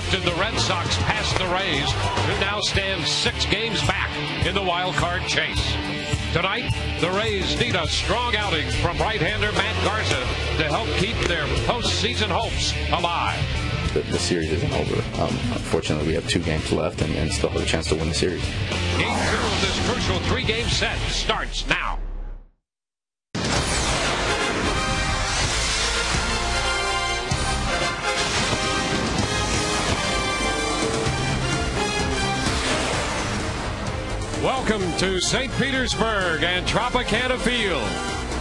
lifted the Red Sox past the Rays, who now stand 6 games back in the wild card chase. Tonight, the Rays need a strong outing from right-hander Matt Garza to help keep their postseason hopes alive. The series isn't over. Unfortunately, we have 2 games left and still have a chance to win the series. Game 2 of this crucial 3-game set starts now. Welcome to St. Petersburg and Tropicana Field,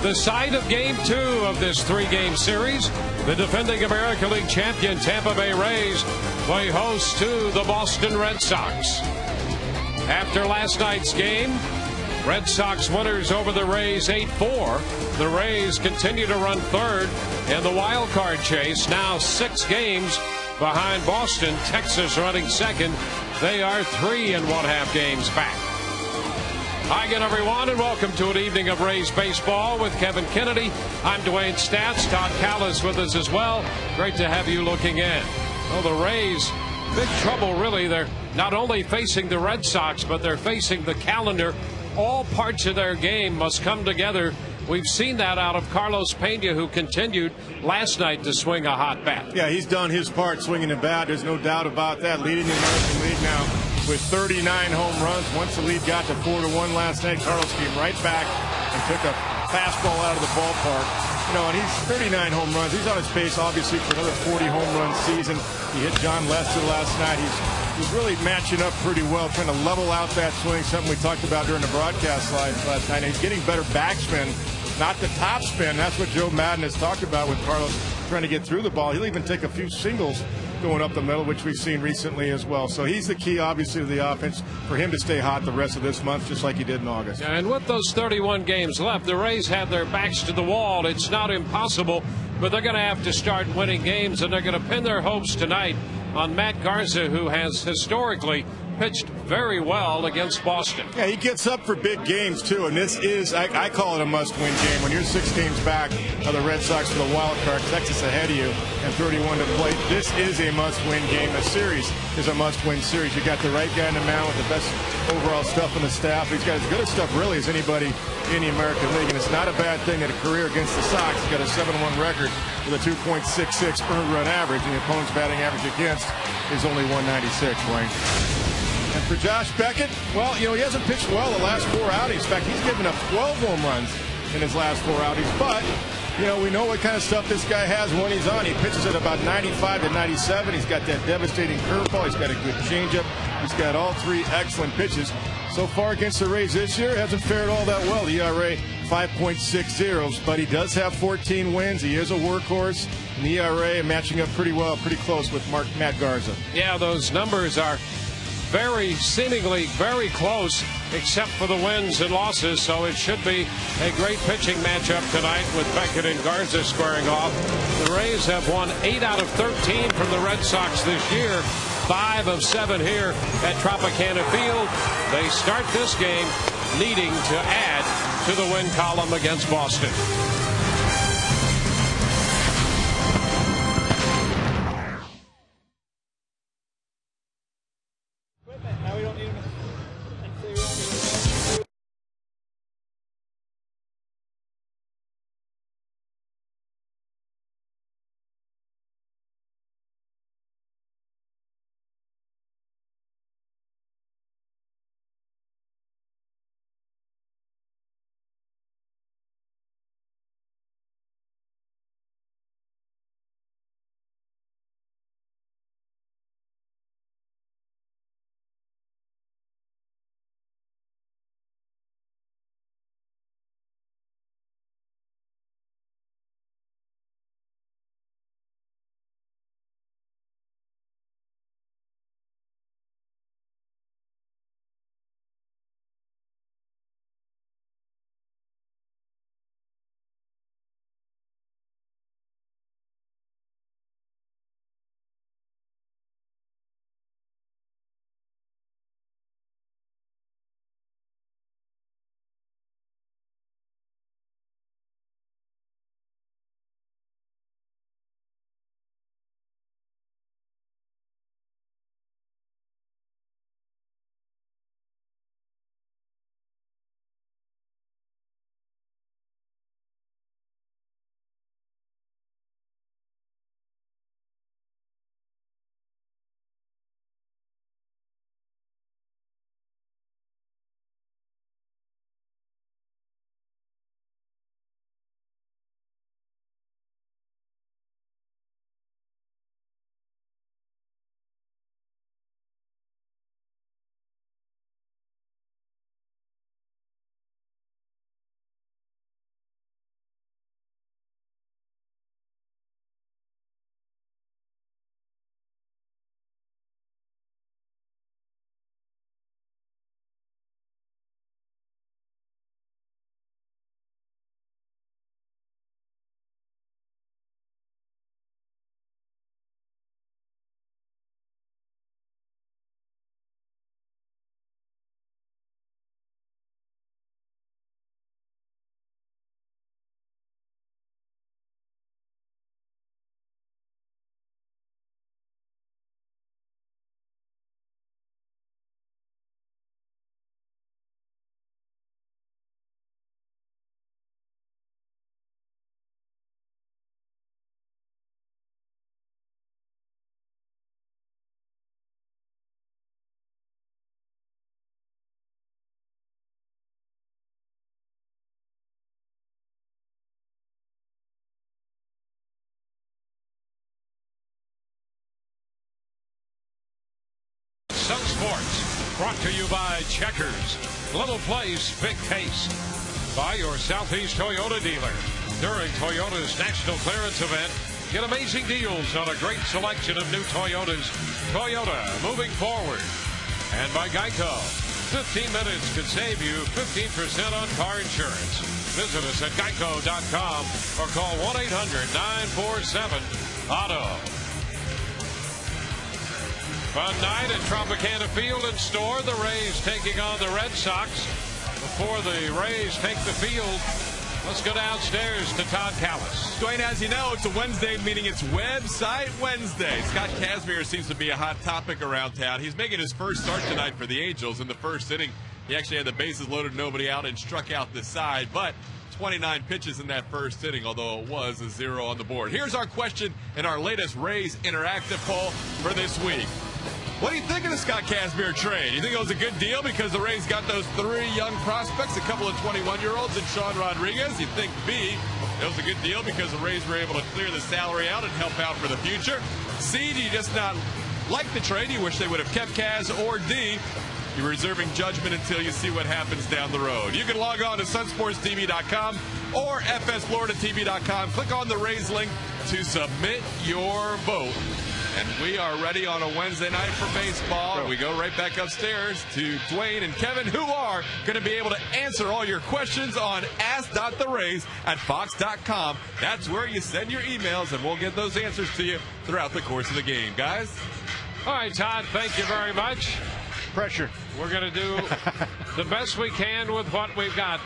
the site of Game 2 of this 3-game series. The defending American League champion Tampa Bay Rays play host to the Boston Red Sox. After last night's game, Red Sox winners over the Rays 8-4. The Rays continue to run third in the wild card chase, now 6 games behind Boston. Texas running second. They are 3 1/2 games back. Hi again, everyone, and welcome to an evening of Rays baseball with Kevin Kennedy. I'm Dwayne Statz. Todd Callis with us as well. Great to have you looking in. Well, the Rays, big trouble, really. They're not only facing the Red Sox, but they're facing the calendar. All parts of their game must come together. We've seen that out of Carlos Pena, who continued last night to swing a hot bat. Yeah, he's done his part swinging the bat. There's no doubt about that. Leading the American League now with 39 home runs. Once the lead got to 4-1 last night, Carlos came right back and took a fastball out of the ballpark. You know, and he's 39 home runs. He's on his pace, obviously, for another 40 home run season. He hit John Lester last night. He's really matching up pretty well, trying to level out that swing, something we talked about during the broadcast last night. And he's getting better backspin, not the top spin. That's what Joe Madden has talked about with Carlos trying to get through the ball. He'll even take a few singles going up the middle, which we've seen recently as well. So he's the key, obviously, to the offense for him to stay hot the rest of this month, just like he did in August. And with those 31 games left, the Rays have their backs to the wall. It's not impossible, but they're going to have to start winning games, and they're going to pin their hopes tonight on Matt Garza, who has historically pitched very well against Boston. Yeah, he gets up for big games, too, and this is, I call it a must-win game. When you're 6 games back of the Red Sox for the wild card, Texas ahead of you, and 31 to play, this is a must-win game. The series is a must-win series. You got the right guy in the mound with the best overall stuff on the staff. He's got as good a stuff, really, as anybody in the American League, and it's not a bad thing that a career against the Sox. He's got a 7-1 record with a 2.66 earned run average, and the opponent's batting average against is only 196, Wayne. And for Josh Beckett, well, you know, he hasn't pitched well the last 4 outings. In fact, he's given up 12 home runs in his last 4 outings. But, you know, we know what kind of stuff this guy has when he's on. He pitches at about 95 to 97. He's got that devastating curveball. He's got a good changeup. He's got all 3 excellent pitches. So far against the Rays this year, hasn't fared all that well. The ERA 5.60, but he does have 14 wins. He is a workhorse. And the ERA matching up pretty well, pretty close with Matt Garza. Yeah, those numbers are seemingly very close, except for the wins and losses. So it should be a great pitching matchup tonight with Beckett and Garza squaring off. The Rays have won 8 out of 13 from the Red Sox this year, 5 of 7 here at Tropicana Field. They start this game needing to add to the win column against Boston. Sun Sports, brought to you by Checkers. Little place, big taste. By your Southeast Toyota dealer. During Toyota's National Clearance Event, get amazing deals on a great selection of new Toyotas. Toyota, moving forward. And by Geico. 15 minutes could save you 15% on car insurance. Visit us at geico.com or call 1-800-947-AUTO. Fun night at Tropicana Field and Store. The Rays taking on the Red Sox. Before the Rays take the field, let's go downstairs to Todd Callis. Dwayne, as you know, it's a Wednesday, meaning it's Website Wednesday. Scott Kazmir seems to be a hot topic around town. He's making his first start tonight for the Angels. In the first inning, he actually had the bases loaded, nobody out, and struck out the side. But 29 pitches in that first inning, although it was a 0 on the board. Here's our question in our latest Rays Interactive poll for this week. What do you think of the Scott Kazmir trade? You think it was a good deal because the Rays got those 3 young prospects, a couple of 21-year-olds, and Sean Rodriguez? You think B, it was a good deal because the Rays were able to clear the salary out and help out for the future? C, do you just not like the trade? You wish they would have kept Kaz? Or D, you're reserving judgment until you see what happens down the road? You can log on to sunsportstv.com or fsfloриdatv.com. Click on the Rays link to submit your vote. And we are ready on a Wednesday night for baseball. We go right back upstairs to Dwayne and Kevin, who are going to be able to answer all your questions on ask.therays@fox.com. That's where you send your emails, and we'll get those answers to you throughout the course of the game. Guys? All right, Todd, thank you very much. Pressure. We're going to do the best we can with what we've got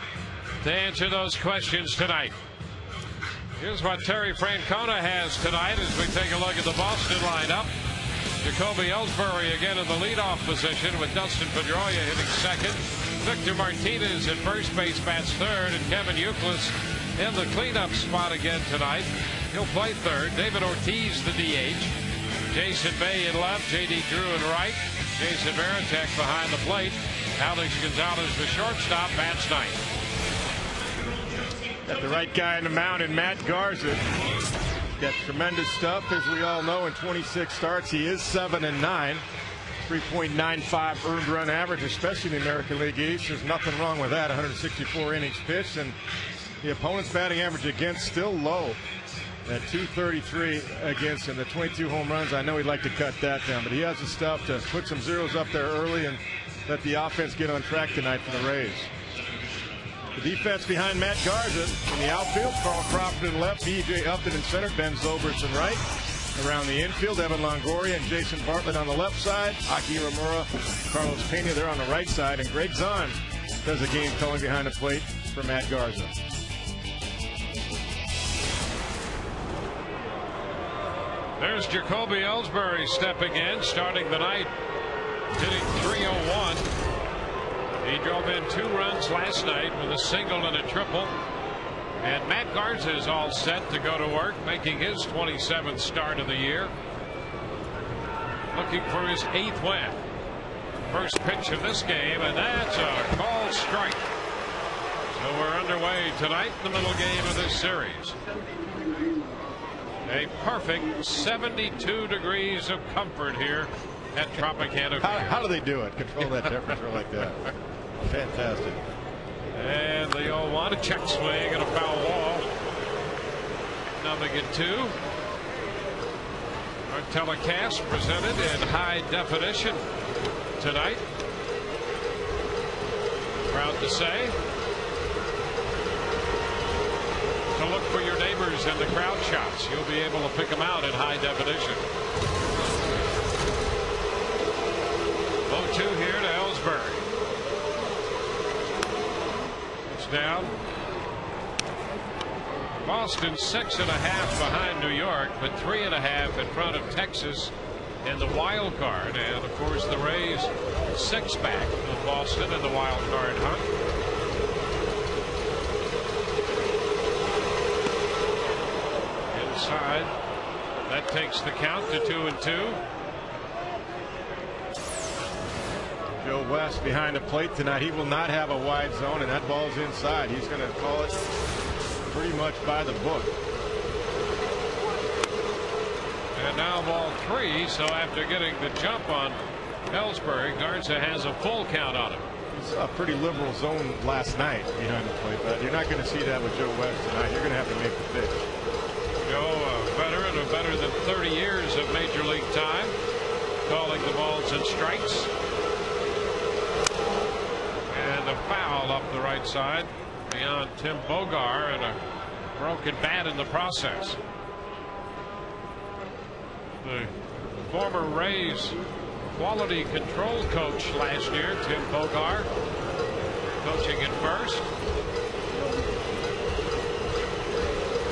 to answer those questions tonight. Here's what Terry Francona has tonight as we take a look at the Boston lineup. Jacoby Ellsbury again in the leadoff position with Dustin Pedroia hitting second. Victor Martinez at first base bats third, and Kevin Youkilis in the cleanup spot again tonight. He'll play third. David Ortiz the DH. Jason Bay in left. J.D. Drew in right. Jason Varitek behind the plate. Alex Gonzalez the shortstop bats ninth. Got the right guy in the mound in Matt Garza. Got tremendous stuff, as we all know. In 26 starts, he is 7-9, 3.95 earned run average, especially in the American League East. There's nothing wrong with that. 164 innings pitched, and the opponent's batting average against still low at 233 against him. The 22 home runs, I know he'd like to cut that down, but he has the stuff to put some zeros up there early and let the offense get on track tonight for the Rays. The defense behind Matt Garza in the outfield. Carl Crawford in left, B.J. Upton in center, Ben Zobrist in right. Around the infield, Evan Longoria and Jason Bartlett on the left side. Aki Romero, Carlos Pena, they're on the right side. And Greg Zahn does the game towing behind the plate for Matt Garza. There's Jacoby Ellsbury stepping in, starting the night, hitting .301. He drove in 2 runs last night with a single and a triple. And Matt Garza is all set to go to work, making his 27th start of the year. Looking for his 8th win. First pitch of this game, and that's a called strike. So we're underway tonight in the middle game of this series. A perfect 72 degrees of comfort here at Tropicana Field. How do they do it? Control that temperature like that. Fantastic. And the 0-1, a check swing and a foul ball. Numbing at 2. Our telecast presented in high definition tonight. Proud to say. So look for your neighbors in the crowd shots. You'll be able to pick them out in high definition. 0-2 here to Ellsbury. It's down. Boston 6.5 behind New York, but 3.5 in front of Texas in the wild card. And of course the Rays 6 back of Boston in the wild card hunt. Inside, that takes the count to 2-2. Joe West behind the plate tonight. He will not have a wide zone, and that ball's inside. He's going to call it pretty much by the book. And now ball 3. So after getting the jump on Ellsbury. Garza has a full count on him. It's a pretty liberal zone last night behind the plate, but you're not going to see that with Joe West tonight. You're going to have to make the pitch. Joe, a veteran of better than 30 years of Major League time, calling the balls and strikes. And a foul up the right side beyond Tim Bogar, and a broken bat in the process. The former Rays quality control coach last year, Tim Bogar, coaching at first.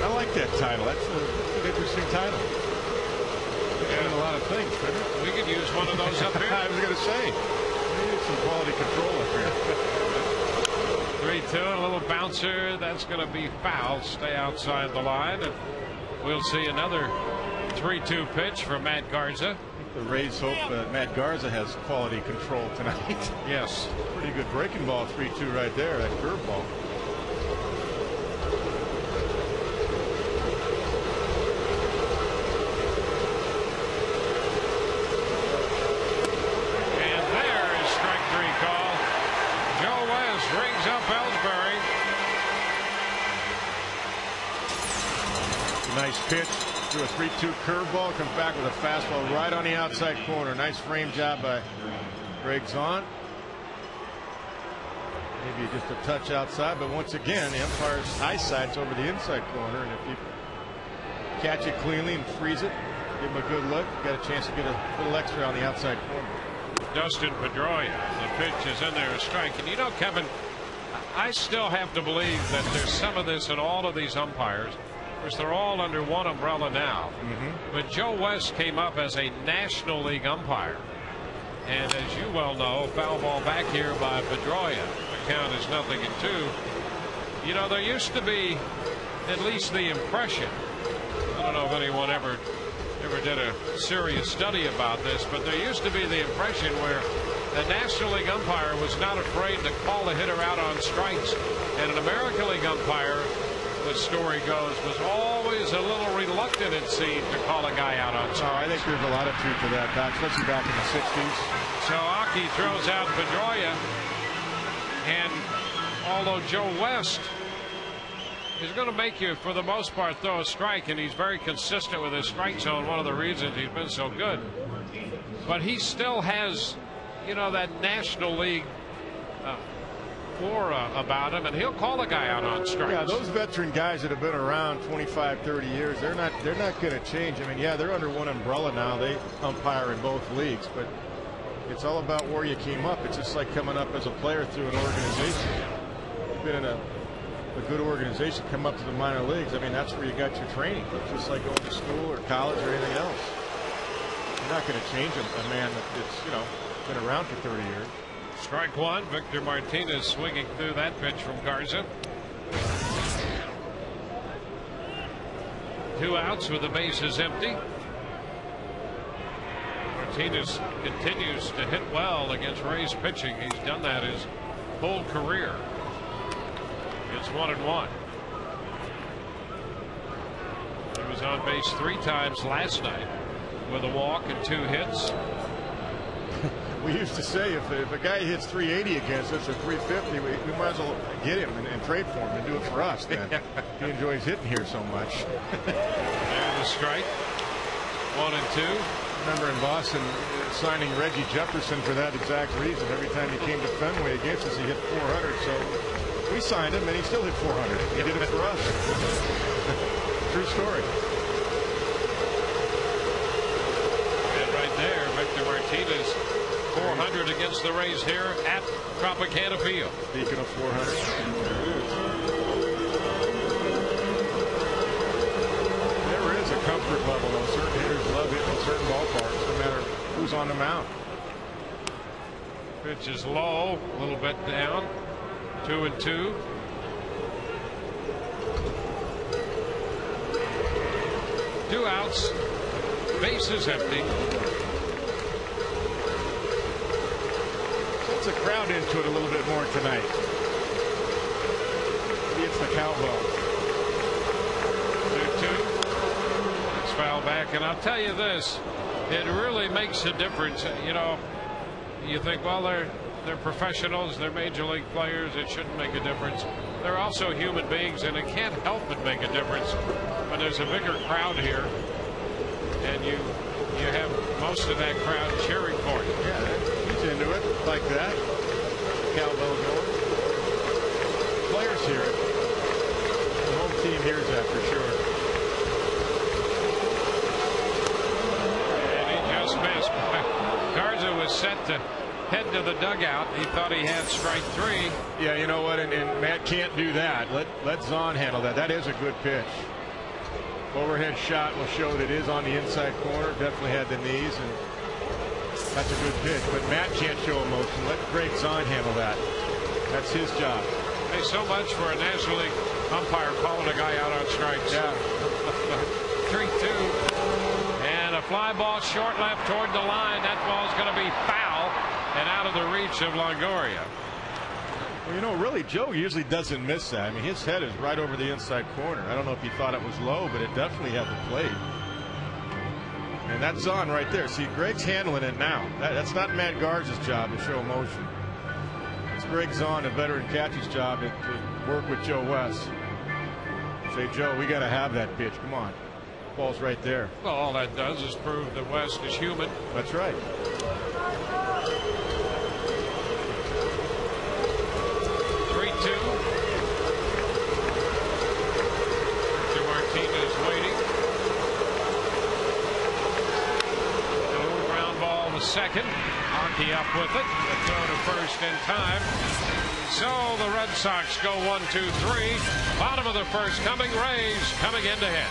I like that title. That's an interesting title. And a lot of things. We could use one of those up here. I was going to say, we need some quality control up here. 3-2, a little bouncer. That's going to be foul. Stay outside the line, and we'll see another 3-2 pitch from Matt Garza. The Rays hope Matt Garza has quality control tonight. Yes. Pretty good breaking ball, 3-2 right there, that curveball. And there is strike 3 call. Joe West rings up Ellsbury. Nice pitch. Threw a 3-2 curveball, comes back with a fastball right on the outside corner. Nice frame job by Greg Zahn. Maybe just a touch outside, but once again, the umpire's eyesight's over the inside corner, and if you catch it cleanly and freeze it, give him a good look, you got a chance to get a little extra on the outside corner. Dustin Pedroia, the pitch is in there, a strike. And you know, Kevin, I still have to believe that there's some of this in all of these umpires. Of course, they're all under one umbrella now. But Joe West came up as a National League umpire. And as you well know, foul ball back here by Pedroia. The count is 0-2. You know, there used to be at least the impression, I don't know if anyone ever did a serious study about this, but there used to be the impression where the National League umpire was not afraid to call a hitter out on strikes, and an American League umpire, the story goes, was always a little reluctant, it seemed, to call a guy out on strikes. I think there's a lot of truth to that, Doc, especially back in the 60s. So Aki throws out Pedroia, and although Joe West is going to make you, for the most part, throw a strike, and he's very consistent with his strike zone, one of the reasons he's been so good, but he still has, you know, that National League aura about him, and he'll call a guy out on strikes. Yeah, those veteran guys that have been around 25, 30 years, they're not going to change. I mean, yeah, they're under one umbrella now. They umpire in both leagues, but it's all about where you came up. It's just like coming up as a player through an organization. You've been in a good organization, come up to the minor leagues. I mean, that's where you got your training. It's just like going to school or college or anything else. You're not going to change a man that's, you know, been around for 30 years. Strike one. Victor Martinez swinging through that pitch from Garza. 2 outs with the bases empty. Martinez continues to hit well against Rays pitching. He's done that his whole career. It's 1-1. He was on base 3 times last night with a walk and 2 hits. We used to say if a guy hits 380 against us or 350, we might as well get him and trade for him and do it for us. Then he enjoys hitting here so much. There's a strike. 1-2. Remember in Boston signing Reggie Jefferson for that exact reason. Every time he came to Fenway against us, he hit 400. So we signed him, and he still hit 400. He did it for us. True story. And right there, Victor Martinez, 400 against the Rays here at Tropicana Field. Speaking of 400. There is a comfort level, though. Certain hitters love hitting in certain ballparks, no matter who's on the mound. Pitch is low, a little bit down. 2-2. Two outs, bases empty. Let's a crowd into it a little bit more tonight. Maybe it's the cowbell. 2-2. It's foul back, and I'll tell you this, it really makes a difference. You know, You think, well, they're professionals, they're major league players, it shouldn't make a difference. They're also human beings, and it can't help but make a difference when there's a bigger crowd here, and you have most of that crowd cheering for you. Yeah, he's into it like that. Cowbell going. Players hear it. The home team hears that for sure. And he just missed. Garza was set to head to the dugout. He thought he had strike 3. Yeah, you know what? And Matt can't do that. Let Zahn handle that. That is a good pitch. Overhead shot will show that it is on the inside corner. Definitely had the knees, and that's a good pitch. But Matt can't show emotion. Let Greg Zahn handle that. That's his job. Hey, so much for a National League umpire calling a guy out on strikes. Yeah. 3-2. And a fly ball short left toward the line. That ball's going to be foul and out of the reach of Longoria. Well, you know, really, Joe usually doesn't miss that. I mean, his head is right over the inside corner. I don't know if he thought it was low, but it definitely had the plate. And that's on right there. See, Greg's handling it now. That's not Matt Garza's job to show emotion. It's Greg Zahn, a veteran catcher's job, to work with Joe West. Say, Joe, we got to have that pitch. Come on. Ball's right there. Well, all that does is prove that West is human. That's right. 3-2. Martinez waiting. A little ground ball to second. Archie up with it. The throw to first in time. So the Red Sox go 1-2-3. Bottom of the first coming. Rays coming in to hit.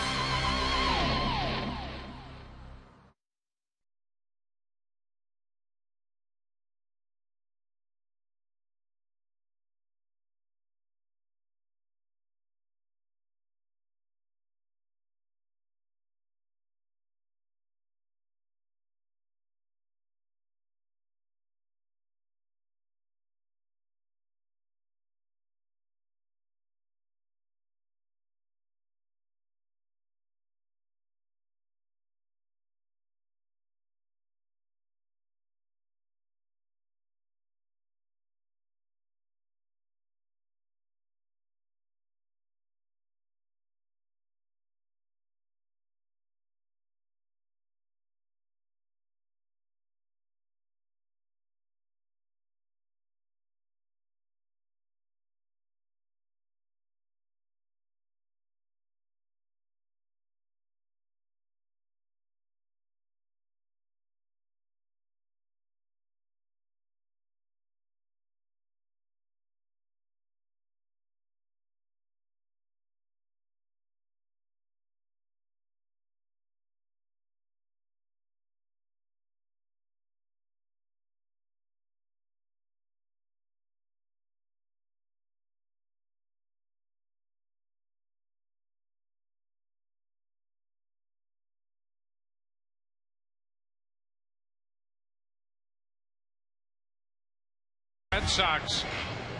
Red Sox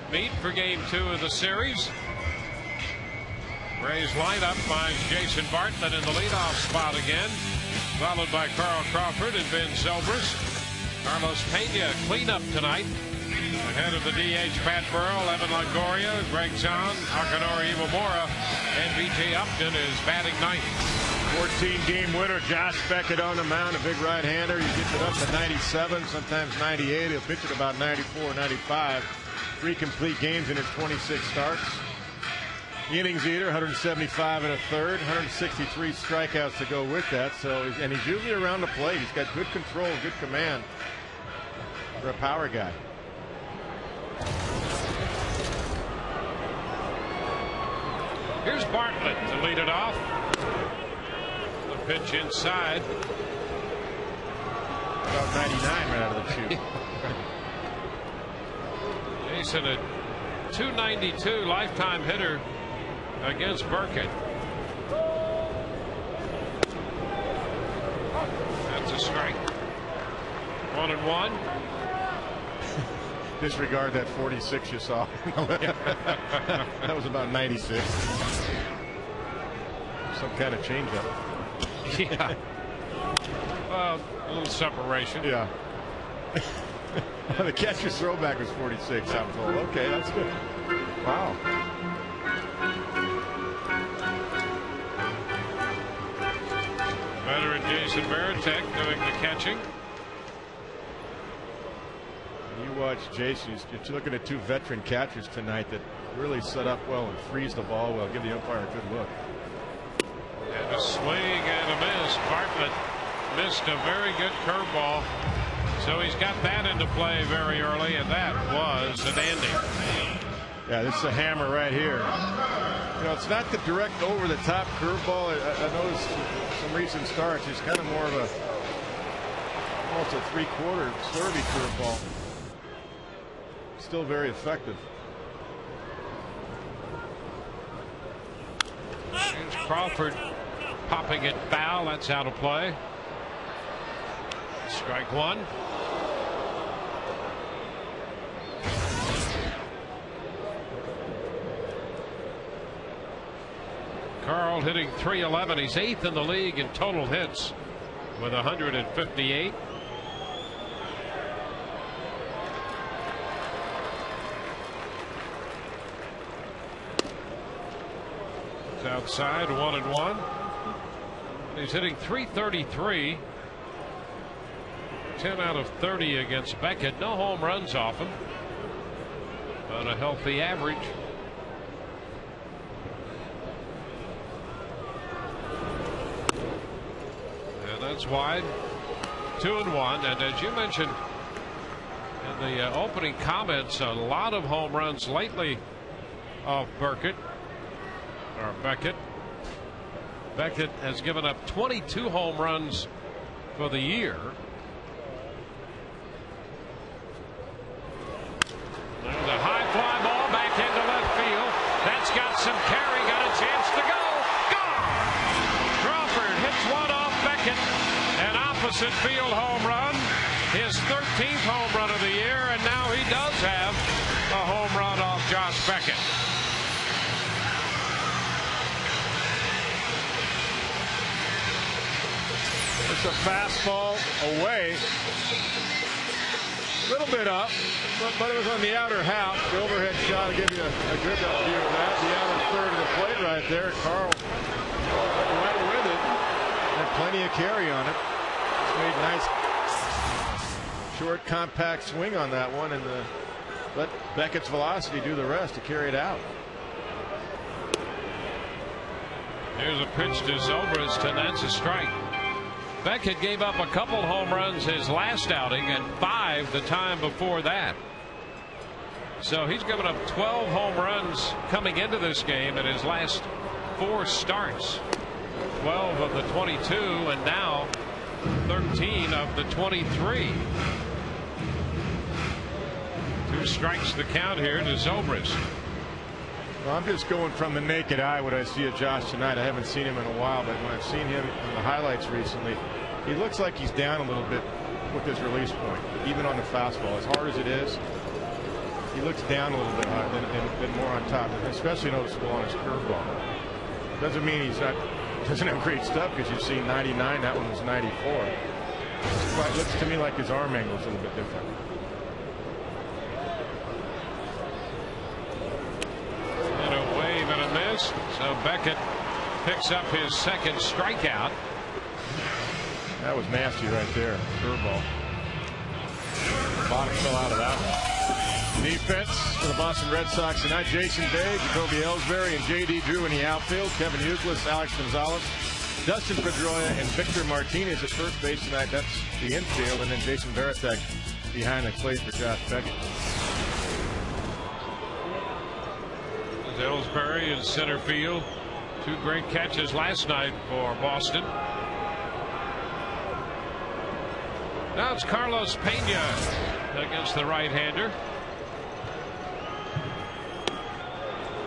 meet for game 2 of the series. Rays lineup finds Jason Bartlett in the leadoff spot again, followed by Carl Crawford and Ben Zobrist. Carlos Pena cleanup tonight. Ahead of the DH Pat Burrell, Evan Longoria, Greg Zahn, Akinori Imamura, and B.J. Upton is batting 9th. 14-game winner, Josh Beckett on the mound, a big right-hander. He gets it up to 97, sometimes 98. He'll pitch it about 94, 95. 3 complete games in his 26 starts. Innings eater, 175 and a third, 163 strikeouts to go with that. So, and he's usually around the plate. He's got good control, good command for a power guy. Here's Bartlett to lead it off. The pitch inside. About 99 right out of the chute. Jason, a .292 lifetime hitter against Burkett. That's a strike. 1-1. Disregard that 46 you saw. That was about 96. Some kind of changeup. Yeah. Well, a little separation. Yeah. The catcher's throwback was 46, I'm told. Okay, that's good. Wow. Veteran Jason Varitek doing the catching. You watch Jason. You're looking at two veteran catchers tonight that really set up well and freeze the ball well. Give the umpire a good look. And a swing and a miss. Bartlett missed a very good curveball. So he's got that into play very early, and that was a dandy. Yeah, this is a hammer right here. You know, it's not the direct over-the-top curveball. I noticed some recent starts. It's kind of more of a almost a three-quarter swervy curveball. Still very effective. Here's Crawford popping it foul. That's out of play. Strike one. Carl hitting .311. He's 8th in the league in total hits with 158. It's outside, 1-1. He's hitting .333. 10 out of 30 against Beckett. No home runs off him, but a healthy average. And that's wide. 2-1. And as you mentioned in the opening comments, a lot of home runs lately off Beckett. Beckett has given up 22 home runs for the year. There's a high fly ball back into left field. That's got some carry, got a chance to go. Gone! Crawford hits one off Beckett. An opposite field home run. His 13th home run of the year, and now he does have a home run off Josh Beckett. It's a fastball away. A little bit up, but it was on the outer half. The overhead shot will give you a good view of that. The outer third of the plate right there. Carl right with it. And plenty of carry on it. It's made nice short compact swing on that one, and let Beckett's velocity do the rest to carry it out. Here's a pitch to Zobrist, and that's a strike. Beckett gave up a couple home runs his last outing and 5 the time before that. So he's given up 12 home runs coming into this game in his last 4 starts. 12 of the 22, and now 13 of the 23. 2 strikes the count here to Zobrist. Well, I'm just going from the naked eye what I see of Josh tonight. I haven't seen him in a while, but when I've seen him in the highlights recently, he looks like he's down a little bit with his release point, even on the fastball. As hard as it is, he looks down a little bit than more on top, especially noticeable on his curveball. Doesn't mean he's not doesn't have great stuff, because you've seen 99, that one was 94. It looks to me like his arm angle is a little bit different. So Beckett picks up his 2nd strikeout. That was nasty right there. Curveball. Bottom fell out of that one. Defense for the Boston Red Sox tonight. Jason Bay, Jacoby Ellsbury, and J.D. Drew in the outfield. Kevin Youkilis, Alex Gonzalez, Dustin Pedroia, and Victor Martinez at first base tonight. That's the infield. And then Jason Varitek behind the plate for Josh Beckett. Ellsbury in center field. 2 great catches last night for Boston. Now it's Carlos Pena against the right-hander.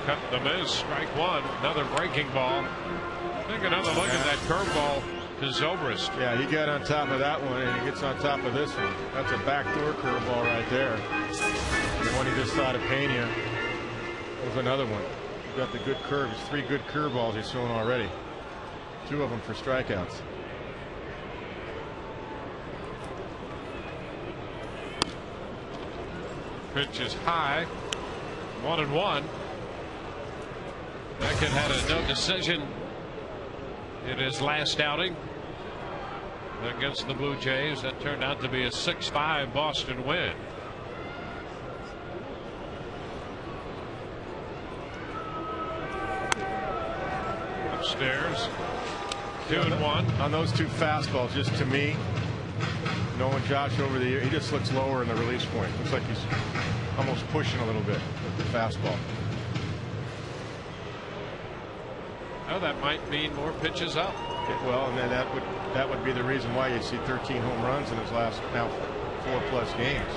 Cut the miss. Strike one. Another breaking ball. Take another look at that curveball to Zobrist. Yeah, he got on top of that one, and he gets on top of this one. That's a backdoor curveball right there. The one he just saw to Pena was another one. He's got the good curves. 3 good curveballs he's thrown already. 2 of them for strikeouts. Pitch is high. 1-1. Beckett had a no decision in his last outing against the Blue Jays. That turned out to be a 6-5 Boston win. Upstairs, 2-1 on those two fastballs. Just to me, knowing Josh over the year, he just looks lower in the release point. Looks like he's almost pushing a little bit with the fastball. Oh, that might mean more pitches up. Well, and then that would be the reason why you see 13 home runs in his last now 4+ games.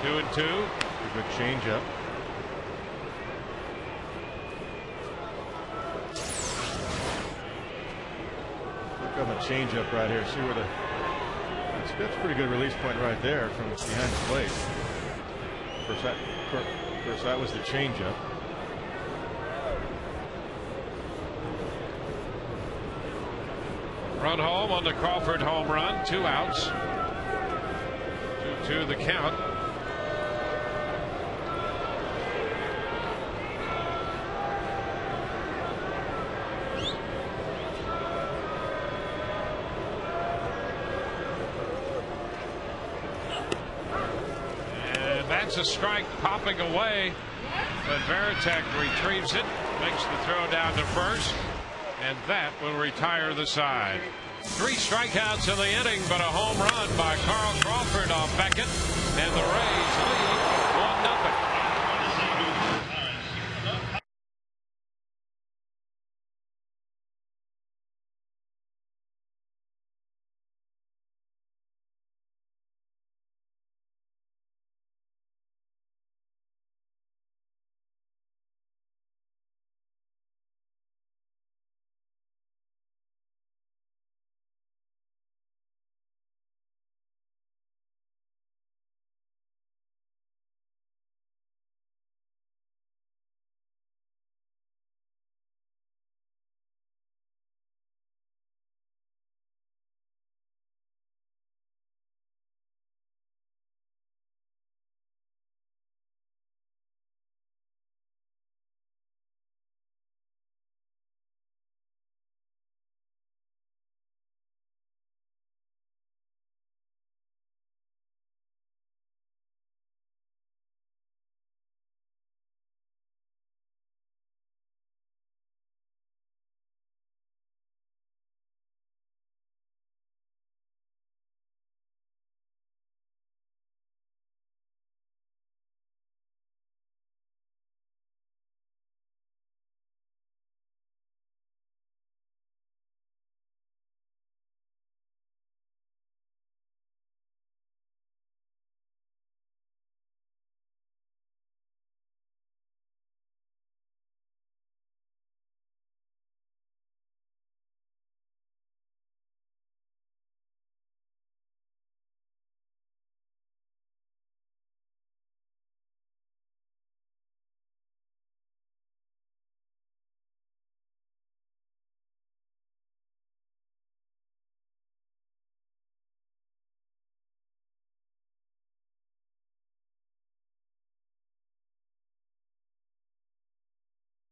2-2. A good changeup. Look on the changeup right here. See where that's a pretty good release point right there from behind the plate. Of course, that was the changeup. Run home on the Crawford home run. 2 outs. 2-2 the count. And that's a strike popping away. But Varitek retrieves it. Makes the throw down to first. And that will retire the side. 3 strikeouts in the inning, but a home run by Carl Crawford off Beckett. And the Rays lead 1-0.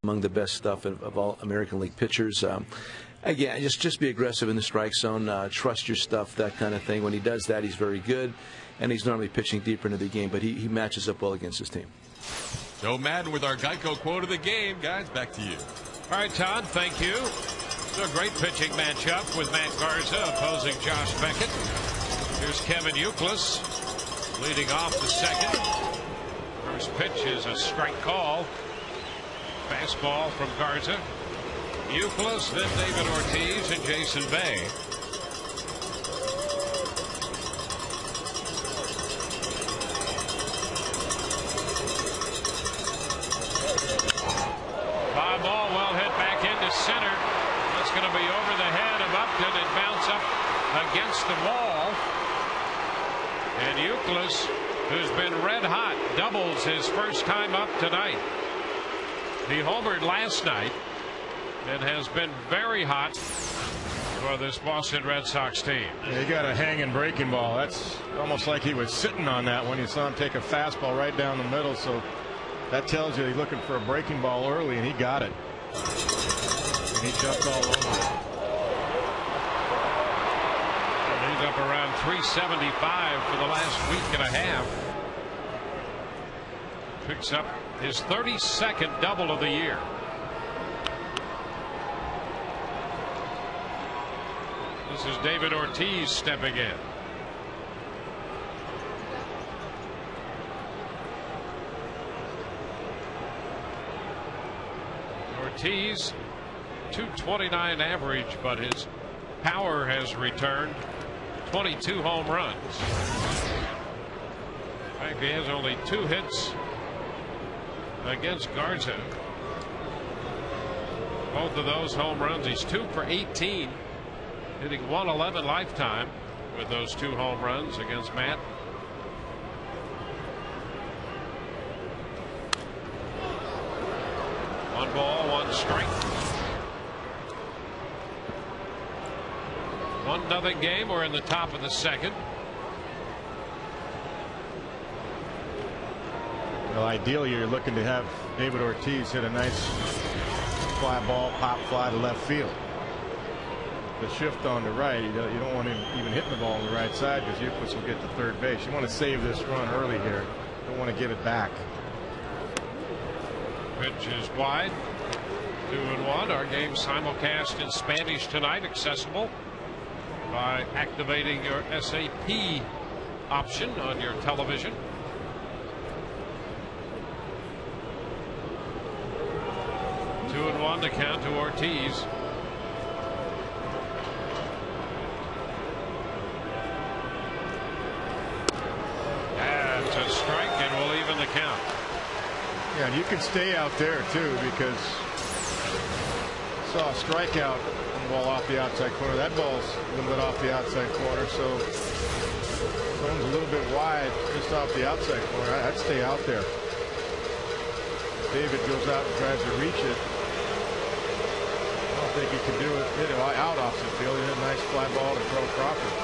Among the best stuff of all American League pitchers. Again, just be aggressive in the strike zone. Trust your stuff, that kind of thing. When he does that, he's very good, and he's normally pitching deeper into the game, but he matches up well against his team. Joe Madden with our Geico quote of the game. Guys, back to you. All right, Todd, thank you. So a great pitching matchup with Matt Garza opposing Josh Beckett. Here's Kevin Youkilis leading off the second. First pitch is a strike call. Fastball from Garza. Youkilis, then David Ortiz and Jason Bay. Fly ball well hit back into center. That's going to be over the head of Upton and bounce up against the wall. And Youkilis, who's been red hot, doubles his first time up tonight. He homered last night and has been very hot for this Boston Red Sox team. He got a hanging breaking ball. That's almost like he was sitting on that when you saw him take a fastball right down the middle. So that tells you he's looking for a breaking ball early, and he got it. And he jumped all over it. And he's up around 375 for the last week and a half. Picks up his 32nd double of the year. This is David Ortiz stepping in. Ortiz, 229 average, but his power has returned. 22 home runs. In fact, he has only 2 hits against Garza. Both of those home runs, he's 2 for 18, hitting 111 lifetime with those 2 home runs against Matt. One ball, 1 strike. 1-0 game. We're in the top of the second. Well, ideally, you're looking to have David Ortiz hit a nice fly ball, pop fly to left field. The shift on the right, you don't want him even hitting the ball on the right side because Euclid will get to third base. You want to save this run early here. Don't want to give it back. Pitch is wide. 2-1. Our game simulcast in Spanish tonight, accessible by activating your SAP option on your television. 2-1 to count to Ortiz. That's a strike, and we'll even the count. Yeah, and you can stay out there too because saw a strikeout on the ball off the outside corner. That ball's a little bit off the outside corner, so zone's a little bit wide just off the outside corner. I'd stay out there. David goes out and tries to reach it. I don't think he can do it. Hit it out off the field. He hit a nice fly ball to Carl Crawford.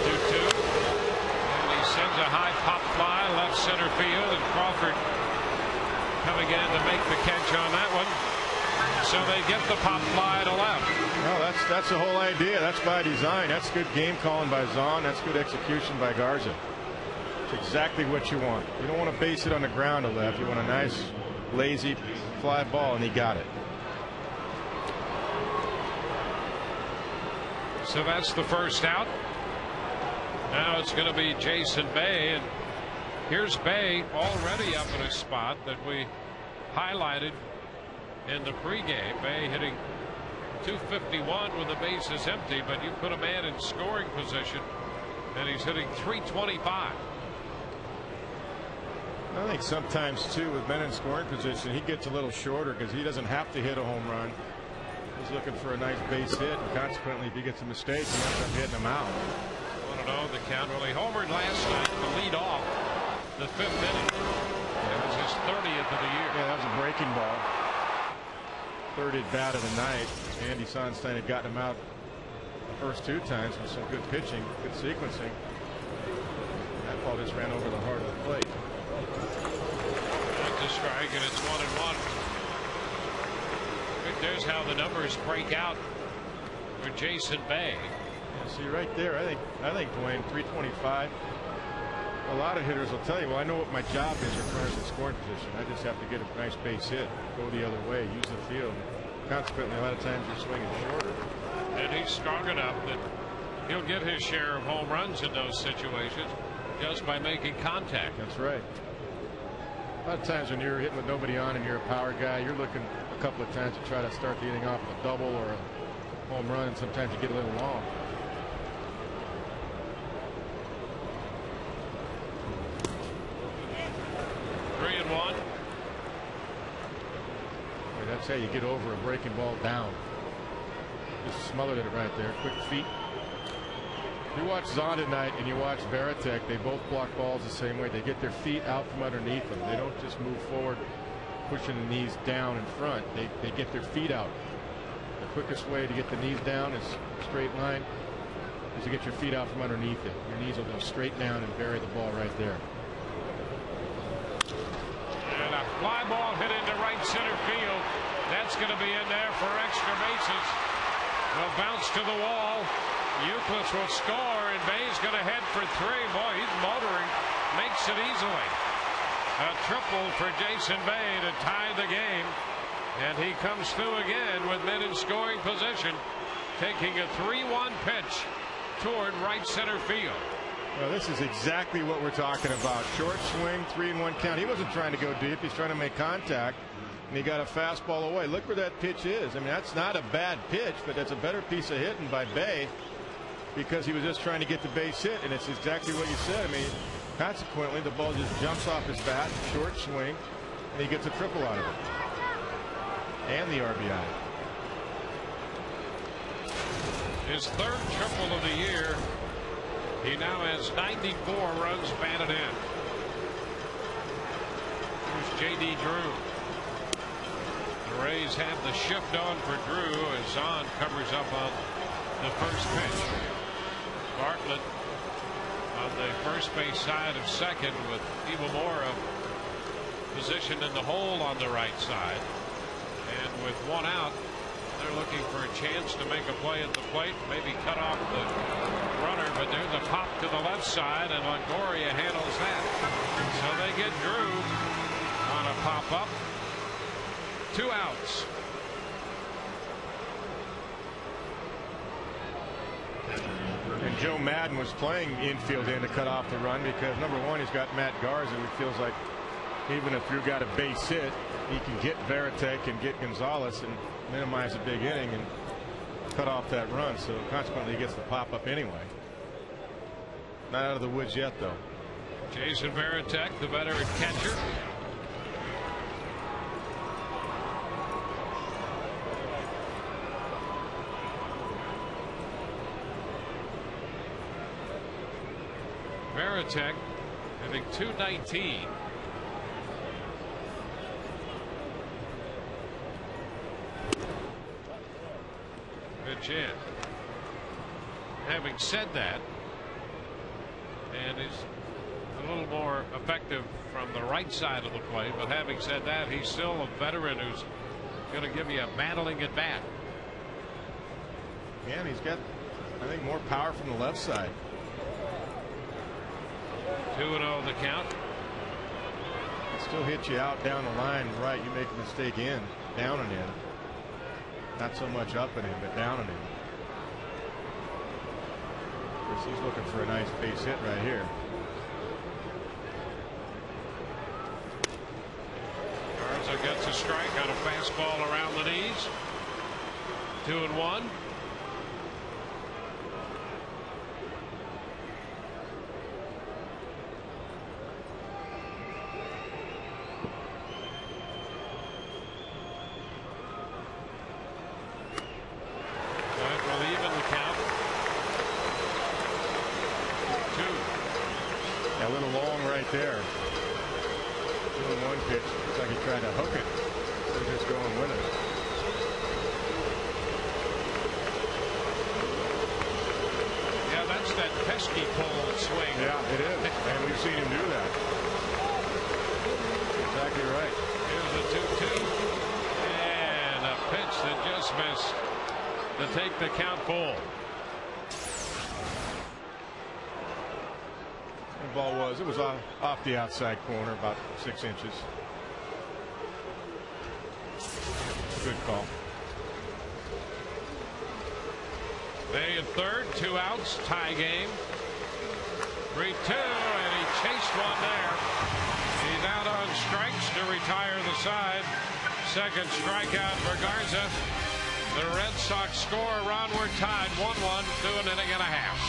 2-2. And he sends a high pop fly left center field, and Crawford coming in to make the catch on that one. So they get the pop fly to left. No, that's the whole idea. That's by design. That's good game calling by Zahn. That's good execution by Garza. It's exactly what you want. You don't want to base it on the ground to left. You want a nice, lazy fly ball, and he got it. So that's the first out. Now it's going to be Jason Bay, and here's Bay already up in a spot that we highlighted in the pregame. Bay hitting .251 with the bases empty, but you put a man in scoring position, and he's hitting .325. I think sometimes too with men in scoring position he gets a little shorter because he doesn't have to hit a home run. He's looking for a nice base hit, and consequently if he gets a mistake he ends up hitting him out. 1-0 the count. Well, he homered last night to lead off the 5th inning. It was his 30th of the year. Yeah, that was a breaking ball. 3rd at bat of the night. Andy Sonstein had gotten him out the first 2 times with some good pitching, good sequencing. That ball just ran over the heart of the plate. That's a strike, and it's 1-1. There's how the numbers break out for Jason Bay. Yeah, see right there, I think Dwayne, 325. A lot of hitters will tell you, well, I know what my job is as far as the scoring position. I just have to get a nice base hit, go the other way, use the field. Consequently, a lot of times you're swinging shorter. And he's strong enough that he'll get his share of home runs in those situations just by making contact. That's right. A lot of times when you're hitting with nobody on and you're a power guy, you're looking a couple of times to try to start the inning off with a double or a home run, and sometimes you get a little long. That's how you get over a breaking ball down. Just smothered it right there. Quick feet. If you watch Zahn tonight and you watch Varitek, they both block balls the same way. They get their feet out from underneath them. They don't just move forward, pushing the knees down in front. They get their feet out. quickest way to get the knees down is straight line, is to get your feet out from underneath it. Your knees will go straight down and bury the ball right there. And a fly ball hit into right center field. That's going to be in there for extra bases. Will bounce to the wall. Euclid will score, and Bay's going to head for 3. Boy, he's motoring. Makes it easily. A triple for Jason Bay to tie the game. And he comes through again with men in scoring position, taking a 3-1 pitch toward right center field. Well, this is exactly what we're talking about. Short swing, 3-1 count. He wasn't trying to go deep. He's trying to make contact, and he got a fastball away. Look where that pitch is. I mean, that's not a bad pitch, but that's a better piece of hitting by Bay, because he was just trying to get the base hit, and it's exactly what you said. I mean, consequently, the ball just jumps off his bat, short swing, and he gets a triple out of it. And the RBI. His 3rd triple of the year. He now has 94 runs batted in. Here's J.D. Drew. The Rays have the shift on for Drew as Zahn covers up on the first pitch. Bartlett on the first base side of second, with Iwamura positioned in the hole on the right side. And with 1 out, they're looking for a chance to make a play at the plate, maybe cut off the runner, but there's a pop to the left side, and Longoria handles that. So they get Drew on a pop-up. 2 outs. And Joe Madden was playing infield in to cut off the run, because number one, he's got Matt Garza, who feels like even if Drew got a base hit, he can get Varitek and get Gonzalez and minimize a big inning and cut off that run. So consequently, he gets the pop up anyway. Not out of the woods yet, though. Jason Varitek, the veteran catcher. Varitek having 219. Pitch in. Having said that, and is a little more effective from the right side of the plate, but having said that, he's still a veteran who's going to give you a battling at bat. Yeah, and he's got, I think, more power from the left side. 2-0 the count. It still hits you out down the line right. You make a mistake in, down and in. Not so much up and in, but down and in. Of course, he's looking for a nice base hit right here. Garza gets a strike on a fastball around the knees. 2-1. There. 2-1 pitch. Looks like he tried to hook it. They're just going with it. Yeah, that's that pesky pull swing. Yeah, it is. And we've seen him do that. Exactly right. Here's a 2-2. And a pitch that just missed to take the count full. Ball was, it was off the outside corner, about 6 inches. Good call. Bay in third, 2 outs, tie game. 3-2, and he chased one there. He's out on strikes to retire the side. Second strikeout for Garza. The Red Sox score. Ron, we're tied 1-1 through an inning and a half.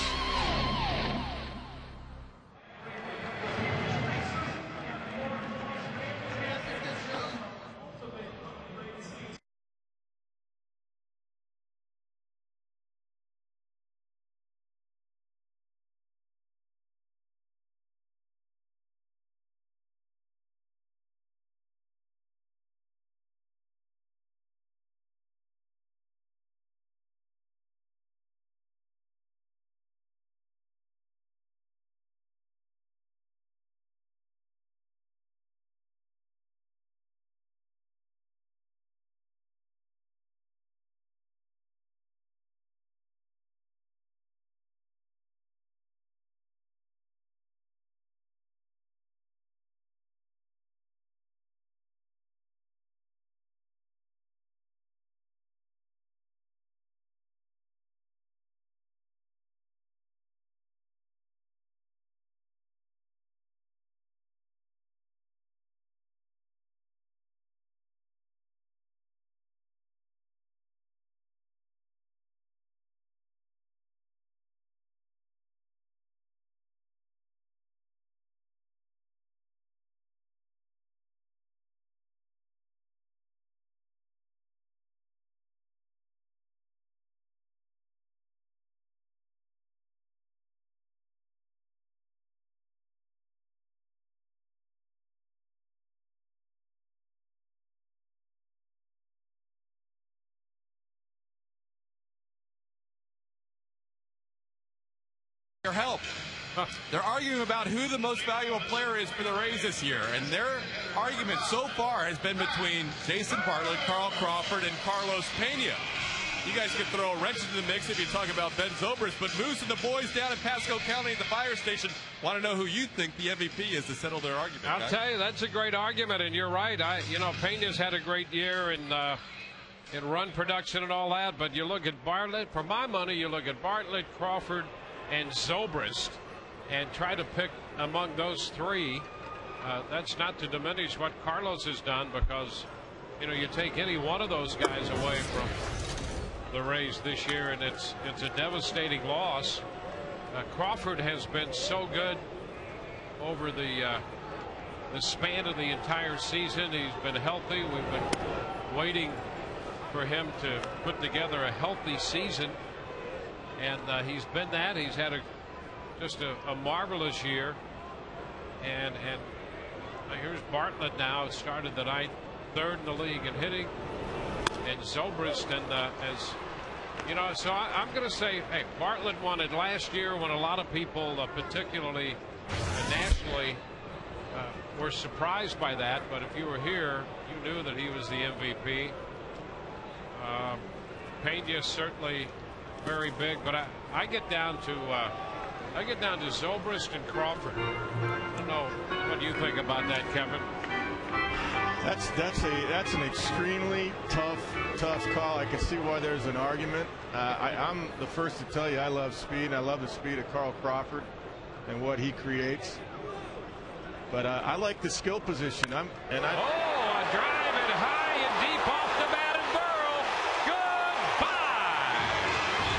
Your help. They're arguing about who the most valuable player is for the Rays this year, and their argument so far has been between Jason Bartlett, Carl Crawford, and Carlos Pena. You guys could throw a wrench into the mix if you talk about Ben Zobrist, but Moose and the boys down in Pasco County at the fire station want to know who you think the MVP is to settle their argument. I'll tell you, that's a great argument, and you're right. Pena's had a great year in run production and all that, but you look at Bartlett. For my money, you look at Bartlett, Crawford, and Zobrist, and try to pick among those three. That's not to diminish what Carlos has done, because you take any one of those guys away from the Rays this year, and it's a devastating loss. Crawford has been so good over the span of the entire season. He's been healthy. We've been waiting for him to put together a healthy season, and he's been that. He's had just a marvelous year, and here's Bartlett now. Started the ninth, third in the league in hitting, and Zobrist, and so I'm going to say, hey, Bartlett won it last year when a lot of people, particularly nationally, were surprised by that. But if you were here, you knew that he was the MVP. Pena certainly very big, but I get down to Zobrist and Crawford. I don't know what you think about that, Kevin. That's an extremely tough call. I can see why there's an argument. I'm the first to tell you I love speed, and I love the speed of Carl Crawford and what he creates. But I like the skill position. A drive it high and deep off the bat, and Burrell. Goodbye.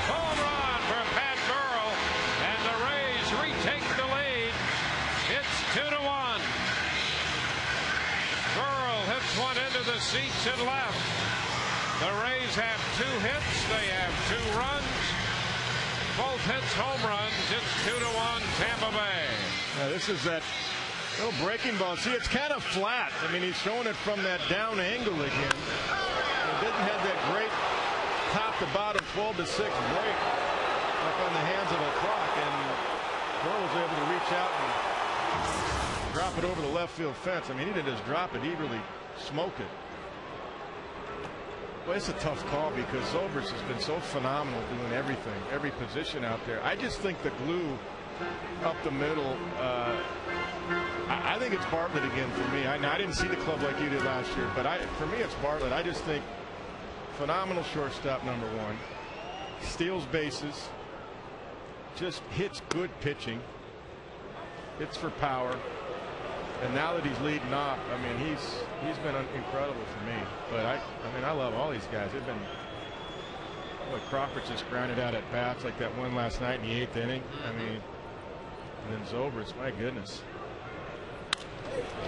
Home run for Pat Burrell, and the Rays retake the lead. It's 2-1. Burrell hits one into the seats and left. The Rays have 2 hits. They have 2 runs. Both hits home runs. It's 2-1 Tampa Bay. Now this is that little breaking ball. See, it's kind of flat. I mean, he's throwing it from that down angle again. It didn't have that great top to bottom 12-6 break up on the hands of a clock, and Burrell was able to reach out and drop it over the left field fence. I mean, he didn't just drop it, he really smoked it. Well, it's a tough call because Zobrist has been so phenomenal doing everything, every position out there. I just think the glue up the middle, I think it's Bartlett again for me. I didn't see the club like you did last year, but for me it's Bartlett. I just think phenomenal shortstop, number one. Steals bases, just hits good pitching, hits for power. And now that he's leading off, I mean, he's been incredible for me. But I love all these guys. They've been. Crawford just grounded out at bats like that one last night in the 8th inning. I mean, and then Zobrist, my goodness.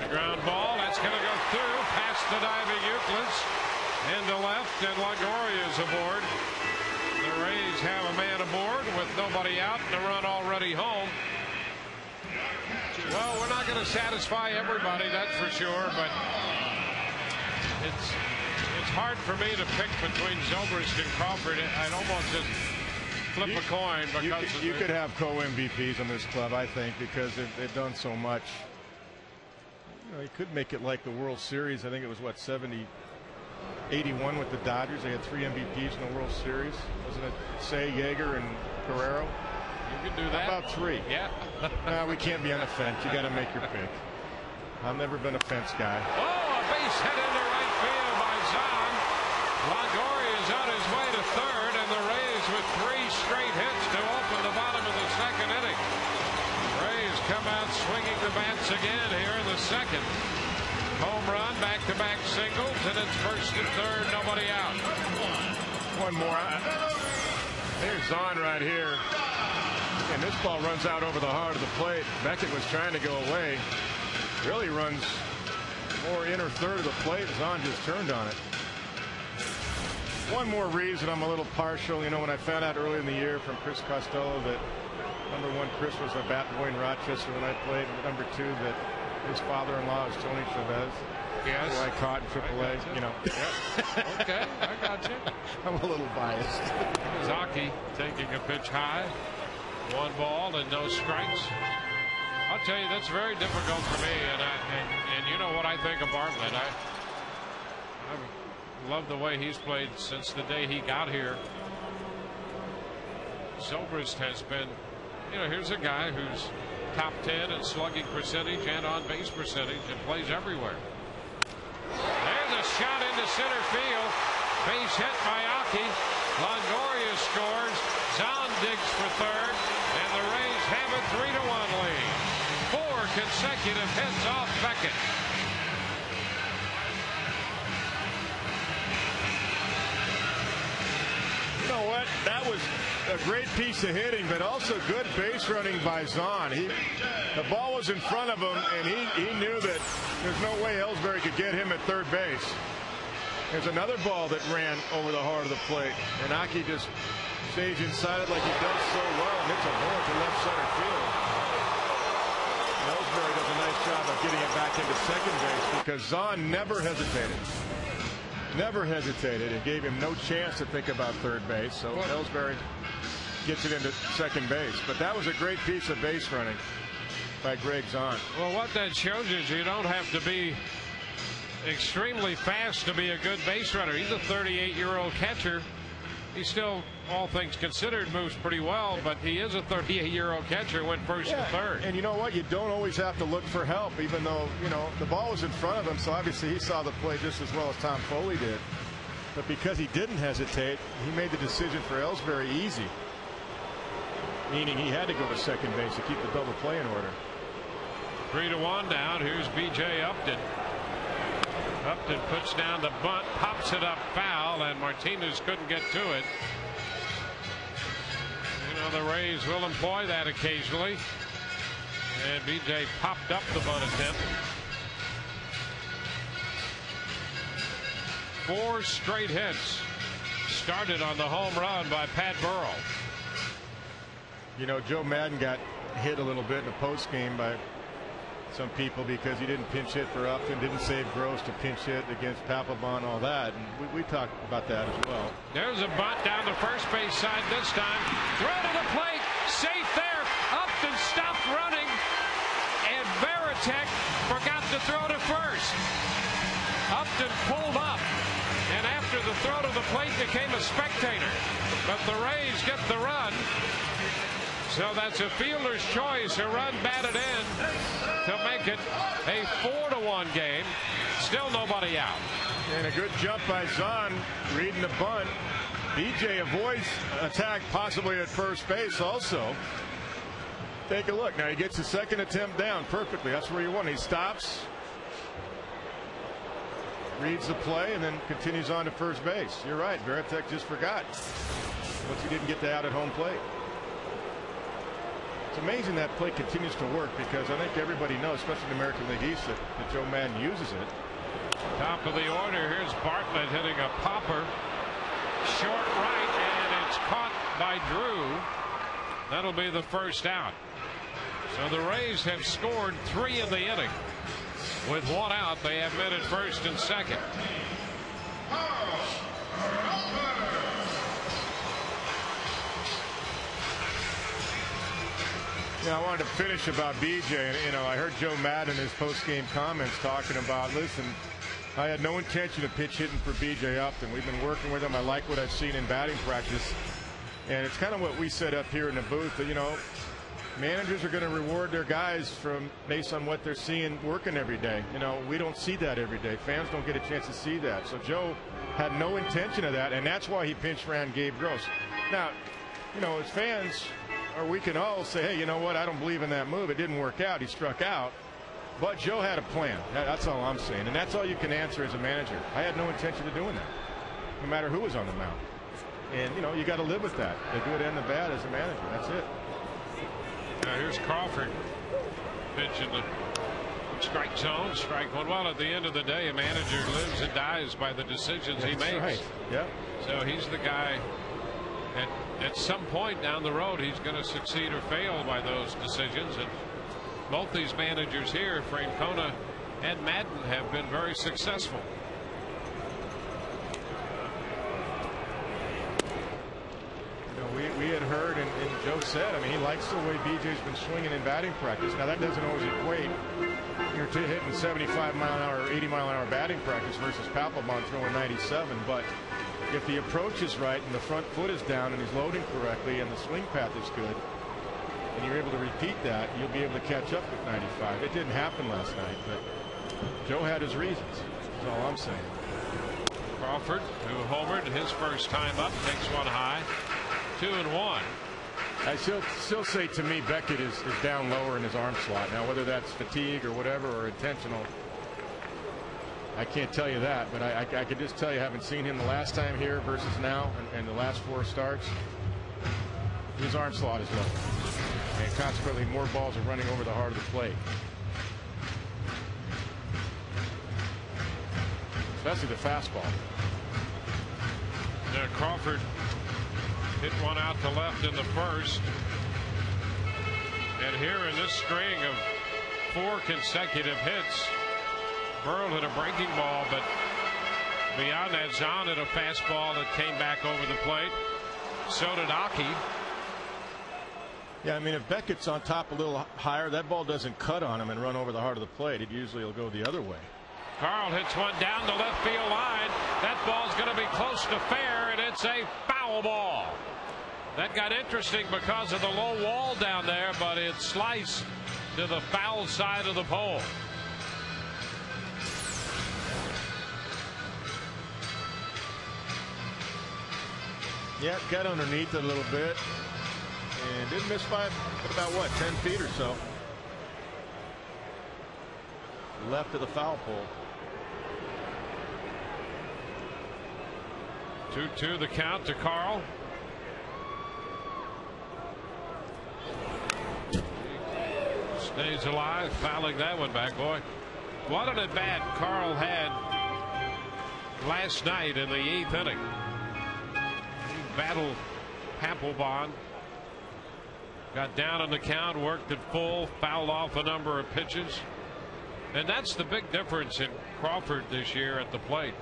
The ground ball, that's going to go through past the diving Euclids into left, and Longoria's aboard. The Rays have a man aboard with nobody out and the run already home. Well, we're not going to satisfy everybody, that's for sure, but it's hard for me to pick between Zobrist and Crawford. I'd almost just flip a coin. Because you could have co-MVPs in this club, I think, because they've done so much. You could make it like the World Series. I think it was, 81 with the Dodgers. They had 3 MVPs in the World Series. Wasn't it Say, Yeager, and Guerrero? You can do that. How about 3? Yeah. No, we can't be on the fence. You got to make your pick. I've never been a fence guy. Oh, a base hit into right field by Zahn. Longoria is on his way to third, and the Rays with 3 straight hits to open the bottom of the 2nd inning. Rays come out swinging the bats again here in the 2nd. Home run, back-to-back singles, and it's 1st and 3rd, nobody out. One more. There's Zahn right here. And this ball runs out over the heart of the plate. Beckett was trying to go away. Really runs more inner third of the plate. Zahn just turned on it. One more reason I'm a little partial. When I found out early in the year from Chris Costello that number 1, Chris was a bat boy in Rochester when I played. And number 2, that his father-in-law is Tony Chavez. Yes. Who I caught in AAA. Yep. Okay, I got you. I'm a little biased. Zaki taking a pitch high. 1 ball and no strikes. I'll tell you, that's very difficult for me, and you know what I think of Bartlett. I've loved the way he's played since the day he got here. Zobrist has been, you know, here's a guy who's top 10 in slugging percentage and on base percentage and plays everywhere. There's a shot into center field. Base hit by Aki. Longoria scores. Zahn digs for third, and the Rays have a 3-1 lead. 4 consecutive hits off Beckett. You know what? That was a great piece of hitting, but also good base running by Zahn. The ball was in front of him, and he knew that there's no way Ellsbury could get him at third base. There's another ball that ran over the heart of the plate, and Aki just stays inside it like he does so well, and it's a bullet to left center field. Ellsbury does a nice job of getting it back into second base because Zahn never hesitated. Never hesitated. It gave him no chance to think about third base. So Ellsbury gets it into second base. But that was a great piece of base running by Greg Zahn. Well, what that shows is you don't have to be extremely fast to be a good base runner. He's a 38-year-old catcher. He still, all things considered, moves pretty well, but he is a 38-year-old catcher who went first and third. And you know what? You don't always have to look for help, even though, you know, the ball was in front of him, so obviously he saw the play just as well as Tom Foley did. But because he didn't hesitate, he made the decision for Ellsbury easy, meaning he had to go to second base to keep the double play in order. 3-1 down. Here's B.J. Upton. Upton puts down the bunt, pops it up foul, and Martinez couldn't get to it. You know, the Rays will employ that occasionally. And B.J. popped up the bunt attempt. 4 straight hits started on the home run by Pat Burrell. You know, Joe Madden got hit a little bit in the post game by some people because he didn't pinch hit for Upton, didn't save Gross to pinch hit against Papelbon, all that. And we talked about that as well. There's a bunt down the first base side this time. Throw to the plate, safe there. Upton stopped running, and Varitek forgot to throw to first. Upton pulled up, and after the throw to the plate became a spectator. But the Rays get the run. So that's a fielder's choice, a run batted in to make it a 4-1 game. Still nobody out. And a good jump by Zahn, reading the bunt. BJ avoids attack possibly at first base also. Take a look. Now he gets the second attempt down perfectly. That's where you want. He stops, reads the play, and then continues on to first base. You're right. Varitek just forgot once he didn't get the out at home plate. It's amazing that play continues to work because I think everybody knows, especially the American League East, that Joe Madden uses it. Top of the order. Here's Bartlett hitting a popper. Short right, and it's caught by Drew. That'll be the first out. So the Rays have scored 3 in the inning. With 1 out, they have men at first and second. Yeah, I wanted to finish about BJ. And, you know, I heard Joe Madden in his post-game comments talking about, listen, I had no intention of pitch hitting for BJ Upton. We've been working with him. I like what I've seen in batting practice. And it's kind of what we set up here in the booth. That, you know, managers are going to reward their guys based on what they're seeing working every day. You know, we don't see that every day. Fans don't get a chance to see that. So Joe had no intention of that, and that's why he pinch ran Gabe Gross. Now, you know, as fans, or we can all say, hey, you know what, I don't believe in that move. It didn't work out. He struck out. But Joe had a plan. That's all I'm saying. And that's all you can answer as a manager. I had no intention of doing that, no matter who was on the mound. And, you know, you got to live with that. The good and the bad as a manager. That's it. Now here's Crawford. Pitch in the strike zone. Strike one. Well, at the end of the day, a manager lives and dies by the decisions he makes. Right. Yeah. So he's the guy. At some point down the road, he's going to succeed or fail by those decisions. And both these managers here, Francona and Madden, have been very successful. You know, we we had heard, and Joe said, I mean, he likes the way BJ's been swinging in batting practice. Now, that doesn't always equate. You're hitting 75-mile-an-hour, 80-mile-an-hour batting practice versus Papelbon throwing 97. But if the approach is right and the front foot is down and he's loading correctly and the swing path is good, and you're able to repeat that, you'll be able to catch up with 95. It didn't happen last night, but Joe had his reasons. That's all I'm saying. Crawford, who homered his first time up, takes one high. 2-1. I still say, to me, Beckett is down lower in his arm slot. Now, whether that's fatigue or whatever, or intentional, I can't tell you that. But I can just tell you, having seen him the last time here versus now and the last 4 starts, his arm slot is lower. And consequently, more balls are running over the heart of the plate. Especially the fastball. Now Crawford hit one out to left in the first. And here in this string of 4 consecutive hits, Burrell hit a breaking ball, but beyond that, Zahn hit a fastball that came back over the plate. So did Aki. Yeah, I mean, if Beckett's on top a little higher, that ball doesn't cut on him and run over the heart of the plate. It usually will go the other way. Carl hits one down the left field line. That ball's going to be close to fair, and it's a foul ball. That got interesting because of the low wall down there, but it sliced to the foul side of the pole. Yeah, got underneath it a little bit. And didn't miss by about, what, 10 feet or so. Left of the foul pole. 2-2 the count to Carl. Stays alive, fouling that one back. Boy, what an at bat Carl had last night in the 8th inning. He battled Papelbon. Got down on the count, worked it full, fouled off a number of pitches. And that's the big difference in Crawford this year at the plate.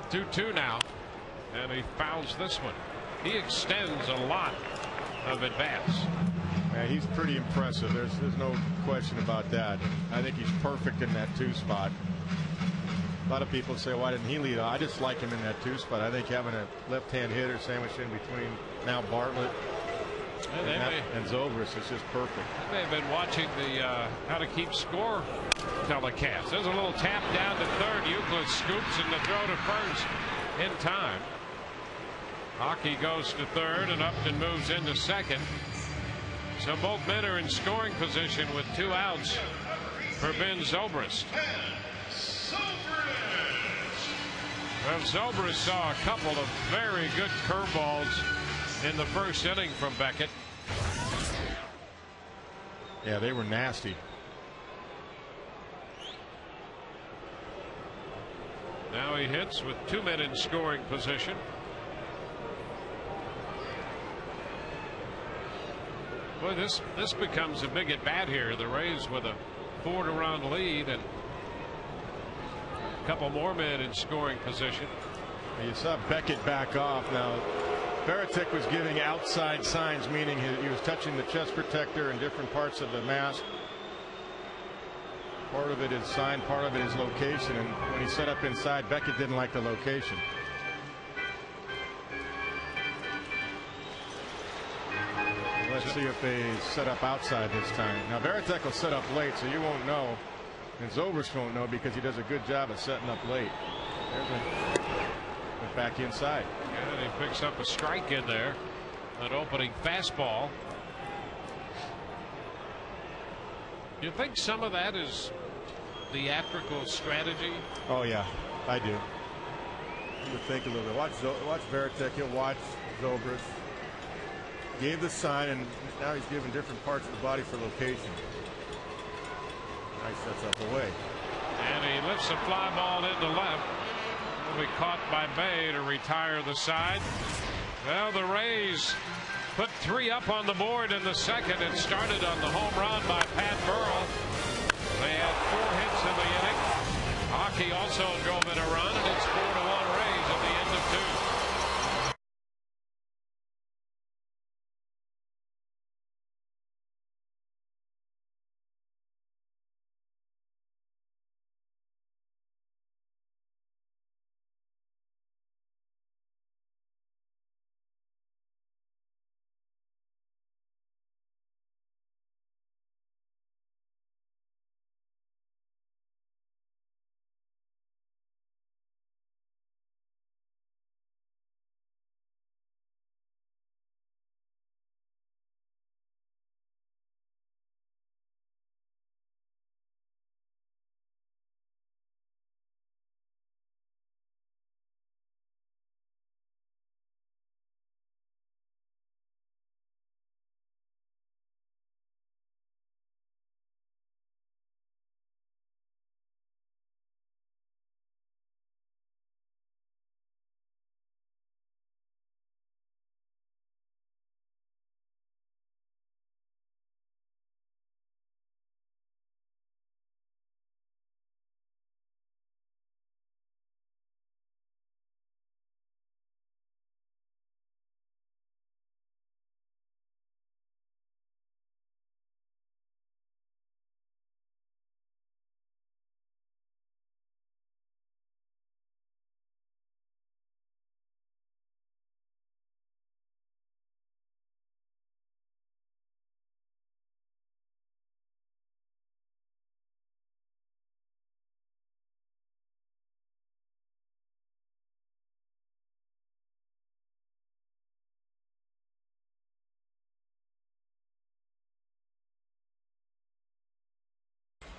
2-2 now, and he fouls this one. He extends a lot of at-bats. Yeah, he's pretty impressive. There's no question about that. I think he's perfect in that 2 spot. A lot of people say, why didn't he lead? I just like him in that 2 spot. I think having a left-hand hitter sandwiched in between now Bartlett and Zobrist is just perfect. They may have been watching the How to Keep Score telecast. There's a little tap down to third. Euclid scoops and the throw to first in time. Hockey goes to third, and Upton moves into second. So both men are in scoring position with 2 outs for Ben Zobrist. Well, Zobrist saw a couple of very good curveballs in the first inning from Beckett. Yeah, they were nasty. Now he hits with 2 men in scoring position. Boy, this becomes a big at bat here. The Rays with a 4-run lead and a couple more men in scoring position. You saw Beckett back off. Now Veritek was giving outside signs, meaning he was touching the chest protector and different parts of the mask. Part of it is sign, part of it is location, and when he set up inside, Beckett didn't like the location. Let's see if they set up outside this time. Now Veritek will set up late, so you won't know, and Zobrist won't know because he does a good job of setting up late. Went back inside. And he picks up a strike in there. An opening fastball. You think some of that is theatrical strategy? Oh yeah, I do. You would think a little bit. Watch Veritek. He'll watch Zobrist. Gave the sign, and now he's giving different parts of the body for location. Nice sets up away. And he lifts a fly ball into left. Will be caught by Bay to retire the side. Well, the Rays put 3 up on the board in the second. It started on the home run by Pat Burrell. They had 4 hits in the inning. Hockey also drove in a run, and it's 4-1 Rays.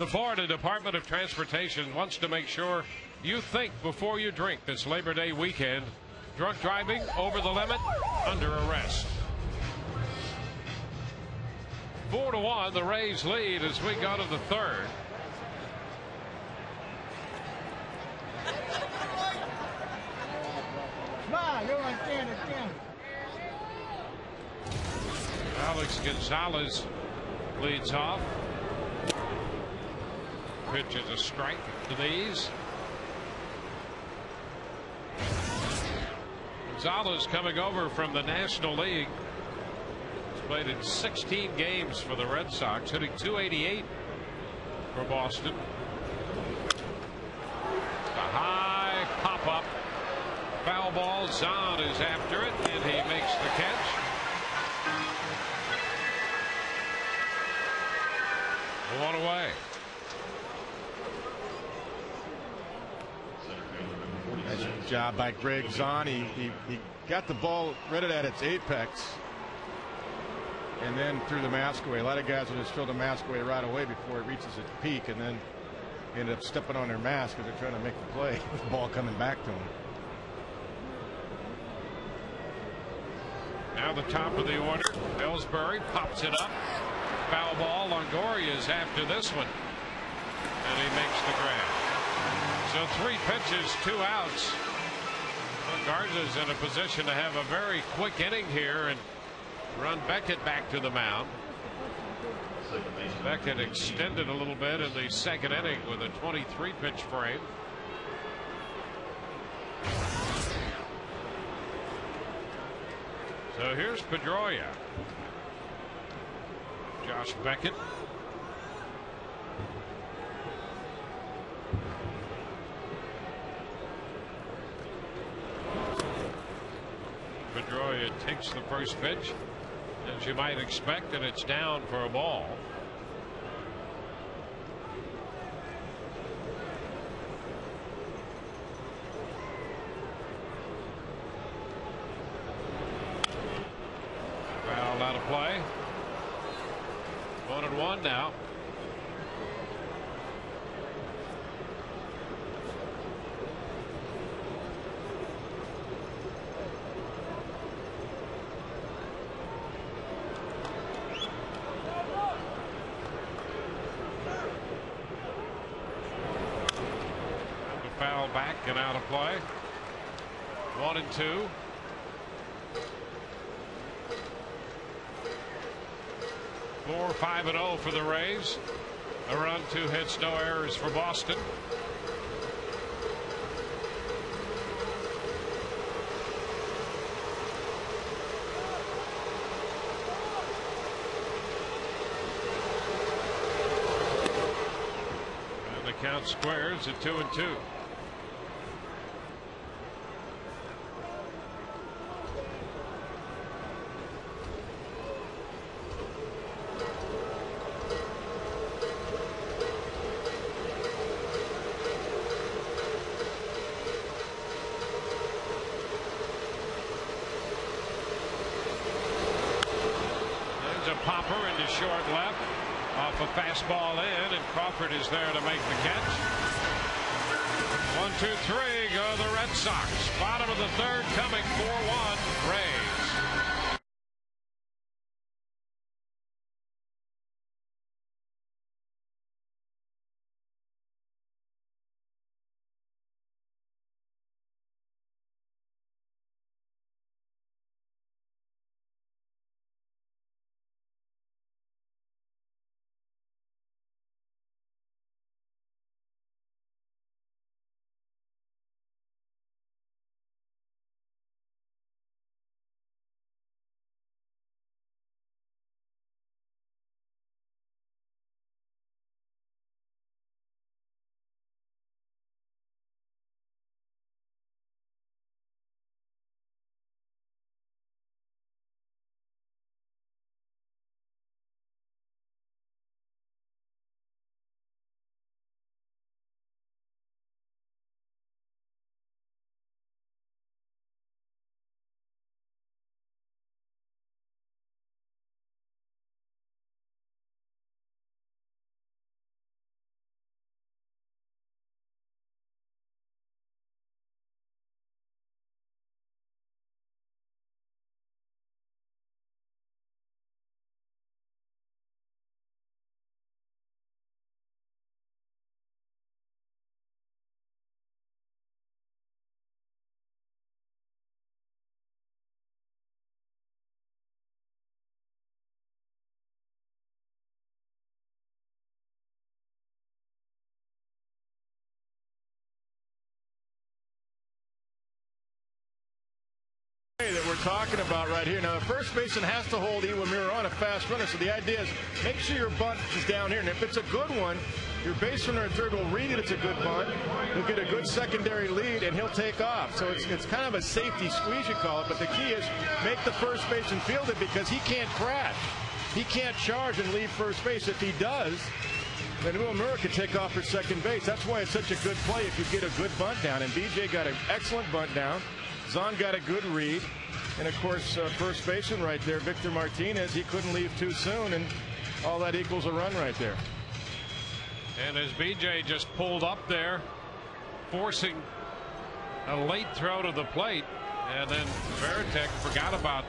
The Florida Department of Transportation wants to make sure you think before you drink this Labor Day weekend. Drunk driving, over the limit, under arrest. 4-1, the Rays lead as we go to the third. Alex Gonzalez leads off. Pitch is a strike to these. Gonzalez coming over from the National League. He's played in 16 games for the Red Sox, hitting .288 for Boston. A high pop-up. Foul ball. Zahn is after it, and he makes the catch. One away. Nice job by Greg Zahn. He got the ball right at its apex and then threw the mask away. A lot of guys will just throw the mask away right away before it reaches its peak, and then ended up stepping on their mask because they're trying to make the play with the ball coming back to them. Now the top of the order. Ellsbury pops it up. Foul ball. Longoria is after this one, and he makes the grab. So 3 pitches, 2 outs. Garza's in a position to have a very quick inning here and run Beckett back to the mound. Beckett extended a little bit in the second inning with a 23 pitch frame. So here's Pedroia. Josh Beckett. Pedroia takes the first pitch, as you might expect, and it's down for a ball. Foul out of play. 1-1 now. Foul back and out of play. 1-2. Four, 5-0 for the Rays. A run, 2 hits, no errors for Boston. And the count squares at 2-2. Popper into short left off a fastball in, and Crawford is there to make the catch. 1, 2, 3 go the Red Sox. Bottom of the third coming. 4-1 Rays. we're talking about right here. Now, the first baseman has to hold Iwamura on a fast runner, so the idea is make sure your bunt is down here. And if it's a good one, your base runner at third will read it. It's a good bunt. He'll get a good secondary lead, and he'll take off. So it's kind of a safety squeeze, you call it. But the key is make the first baseman field it because he can't crash. He can't charge and leave first base. If he does, then Iwamura could take off for second base. That's why it's such a good play if you get a good bunt down. And BJ got an excellent bunt down. Zahn got a good read. And, of course, first baseman right there, Victor Martinez, he couldn't leave too soon, and all that equals a run right there. And as BJ just pulled up there, forcing a late throw to the plate, and then Veritek forgot about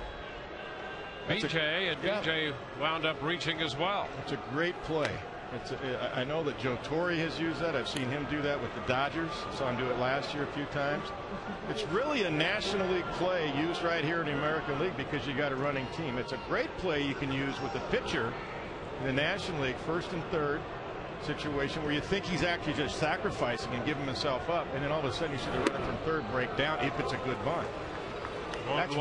BJ, and BJ wound up reaching as well. It's a great play. I know that Joe Torre has used that. I've seen him do that with the Dodgers. I saw him do it last year a few times. It's really a National League play used right here in the American League because you got a running team. It's a great play you can use with the pitcher in the National League, first and third situation where you think he's actually just sacrificing and giving himself up, and then all of a sudden you see the runner from third break down if it's a good bunt. That's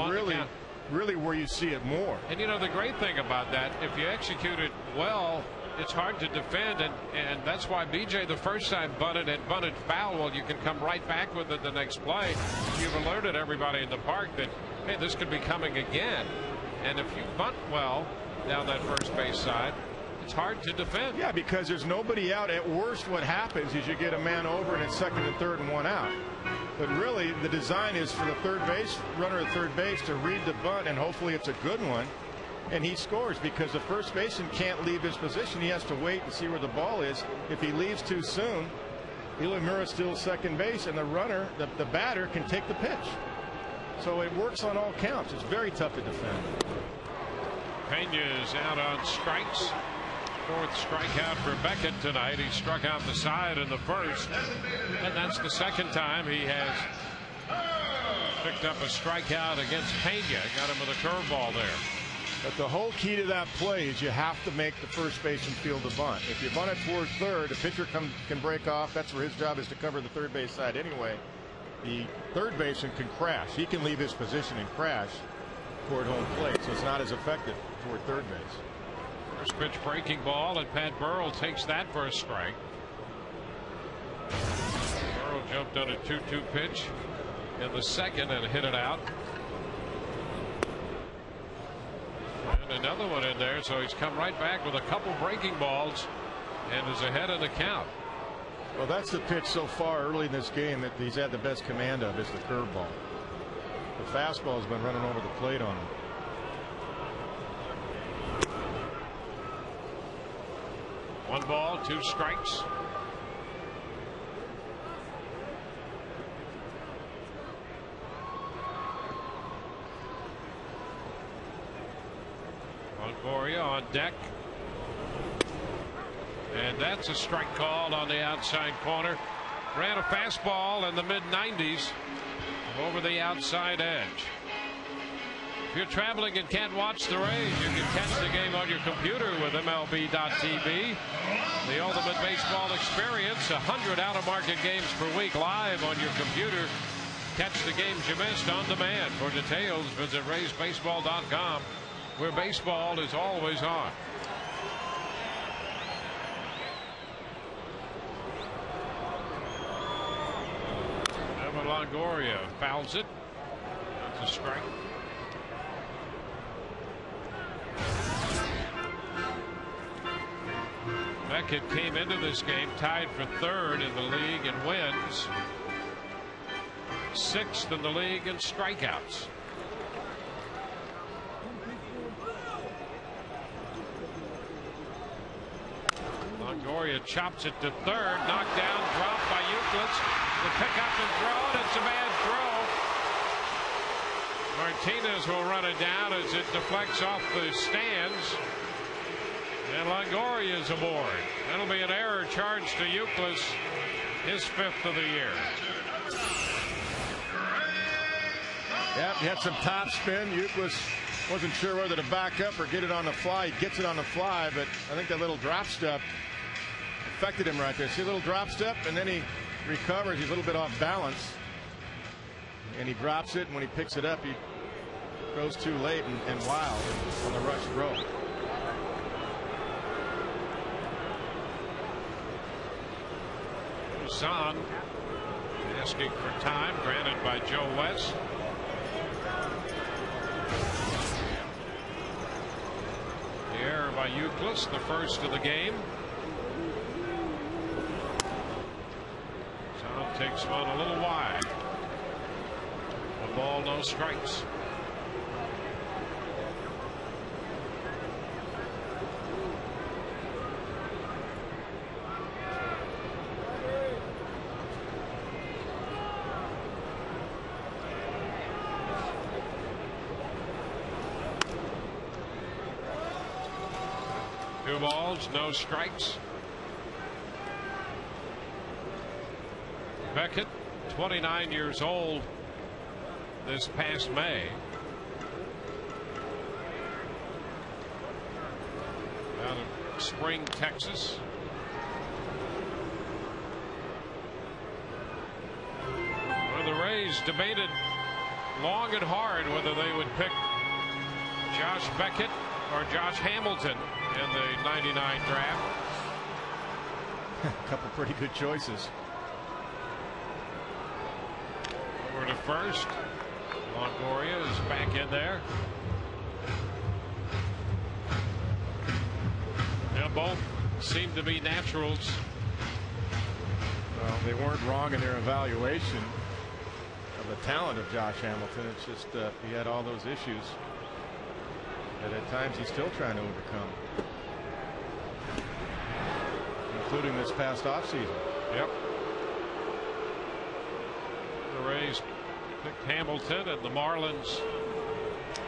really where you see it more. And you know the great thing about that, if you execute it well, it's hard to defend, and that's why BJ the first time bunted foul. Well, you can come right back with it the next play. You've alerted everybody in the park that, hey, this could be coming again. And if you bunt well down that first base side, it's hard to defend. Yeah, because there's nobody out. At worst, what happens is you get a man over and it's second and third and one out. But really, the design is for the third base runner at third base to read the bunt, and hopefully it's a good one. And he scores because the first baseman can't leave his position. He has to wait and see where the ball is. If he leaves too soon, Iwamura still second base, and the runner, the batter, can take the pitch. So it works on all counts. It's very tough to defend. Pena's out on strikes. Fourth strikeout for Beckett tonight. He struck out the side in the first, and that's the second time he has picked up a strikeout against Pena. Got him with a curveball there. But the whole key to that play is you have to make the first baseman field the bunt. If you bunt it toward third, the pitcher can break off. That's where his job is, to cover the third base side anyway. The third baseman can crash. He can leave his position and crash toward home plate, so it's not as effective toward third base. First pitch breaking ball, and Pat Burrell takes that for a strike. Burrell jumped on a 2-2 pitch in the second and hit it out. And another one in there, so he's come right back with a couple breaking balls and is ahead of the count. Well, that's the pitch so far early in this game that he's had the best command of, is the curveball. The fastball has been running over the plate on him. One ball, 2 strikes. Longoria on deck. And that's a strike called on the outside corner. Ran a fastball in the mid-90s over the outside edge. If you're traveling and can't watch the Rays, you can catch the game on your computer with MLB.tv. The ultimate baseball experience, 100 out-of-market games per week live on your computer. Catch the games you missed on demand. For details, visit RaysBaseball.com, where baseball is always on. Evan Longoria fouls it. That's a strike. Beckett came into this game tied for third in the league in wins, 6th in the league in strikeouts. Longoria chops it to third, knocked down, dropped by Euclid. The pick up and throw, and it's a bad throw. Martinez will run it down as it deflects off the stands. And Longoria is aboard. That'll be an error charged to Euclid, his 5th of the year. Yep, he had some top spin. Euclid wasn't sure whether to back up or get it on the fly. He gets it on the fly, but I think that little drop step affected him right there. See a little drop step, and then he recovers. He's a little bit off balance, and he drops it. And when he picks it up, he goes too late and wild on the rush throw. Son asking for time, granted by Joe West. The error by Euclid, the first of the game. Son takes one a little wide. A ball, no strikes. Two balls, no strikes. Beckett, 29 years old this past May. Out of Spring, Texas. Well, the Rays debated long and hard whether they would pick Josh Beckett or Josh Hamilton in the '99 draft. A couple pretty good choices. Over to first. Longoria is back in there. Now both seem to be naturals. Well, they weren't wrong in their evaluation of the talent of Josh Hamilton. It's just he had all those issues that at times he's still trying to overcome, including this past offseason. Yep. The Rays picked Hamilton and the Marlins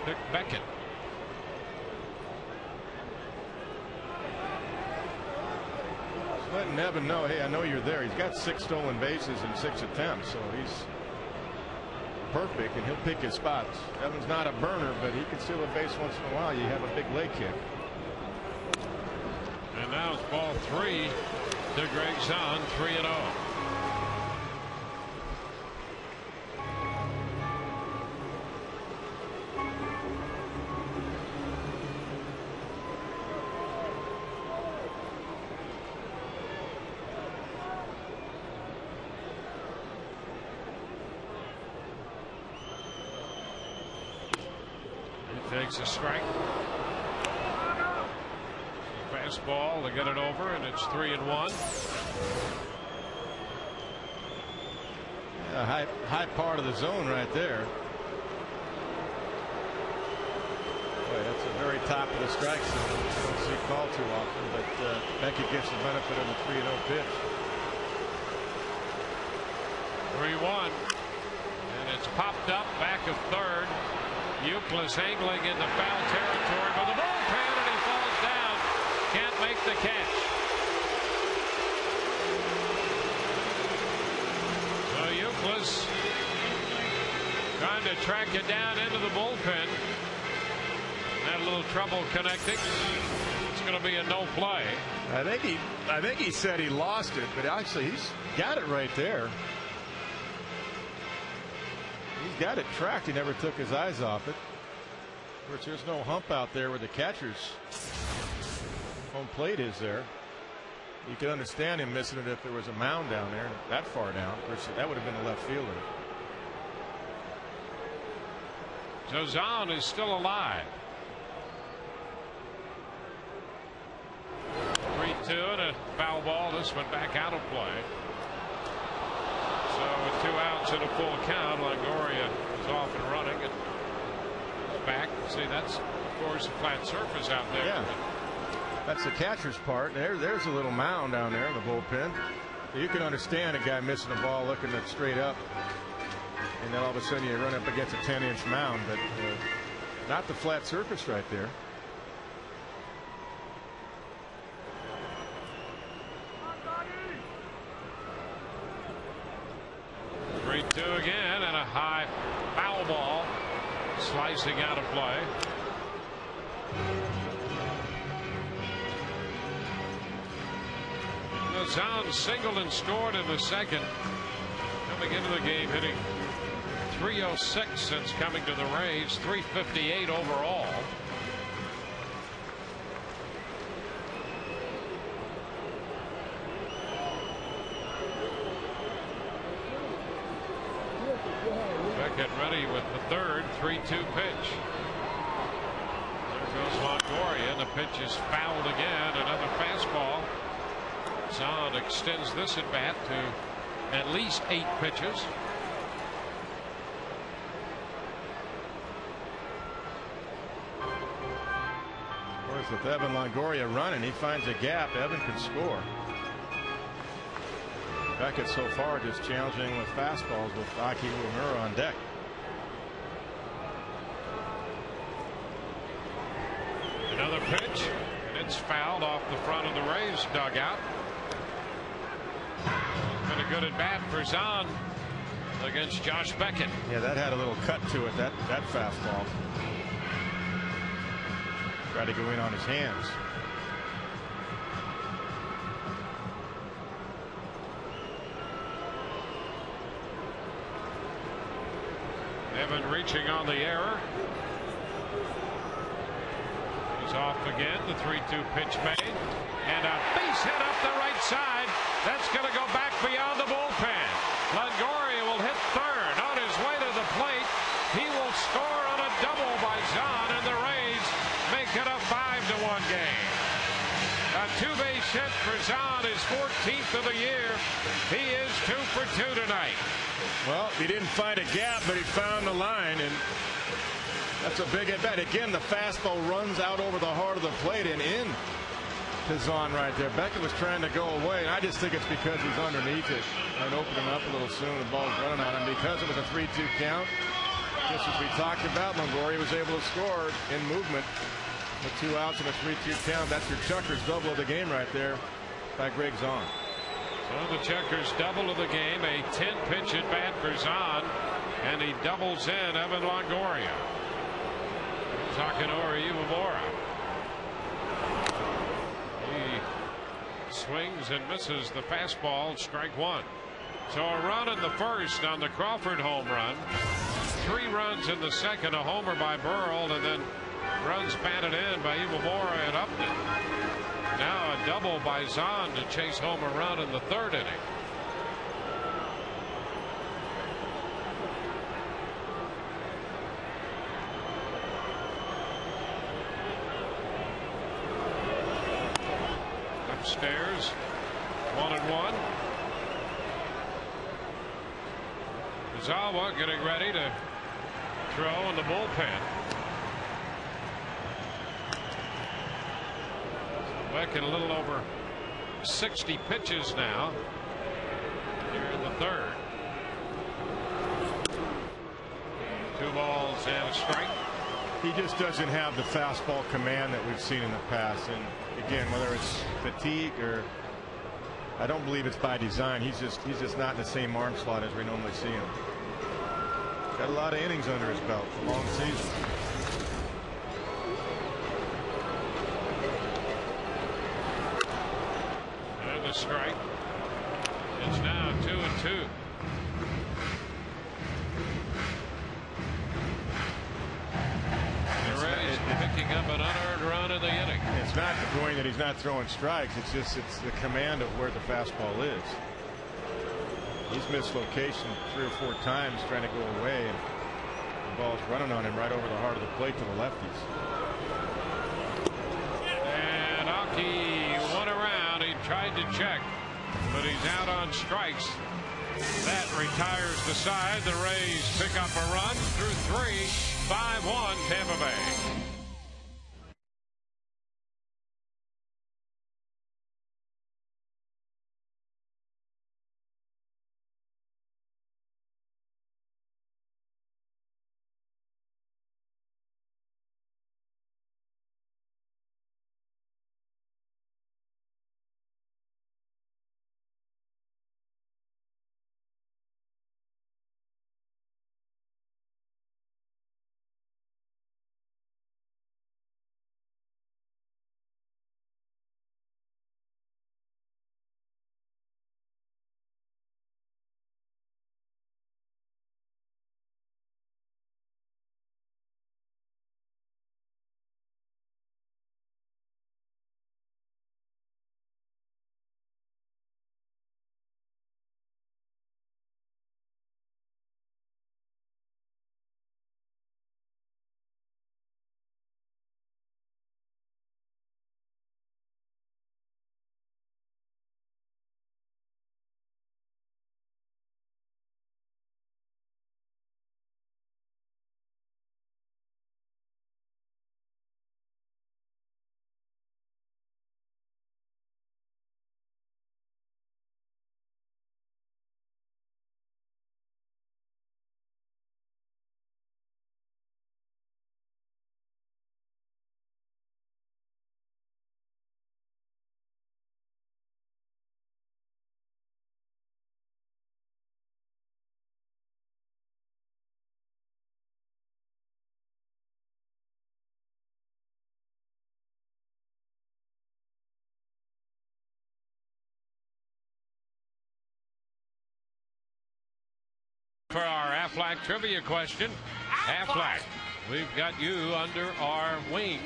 picked Beckett. Just letting Evan know, hey, I know you're there. He's got 6 stolen bases in 6 attempts, so he's perfect, and he'll pick his spots. Evan's not a burner, but he can steal a base once in a while. You have a big leg kick. And now it's ball 3 to Greg Zahn, 3-0. Takes a strike. Fastball to get it over, and it's 3-1. Yeah, high part of the zone right there. Boy, that's the very top of the strike zone. You don't see called too often, but Beckett gets the benefit of the 3-0 pitch. 3-1, and it's popped up back of third. Euclid angling in the foul territory by the bullpen, and he falls down. Can't make the catch. So Euclid trying to track it down into the bullpen. Had a little trouble connecting. It's going to be a no play. I think he said he lost it, but actually he's got it right there. He's got it tracked. He never took his eyes off it. Of course, there's no hump out there where the catcher's home plate is there. You could understand him missing it if there was a mound down there that far down. Of course, that would have been a left fielder. So Zahn is still alive. 3-2 and a foul ball. This one back out of play. So with 2 outs and a full count, Longoria is off and running and is back. See, that's of course a flat surface out there. Yeah, that's the catcher's part. There's a little mound down there in the bullpen. You can understand a guy missing a ball looking at straight up, and then all of a sudden you run up against a 10-inch mound, but not the flat surface right there. Again, and a high foul ball slicing out of play. Zahn singled and scored in the second, coming into the game hitting 306 since coming to the Rays, 358 overall. Beckett ready with the third 3-2 pitch. There goes Longoria. The pitch is fouled again. Another fastball. Zahn extends this at bat to at least 8 pitches. Of course, with Evan Longoria running, he finds a gap. Evan can score. Beckett so far just challenging with fastballs with Aki Uemura on deck. Another pitch, and it's fouled off the front of the Rays dugout. It's been a good at bat for Zahn against Josh Beckett. Yeah, that had a little cut to it, that fastball. Tried to go in on his hands. Evan reaching on the error. He's off again. The 3-2 pitch made. And a base hit up the right side. That's going to go back beyond the bullpen. Longoria will hit third. On his way to the plate, he will score on a double by Zahn, and the Rays make it a 5-1 game. A 2-base hit for Zahn, his 14th of the year. He is 2 for 2 tonight. Well, he didn't find a gap, but he found the line, and that's a big at bat. Again, the fastball runs out over the heart of the plate and in to Zahn right there. Beckett was trying to go away, and I just think it's because he's underneath it and opening up a little soon. The ball's running on him because it was a 3-2 count. Just as we talked about, Longoria was able to score in movement with 2 outs and a 3-2 count. That's your Chuckers double of the game right there by Greg Zahn. So the Checkers double of the game, a 10-pitch at bat for Zahn, and he doubles in Evan Longoria. Takanori Uemura. He swings and misses the fastball, strike 1. So a run in the first on the Crawford home run. 3 runs in the second, a homer by Burrell, and then runs batted in by Uemura and Upton. Now a double by Zahn to chase home a run in the 3rd inning. Upstairs, 1-1. Zawa getting ready to throw in the bullpen. Beckett a little over 60 pitches now here in the 3rd. 2 balls and a strike. He just doesn't have the fastball command that we've seen in the past, and again, whether it's fatigue or I don't believe it's by design. He's just not in the same arm slot as we normally see him. Got a lot of innings under his belt, a long season. Strike. It's now 2-2. The Rays picking up an unearned run in the inning. It's not the point that he's not throwing strikes. It's the command of where the fastball is. He's missed location 3 or 4 times trying to go away, and the ball's running on him right over the heart of the plate to the lefties. And Aki went around. He tried to check, but he's out on strikes. That retires the side. The Rays pick up a run through 3. 5-1 Tampa Bay. For our Aflac trivia question, Aflac, we've got you under our wing.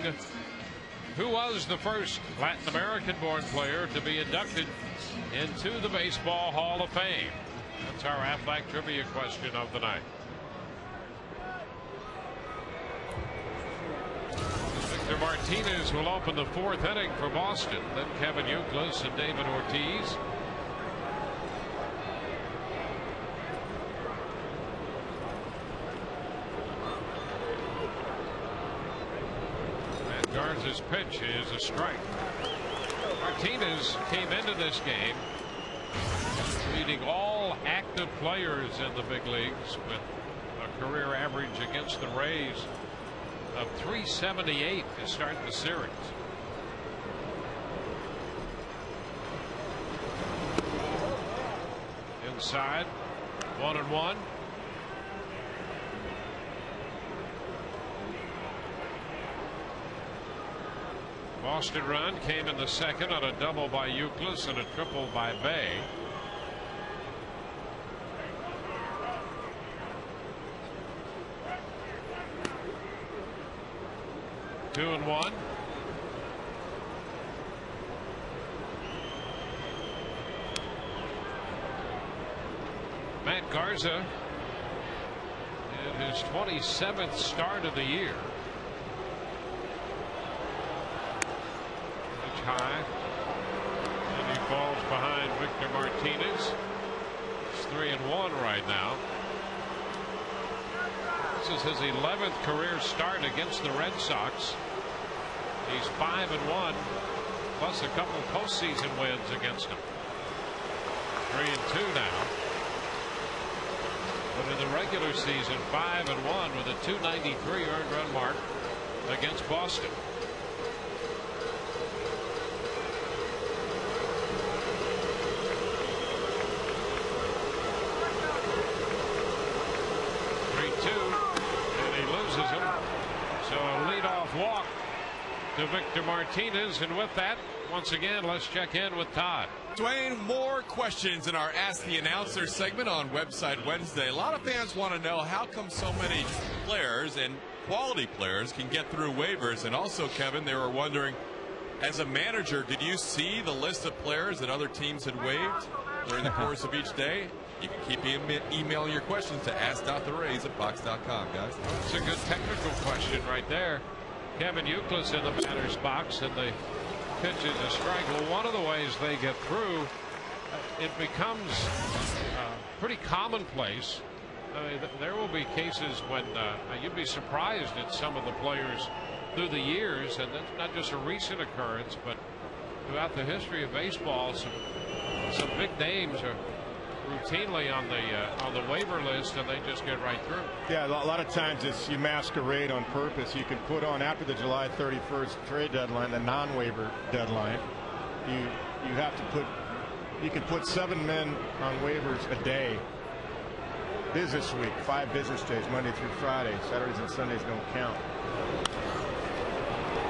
Who was the first Latin American-born player to be inducted into the Baseball Hall of Fame? That's our Aflac trivia question of the night. Victor Martinez will open the fourth inning for Boston. Then Kevin Youkilis and David Ortiz. Matt Garza's pitch is a strike. Martinez came into this game leading all active players in the big leagues with a career average against the Rays of .378 to start the series. Inside, 1-1. Boston run came in the second on a double by Youkilis and a triple by Bay. Two and one. Matt Garza in his 27th start of the year. Pitch high, and he falls behind Victor Martinez. It's 3-1 right now. This is his 11th career start against the Red Sox. He's 5-1, plus a couple postseason wins against them. 3-2 now. But in the regular season, 5-1 with a .293 earned run mark against Boston. Walk to Victor Martinez, and with that, once again, let's check in with Todd. Dwayne, more questions in our Ask the Announcer segment on Website Wednesday. A lot of fans want to know how come so many players and quality players can get through waivers. And also, Kevin, they were wondering, as a manager, did you see the list of players that other teams had waived during the course of each day? You can keep emailing your questions to ask.therays@fox.com, guys. That's a good technical question right there. Kevin Youkilis in the batter's box, and the pitch is a strike. Well, one of the ways they get through, it becomes pretty commonplace. There will be cases when you'd be surprised at some of the players through the years, and that's not just a recent occurrence, but throughout the history of baseball, some big names are routinely on the waiver list, and they just get right through. Yeah, a lot of times it's you masquerade on purpose. You can put on after the July 31st trade deadline, the non-waiver deadline. You have to put, you can put 7 men on waivers a day. Business week, 5 business days, Monday through Friday. Saturdays and Sundays don't count.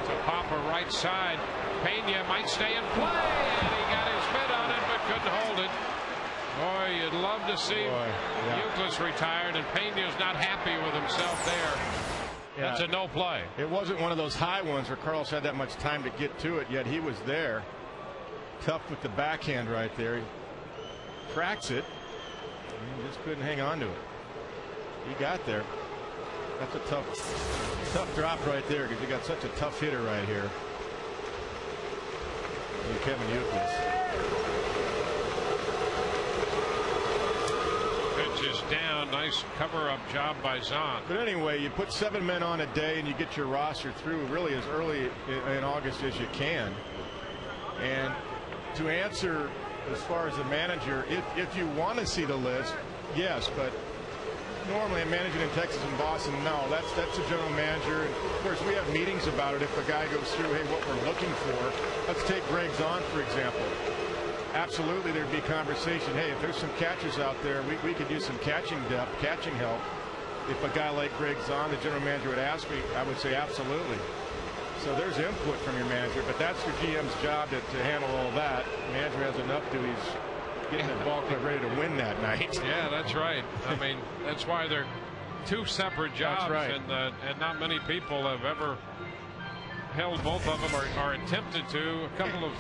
To Popper right side, Pena might stay in play, and he got his mitt on it but couldn't hold it. Boy, you'd love to see Youkilis retired, and Pena's not happy with himself there. That's a no play. It wasn't one of those high ones where Carlos had that much time to get to it, yet he was there. Tough with the backhand right there. He cracks it. He just couldn't hang on to it. He got there. That's a tough drop right there, because you got such a tough hitter right here. And Kevin Youkilis. Is down. Nice cover-up job by Zahn. But anyway, you put 7 men on a day, and you get your roster through really as early in August as you can. And to answer as far as the manager, if you want to see the list, yes, but normally I'm managing in Texas and Boston. No, that's the general manager. And of course, we have meetings about it. If a guy goes through, hey, what we're looking for. Let's take Greg Zahn, for example. Absolutely, there'd be conversation. Hey, if there's some catchers out there, we could use some catching depth, catching help. If a guy like Greg Zahn, the general manager, would ask me, I would say absolutely. So there's input from your manager, but that's your GM's job to handle all that. The manager has enough duties getting the ball club ready to win that night. Yeah, that's right. I mean, that's why they're two separate jobs, that's right. And not many people have ever held both of them or attempted to. A couple of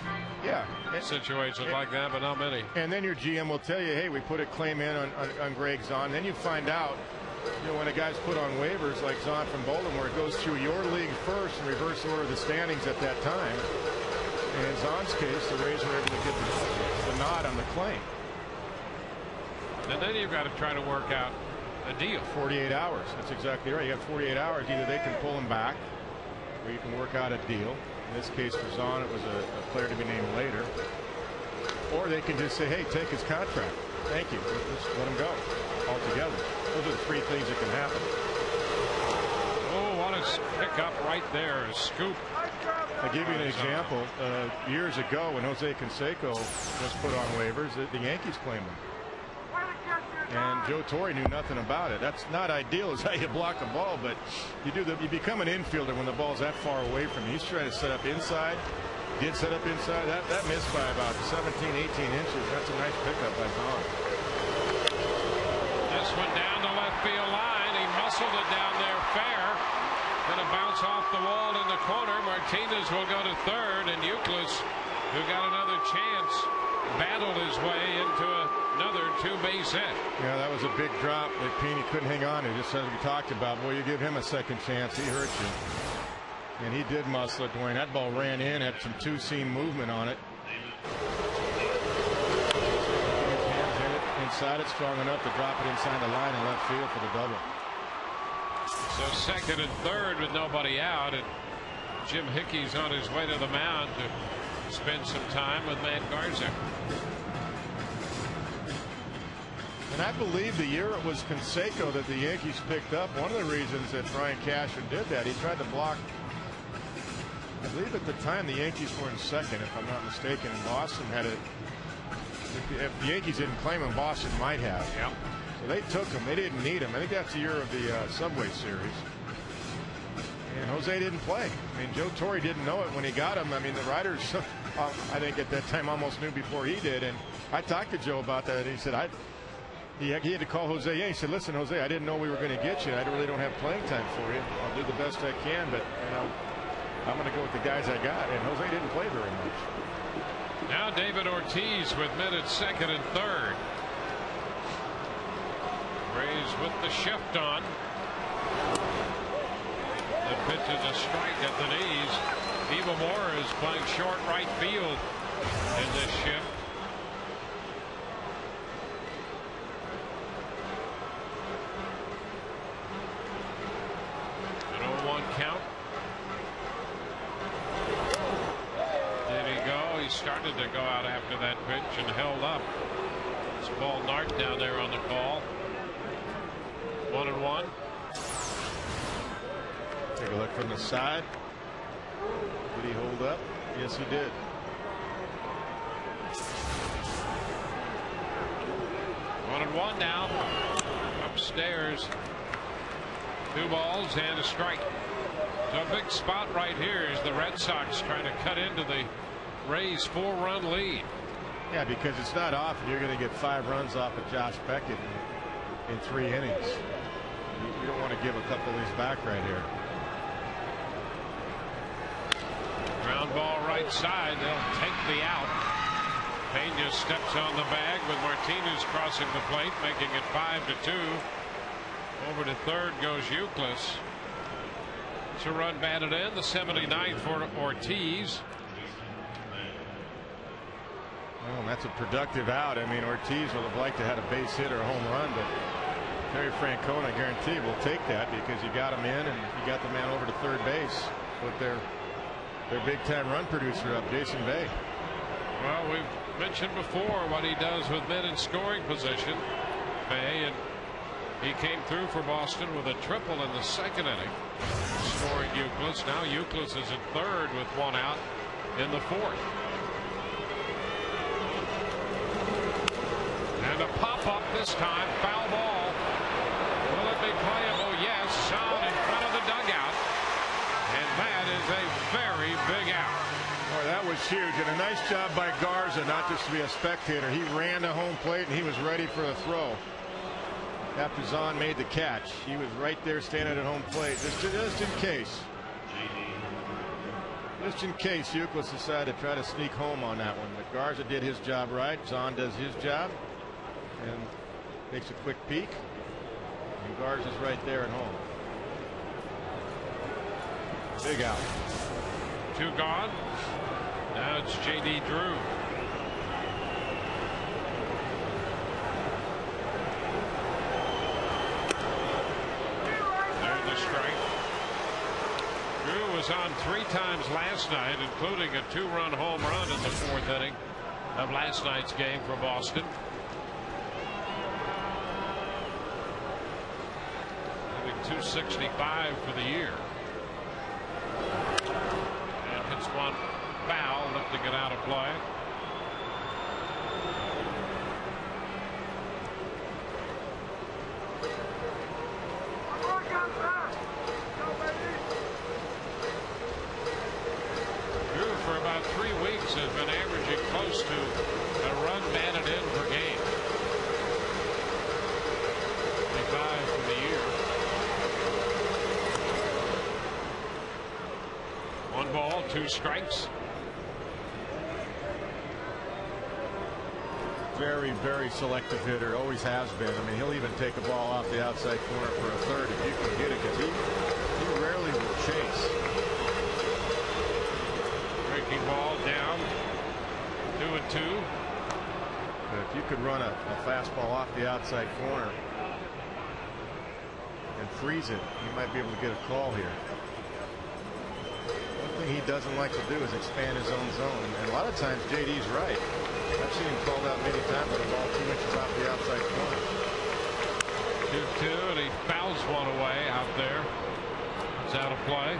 situations like that, but not many. And then your GM will tell you, hey, we put a claim in on Greg Zahn. Then you find out, when a guy's put on waivers like Zahn from Baltimore, it goes through your league first in reverse order of the standings at that time. And in Zahn's case, the Rays were able to get the nod on the claim. And then you've got to try to work out a deal. 48 hours. That's exactly right. You have 48 hours. Either they can pull him back, or you can work out a deal. In this case for Zahn, it was a player to be named later. Or they can just say, hey, take his contract. Thank you. Just let him go altogether. Those are the three things that can happen. Oh, what a pickup right there. A scoop. I'll give you an example. Years ago, when Jose Canseco was put on waivers, the Yankees claimed him. And Joe Torre knew nothing about it. That's not ideal, is how you block a ball, but you become an infielder when the ball's that far away from you. He's trying to set up inside. Did set up inside. That missed by about 17, 18 inches. That's a nice pickup by Zahn. This one down the left field line. He muscled it down there fair. Then a bounce off the wall in the corner. Martinez will go to third, and Euclid, who got another chance, battled his way into another two-base hit. Yeah, that was a big drop that Pena couldn't hang on to, just as we talked about. Boy, you give him a second chance, he hurt you. And he did muscle it, Dwayne. That ball ran in, had some two-seam movement on it. Hands in it, inside it, strong enough to drop it inside the line in left field for the double. So second and third with nobody out, and Jim Hickey's on his way to the mound to spend some time with Matt Garza. And I believe the year it was Canseco that the Yankees picked up, one of the reasons that Brian Cashman did that, he tried to block. I believe at the time the Yankees were in second, if I'm not mistaken, and Boston had it. If the Yankees didn't claim him, Boston might have. Yep. So they took him. They didn't need him. I think that's the year of the Subway Series. And Jose didn't play. I mean, Joe Torre didn't know it when he got him. I mean, the writers, I think at that time almost knew before he did. And I talked to Joe about that. And he said, he had to call Jose in. He said, listen, Jose, I didn't know we were going to get you. I really don't have playing time for you. I'll do the best I can, but I'm going to go with the guys I got. And Jose didn't play very much. Now David Ortiz with men at second and third. Rays with the shift on. The pitch is a strike at the knees. Eva Moore is playing short right field in this shift. An 0-1 count. There he go. He started to go out after that pitch and held up. It's Paul Nart down there on the call. 1-1. Take a look from the side. Did he hold up? Yes, he did. One and one now. Upstairs. 2 balls and a strike. So a big spot right here is the Red Sox trying to cut into the Rays' 4-run lead. Yeah, because it's not often you're going to get 5 runs off of Josh Beckett in 3 innings. You don't want to give a couple of these back right here. Ground ball right side. They'll take the out. Pena steps on the bag with Martinez crossing the plate, making it 5-2. Over to third goes Euclid. It's a run batted in, the 79th for Ortiz. Well, that's a productive out. I mean, Ortiz would have liked to have a base hit or a home run, but Terry Francona, I guarantee, will take that because you got him in and you got the man over to third base with their big-time run producer up, Jason Bay. Well, we've mentioned before what he does with men in scoring position, Bay, and he came through for Boston with a triple in the second inning, scoring Euclid. Now Euclid is at third with 1 out in the 4th. And a pop-up this time, foul ball. Will it be playable? Yes, Sound in front of the dugout. And that is a very big out. Boy, that was was huge, and a nice job by Garza, not just to be a spectator. He ran to home plate, and he was ready for the throw. After Zahn made the catch, he was right there standing at home plate, just in case. Just in case Youkilis decided to try to sneak home on that one. But Garza did his job right. Zahn does his job and makes a quick peek. And Garza's right there at home. Big out. 2 gone. Now it's J.D. Drew. There's the strike. Drew was on 3 times last night, including a 2-run home run in the 4th inning of last night's game for Boston. Having 265 for the year. And hits one foul, lifting it out of play. Drew for about 3 weeks has been averaging close to a run batted in per game. 25 for the year. 1 ball, 2 strikes. Very, very selective hitter. Always has been. I mean, he'll even take a ball off the outside corner for a third if you can get it, because he rarely will chase. Breaking ball down. 2-2. But if you could run a fastball off the outside corner and freeze it, you might be able to get a call here. One thing he doesn't like to do is expand his own zone, and a lot of times JD's right. I've seen him called out many times with a ball 2 inches off the outside corner. 2-2, and he fouls one away out there. It's out of play.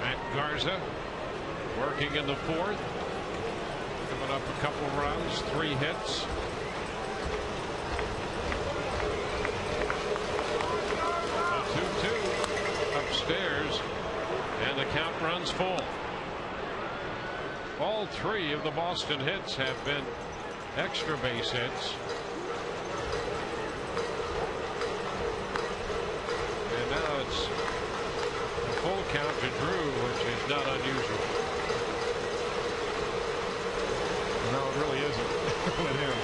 Matt Garza working in the 4th. Coming up a couple runs, 3 hits. Upstairs, and the count runs full. All 3 of the Boston hits have been extra base hits. And now it's a full count to Drew, which is not unusual. No, it really isn't with him.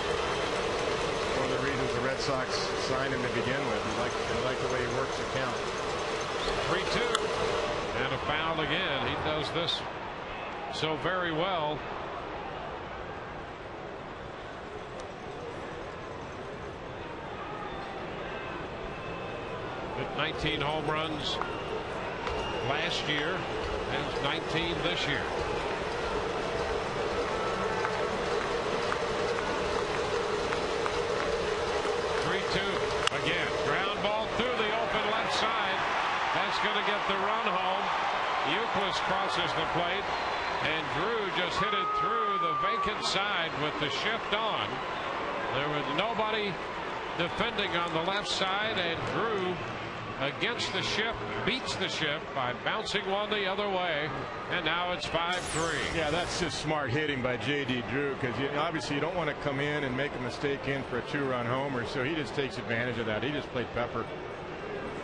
One of the reasons the Red Sox signed him to begin with. They like the way he works the count. 3-2, and a foul again. He does this so very well. With 19 home runs last year, and 19 this year. Again, ground ball through the open left side. That's going to get the run home. Youkilis crosses the plate, and Drew just hit it through the vacant side with the shift on. There was nobody defending on the left side, and Drew, against the shift, beats the shift by bouncing one the other way, and now it's 5-3. Yeah, that's just smart hitting by J.D. Drew, because obviously you don't want to come in and make a mistake in for a 2-run homer, so he just takes advantage of that. He just played pepper.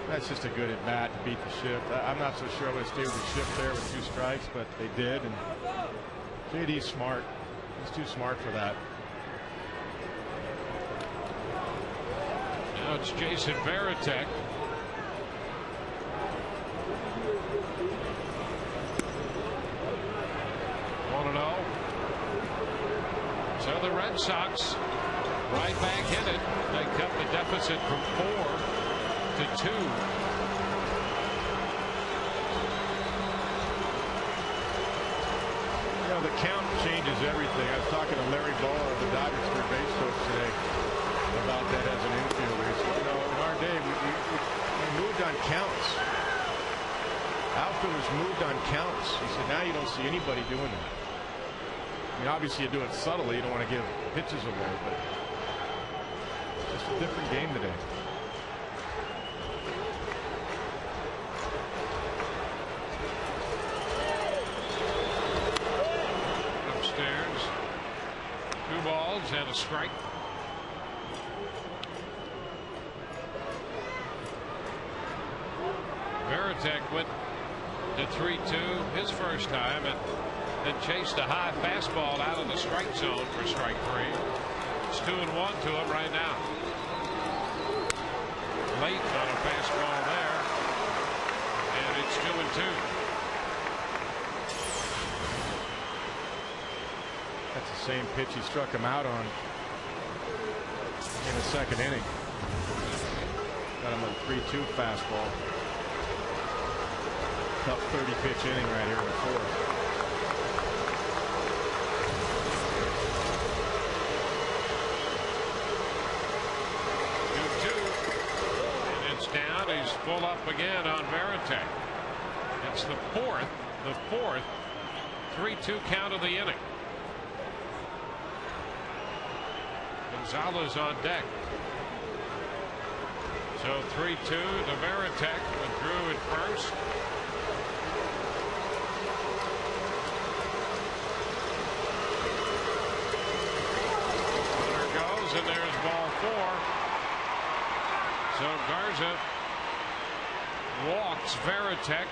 That's just a good at bat to beat the shift. I'm not so sure I would stay with the shift there with 2 strikes, but they did, and J.D.'s smart. He's too smart for that. Now it's Jason Varitek. So the Red Sox right back in it. They cut the deficit from 4 to 2. You know, the count changes everything. I was talking to Larry Bowa, the Dodgers third base coach, today about that as an infielder. He said, you know, in our day, we moved on counts. Outfielders moved on counts. He said, now you don't see anybody doing that. I mean, obviously you do it subtly. You don't want to give pitches away, but it's just a different game today. 2 balls and a strike. Veritek went to 3-2 his first time and then chased a high fastball out of the strike zone for strike 3. It's 2-1 to him right now. Late on a fastball there, and it's 2-2. That's the same pitch he struck him out on in the second inning. Got him a 3-2 fastball. Tough 30-pitch inning right here in the fourth. Down, he's full up again on Veritek. It's the fourth 3-2 count of the inning. Gonzalez on deck. So 3-2 to Veritek with Drew at first. There goes, and there's ball 4. So Garza walks Veritek,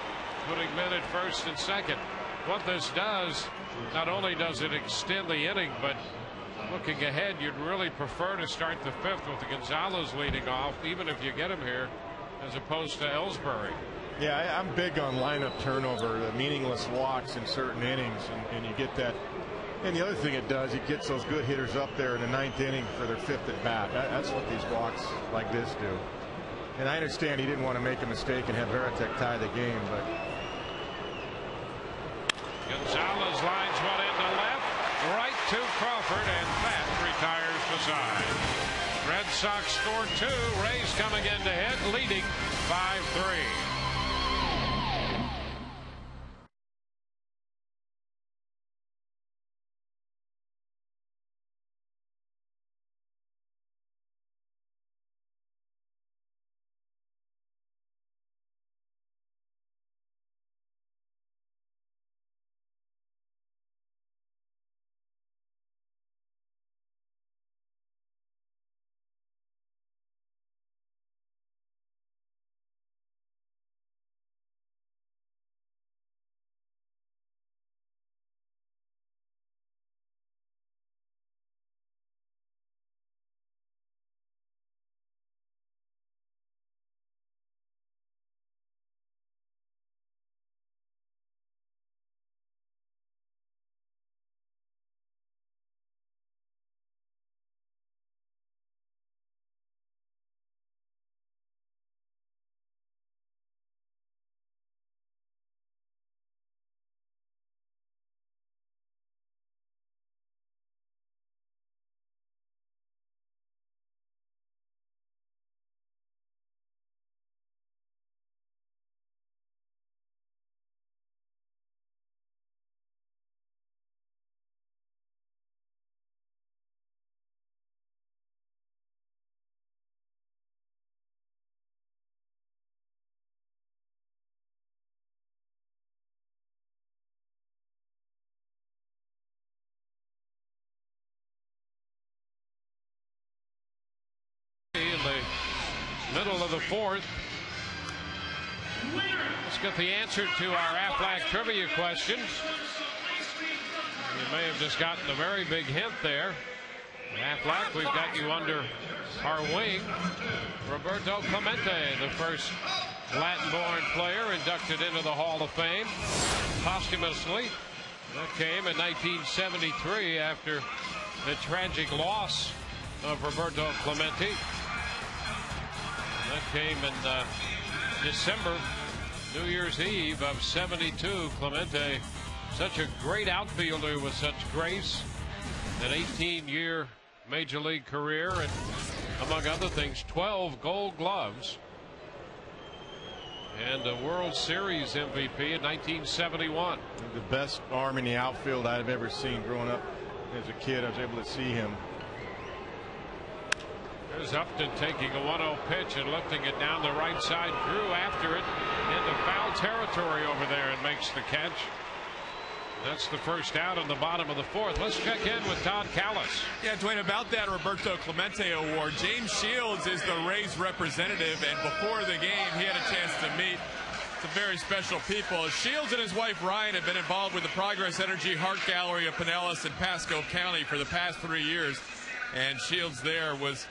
putting men at first and second. What this does, not only does it extend the inning, but looking ahead, you'd really prefer to start the 5th with the Gonzalez leading off, even if you get him here, as opposed to Ellsbury. Yeah, I'm big on lineup turnover, the meaningless walks in certain innings, and you get that. And the other thing it does, it gets those good hitters up there in the 9th inning for their 5th at bat. That's what these walks like this do. And I understand he didn't want to make a mistake and have Veritek tie the game, but Gonzalez lines one into left, right to Crawford, and that retires the side. Red Sox score 2. Rays coming in to hit, leading 5-3. In the middle of the 4th. Let's get the answer to our Aflac trivia questions. You may have just gotten a very big hint there. Aflac, we've got you under our wing. Roberto Clemente, the first Latin-born player inducted into the Hall of Fame posthumously. That came in 1973 after the tragic loss of Roberto Clemente. That came in December, New Year's Eve of '72. Clemente, such a great outfielder with such grace, an 18-year major league career, and among other things, 12 Gold Gloves and a World Series MVP in 1971. The best arm in the outfield I've ever seen growing up as a kid. I was able to see him. There's Upton taking a 1-0 pitch and lifting it down the right side. Drew after it into foul territory over there and makes the catch. That's the first out in the bottom of the fourth. Let's check in with Todd Callis. Yeah, Dwayne, about that Roberto Clemente award, James Shields is the Rays representative, and before the game, he had a chance to meet some very special people. Shields and his wife Ryan have been involved with the Progress Energy Heart Gallery of Pinellas and Pasco County for the past 3 years, and Shields there was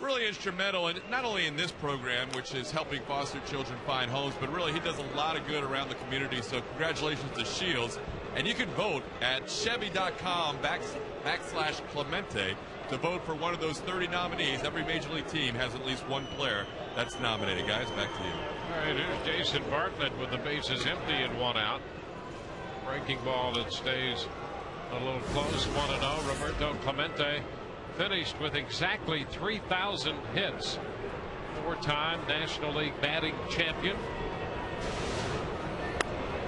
really instrumental, and not only in this program, which is helping foster children find homes, but really he does a lot of good around the community. So congratulations to Shields. And you can vote at Chevy.com/Clemente to vote for one of those 30 nominees. Every Major League team has at least one player that's nominated. Guys, back to you. All right, here's Jason Bartlett with the bases empty and 1 out. Breaking ball that stays a little close, 1-0. Roberto Clemente finished with exactly 3,000 hits. 4-time National League batting champion.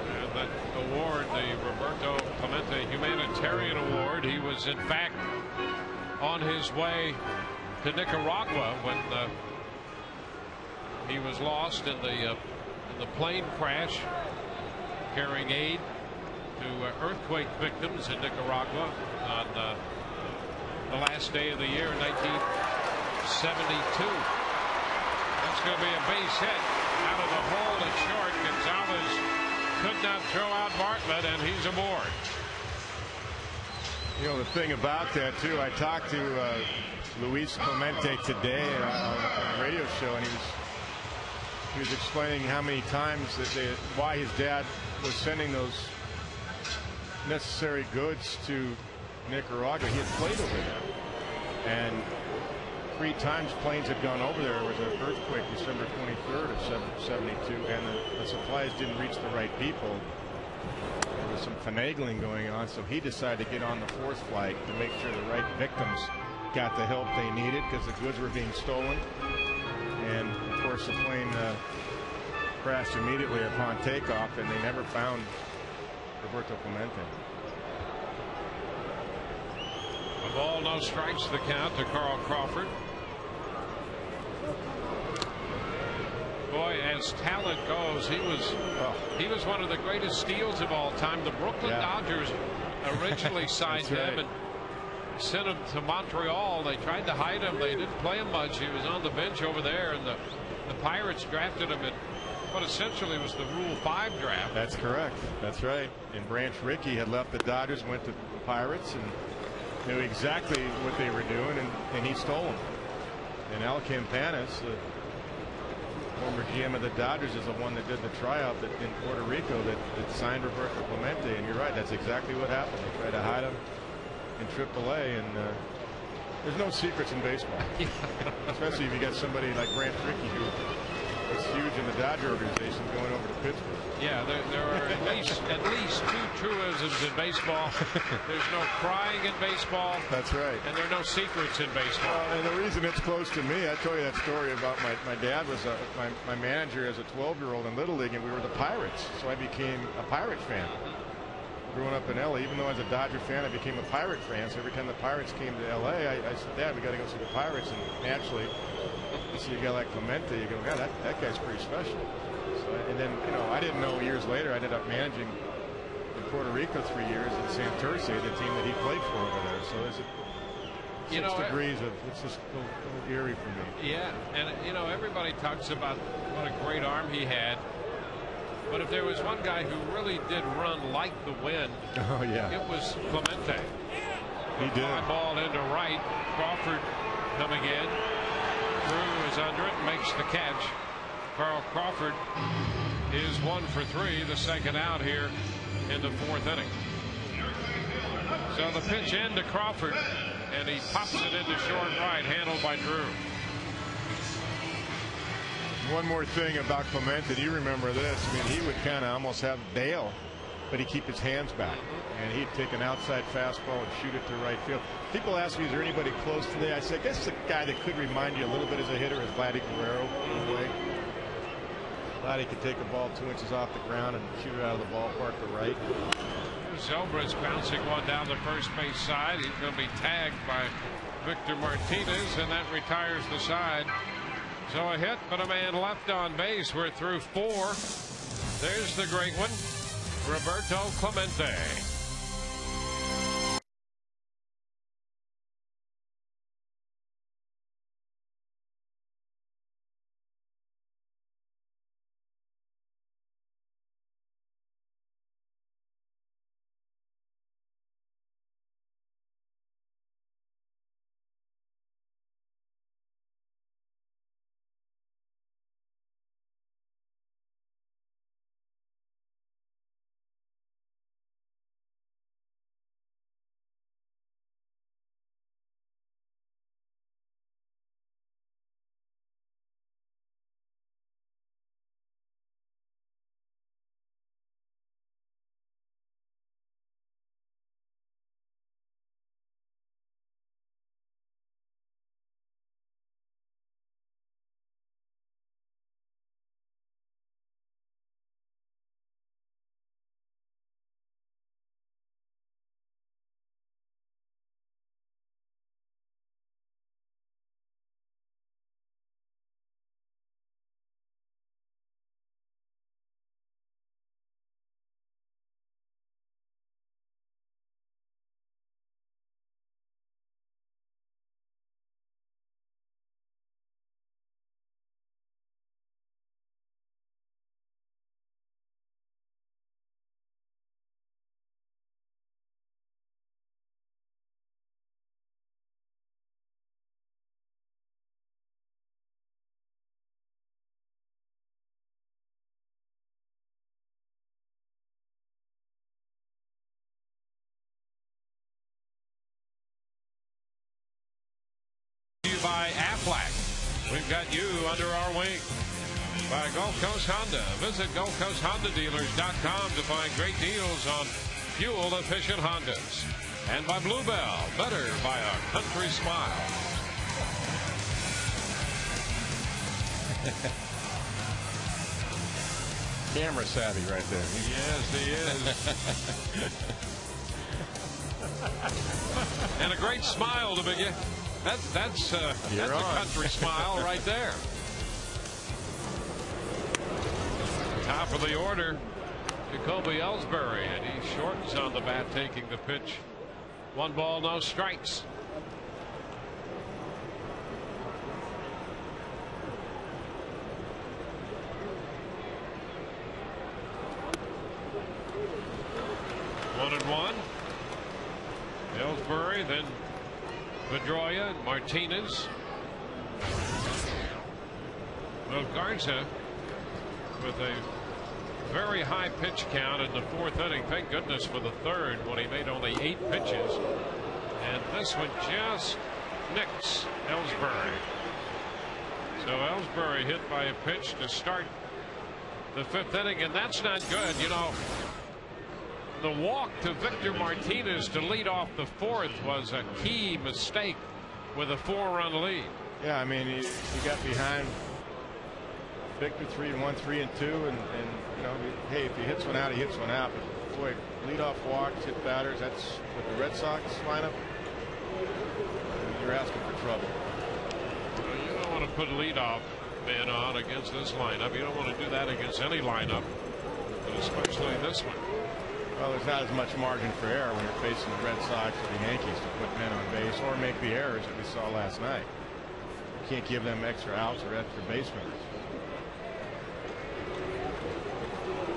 And that award, the Roberto Clemente Humanitarian Award, he was in fact on his way to Nicaragua when he was lost in the plane crash carrying aid to earthquake victims in Nicaragua on the last day of the year in 1972. That's going to be a base hit out of the hole at short. Gonzalez could not throw out Bartlett, and he's aboard. You know, the thing about that, too, I talked to Luis Clemente today on a radio show, and he was explaining how many times why his dad was sending those necessary goods to Nicaragua. He had played over there, and 3 times planes had gone over there. There was an earthquake December 23rd of 72, and the supplies didn't reach the right people. There was some finagling going on, so he decided to get on the 4th flight to make sure the right victims got the help they needed, because the goods were being stolen. And of course the plane crashed immediately upon takeoff, and they never found Roberto Clemente. A ball, no strikes, the count to Carl Crawford. Boy, as talent goes, he was one of the greatest steals of all time. The Brooklyn Dodgers originally signed him and sent him to Montreal. They tried to hide him. They didn't play him much. He was on the bench over there, and the Pirates drafted him in what essentially was the Rule 5 draft. That's correct. That's right. And Branch Rickey had left the Dodgers, went to the Pirates, and knew exactly what they were doing, and he stole them. And Al Campanis, the former GM of the Dodgers, is the one that did the tryout in Puerto Rico that signed Roberto Clemente. And you're right, that's exactly what happened. They tried to hide him in AAA, and there's no secrets in baseball. Especially if you got somebody like Branch Rickey, who was huge in the Dodger organization, going over to Pittsburgh. Yeah, there are at least 2 truisms in baseball. There's no crying in baseball. That's right. And there are no secrets in baseball. And the reason it's close to me, I told you that story about my dad was my manager as a 12-year-old in Little League, and we were the Pirates, so I became a Pirate fan. Growing up in LA, even though I was a Dodger fan, I became a Pirate fan. So every time the Pirates came to LA, I said, Dad, we got to go see the Pirates. And naturally, you see a guy like Clemente, you go, yeah, that guy's pretty special. So, and then, you know, I didn't know years later, I ended up managing in Puerto Rico 3 years in Santurce, the team that he played for over there. So there's 6 degrees of, it's just a little eerie for me. Yeah, and you know, everybody talks about what a great arm he had. But if there was one guy who really did run like the wind, it was Clemente. He did. Fly ball into right. Crawford coming in. Drew is under it and makes the catch. Carl Crawford is 1 for 3, the second out here in the 4th inning. So the pitch into Crawford, and he pops it into short right, handled by Drew. One more thing about Clemente, do you remember this? I mean, he would kind of almost have bail, but he'd keep his hands back, and he'd take an outside fastball and shoot it to right field. People ask me, is there anybody close today? I say, I guess the guy that could remind you a little bit as a hitter is Vladdy Guerrero in a way. Vladdy could take a ball 2 inches off the ground and shoot it out of the ballpark to right. Zobra's bouncing one down the first base side. He's going to be tagged by Victor Martinez, and that retires the side. So a hit, but a man left on base. We're through 4. There's the great one. Roberto Clemente. By Aflac. We've got you under our wing. By Gulf Coast Honda. Visit GulfCoastHondaDealers.com to find great deals on fuel-efficient Hondas. And by Bluebell. Better by a country smile. Camera savvy right there. Yes, he is. And a great smile to begin. That's a country smile right there. Top of the order, Jacoby Ellsbury, and he shortens on the bat, taking the pitch. 1 ball, no strikes. One and one. Ellsbury, then Pedroia, Martinez. Well, Garza with a very high pitch count in the 4th inning. Thank goodness for the 3rd when he made only 8 pitches. And this one just nicks Ellsbury. So Ellsbury hit by a pitch to start the 5th inning, and that's not good. You know, the walk to Victor Martinez to lead off the 4th was a key mistake with a 4-run lead. Yeah, I mean, he got behind Victor 3-1, 3-2, and you know, hey, if he hits one out, he hits one out. But boy, leadoff walks, hit batters. That's with the Red Sox lineup. You're asking for trouble. Well, you don't want to put leadoff man on against this lineup. You don't want to do that against any lineup, but especially this one. Well, there's not as much margin for error when you're facing the Red Sox or the Yankees to put men on base or make the errors that we saw last night. You can't give them extra outs or extra base runners.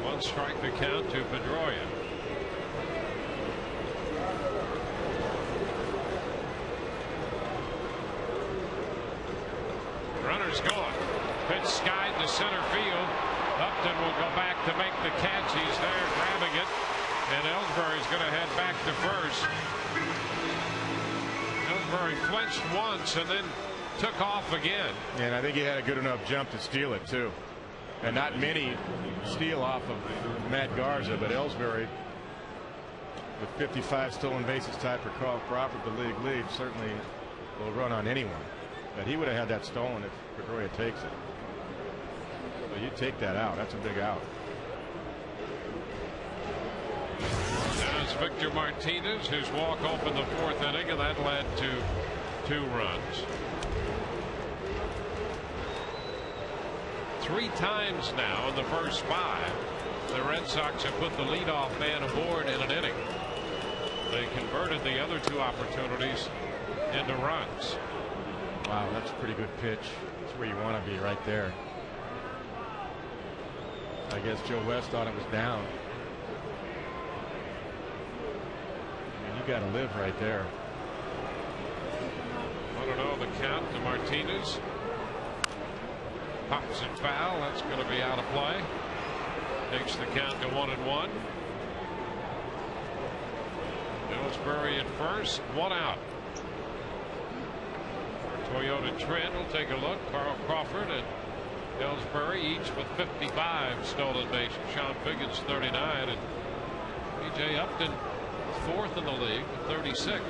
1 strike to count to Pedroia. Runner's gone. Pitch skied to center field. Upton will go back to make the catch. He's there grabbing it. And Ellsbury's going to head back to first. Ellsbury flinched once and then took off again. And I think he had a good enough jump to steal it, too. And not many steal off of Matt Garza, but Ellsbury, with 55 stolen bases tied for Carl Crawford, the league lead, certainly will run on anyone. But he would have had that stolen if Pedroia takes it. But you take that out. That's a big out. Now it's Victor Martinez, whose walk opened the 4th inning, and that led to 2 runs. 3 times now in the first 5 the Red Sox have put the leadoff man aboard in an inning. They converted the other 2 opportunities into runs. Wow, that's a pretty good pitch. That's where you want to be, right there. I guess Joe West thought it was down. I mean, you got to live right there. 1-0 the count to Martinez. Pops it foul. That's going to be out of play. Takes the count to 1-1. Ellsbury at first, 1 out. Toyota Trent will take a look. Carl Crawford and Ellsbury each with 55 stolen bases. Sean Figgins 39 and B.J. Upton 4th in the league with 36.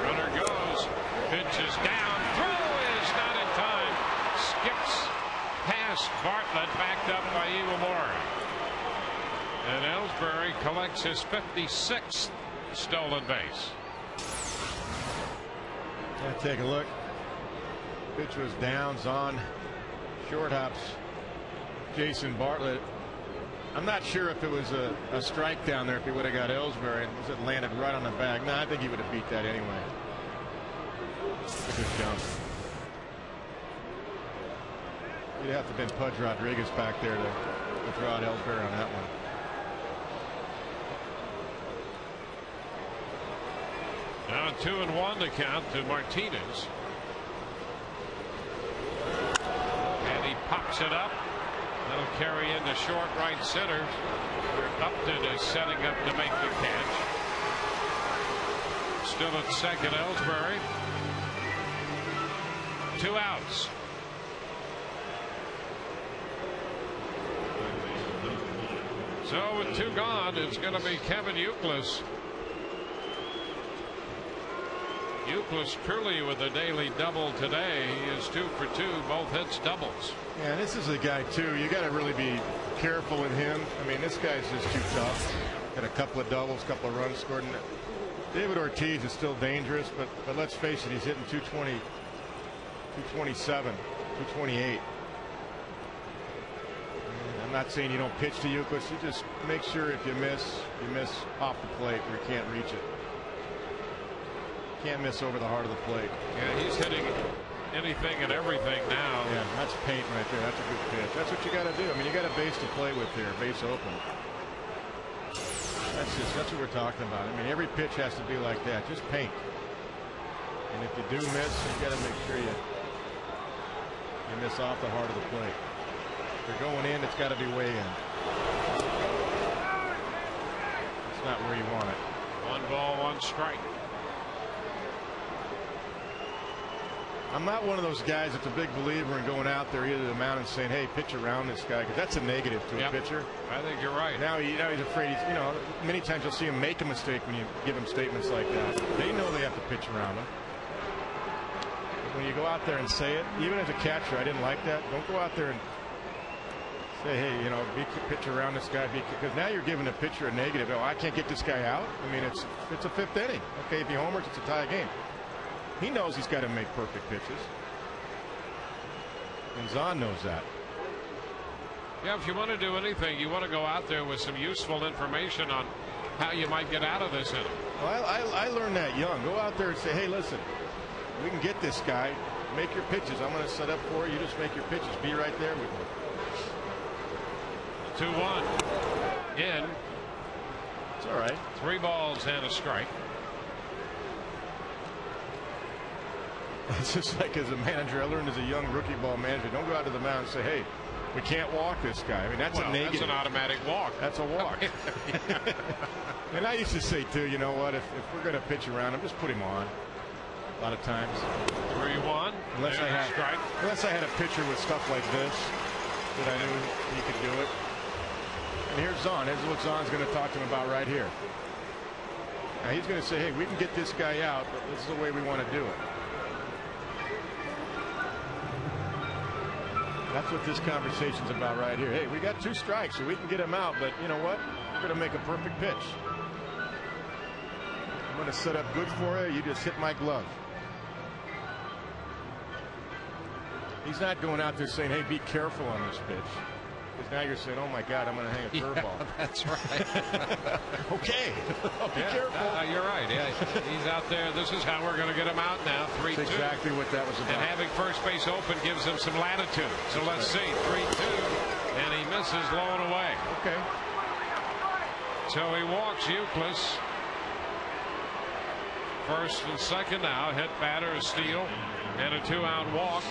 Runner goes. Pitch is down. Throw is not in time. Skips past Bartlett, backed up by Iwamori. And Ellsbury collects his 56th stolen base. Take a look. Pitch was down. On short hops Jason Bartlett. I'm not sure if it was a strike down there if he would have got Ellsbury and it landed right on the bag. No, I think he would have beat that anyway. It's a good jump. You'd have to have been Pudge Rodriguez back there to throw out Ellsbury on that one. Now 2-1 to count to Martinez. And he pops it up. That'll carry into short right center, where Upton is setting up to make the catch. Still at second, Ellsbury. 2 outs. So with 2 gone, it's going to be Kevin Youkilis. Youkilis truly with a daily double today. He is 2 for 2, both hits doubles. Yeah, this is a guy too. You got to really be careful with him. I mean, this guy's just too tough. Got a couple of doubles, couple of runs scored. David Ortiz is still dangerous, but let's face it, he's hitting 220, 227, 228. I'm not saying you don't pitch to Youkilis. You just make sure if you miss off the plate where you can't reach it. Can't miss over the heart of the plate. Yeah, he's hitting anything and everything now. Yeah, that's paint right there. That's a good pitch. That's what you got to do. I mean, you got a base to play with here, base open. That's what we're talking about. I mean, every pitch has to be like that. Just paint. And if you do miss, you got to make sure you miss off the heart of the plate. If you're going in, it's got to be way in. It's not where you want it. 1 ball, 1 strike. I'm not one of those guys that's a big believer in going out there either to the mound and saying, hey, pitch around this guy, because that's a negative to a pitcher. I think you're right. Now he's afraid. Many times you'll see him make a mistake when you give him statements like that. They know they have to pitch around him. But when you go out there and say it, even as a catcher, I didn't like that. Don't go out there and say, hey, pitch around this guy, because now you're giving a pitcher a negative. Oh, I can't get this guy out. I mean, it's a 5th inning. Okay, if he homers, it's a tie game. He knows he's got to make perfect pitches. And Zahn knows that. Yeah, if you want to do anything, you want to go out there with some useful information on how you might get out of this inning. Well, I learned that young. Go out there and say, hey, listen, we can get this guy. Make your pitches. I'm going to set up for you. You just make your pitches. Be right there with me. 2-1. In. It's all right. 3 balls and a strike. It's just like as a manager, I learned as a young rookie ball manager, don't go out to the mound and say, hey, we can't walk this guy. I mean, that's a negative. That's an automatic walk. That's a walk. And I used to say, too, you know what, if we're going to pitch around him, just put him on. A lot of times. 3-1. Unless I had a pitcher with stuff like this that I knew he could do it. And here's Zahn. Here's what Zahn's going to talk to him about right here. Now he's going to say, hey, we can get this guy out, but this is the way we want to do it. That's what this conversation's about right here. Hey, we got 2 strikes, so we can get him out, but you know what? We're going to make a perfect pitch. I'm going to set up good for you. You just hit my glove. He's not going out there saying, hey, be careful on this pitch. Because now you're saying, oh, my God, I'm going to hang a curveball. Yeah, that's right. Okay. Be careful. You're right. Yeah, he's out there. This is how we're going to get him out now. 3-2. That's exactly what that was about. And having first base open gives him some latitude. So let's see. 3-2. And he misses low and away. Okay. So he walks Euclid. First and second now. Hit batter, a steal, and a 2-out walk.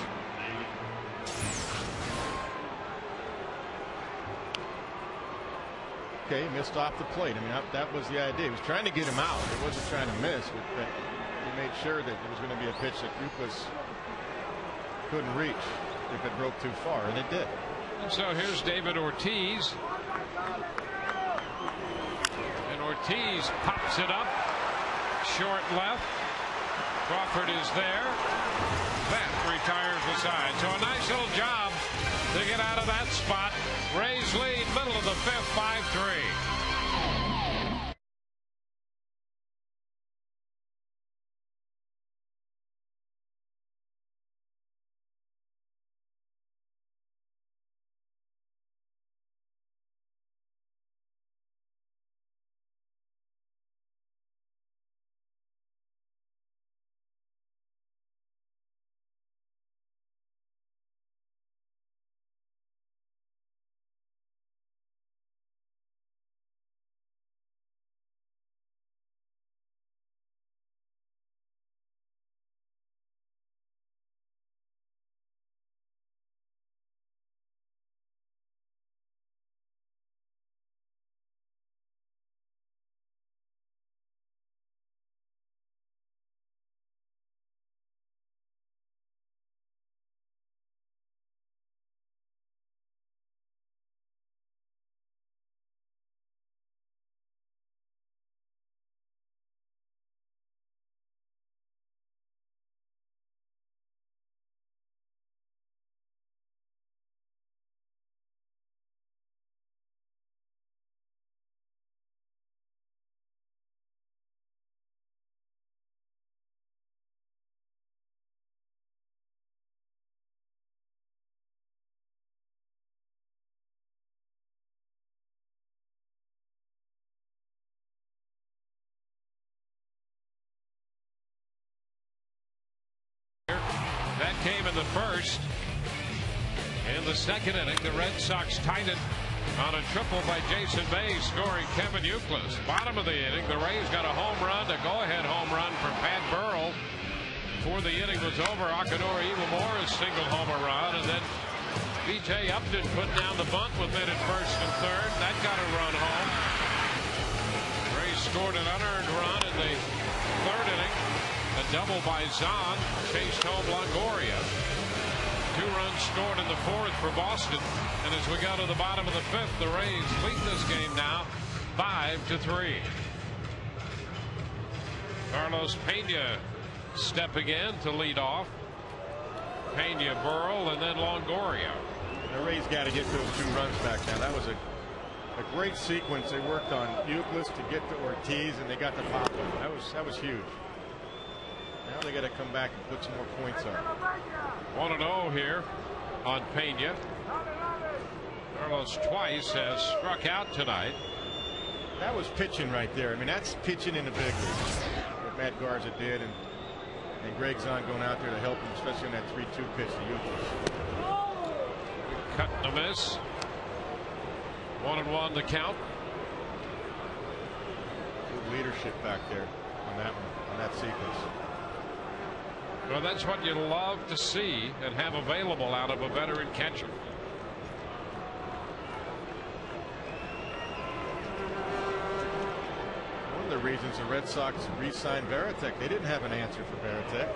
Okay, missed off the plate. I mean, that was the idea. He was trying to get him out. He wasn't trying to miss, but he made sure that it was going to be a pitch that Euclid couldn't reach if it broke too far, and it did. So here's David Ortiz. And Ortiz pops it up. Short left. Crawford is there. That retires the side. So a nice little job to get out of that spot. Rays lead, middle of the fifth, 5-3. That came in the first. In the second inning, the Red Sox tied it on a triple by Jason Bay, scoring Kevin Euclid. Bottom of the inning, the Rays got a home run, a go-ahead home run from Pat Burrell. Before the inning was over, Akinori Iwamura's single homer run, and then B.J. Upton put down the bunt with men at first and third. That got a run home. Rays scored an unearned run in the third inning. A double by Zahn chased home Longoria. 2 runs scored in the fourth for Boston. And as we go to the bottom of the fifth, the Rays lead this game now 5-3. Carlos Pena stepping in to lead off. Pena, Burrell, and then Longoria. The Rays got to get those 2 runs back now. That was a great sequence. They worked on Euclid to get to Ortiz, and they got the pop one. That was huge. Now they got to come back and put some more points on. 1-0 here on Pena. Carlos twice has struck out tonight. That was pitching right there. I mean, that's pitching in the big leagues. What Matt Garza did, and Greg Zahn going out there to help him, especially on that 3-2 pitch to Euclid. Cut and a miss. 1-1 the count. Good leadership back there on that one, on that sequence. Well, that's what you love to see and have available out of a veteran catcher. One of the reasons the Red Sox re-signed Varitek, they didn't have an answer for Varitek.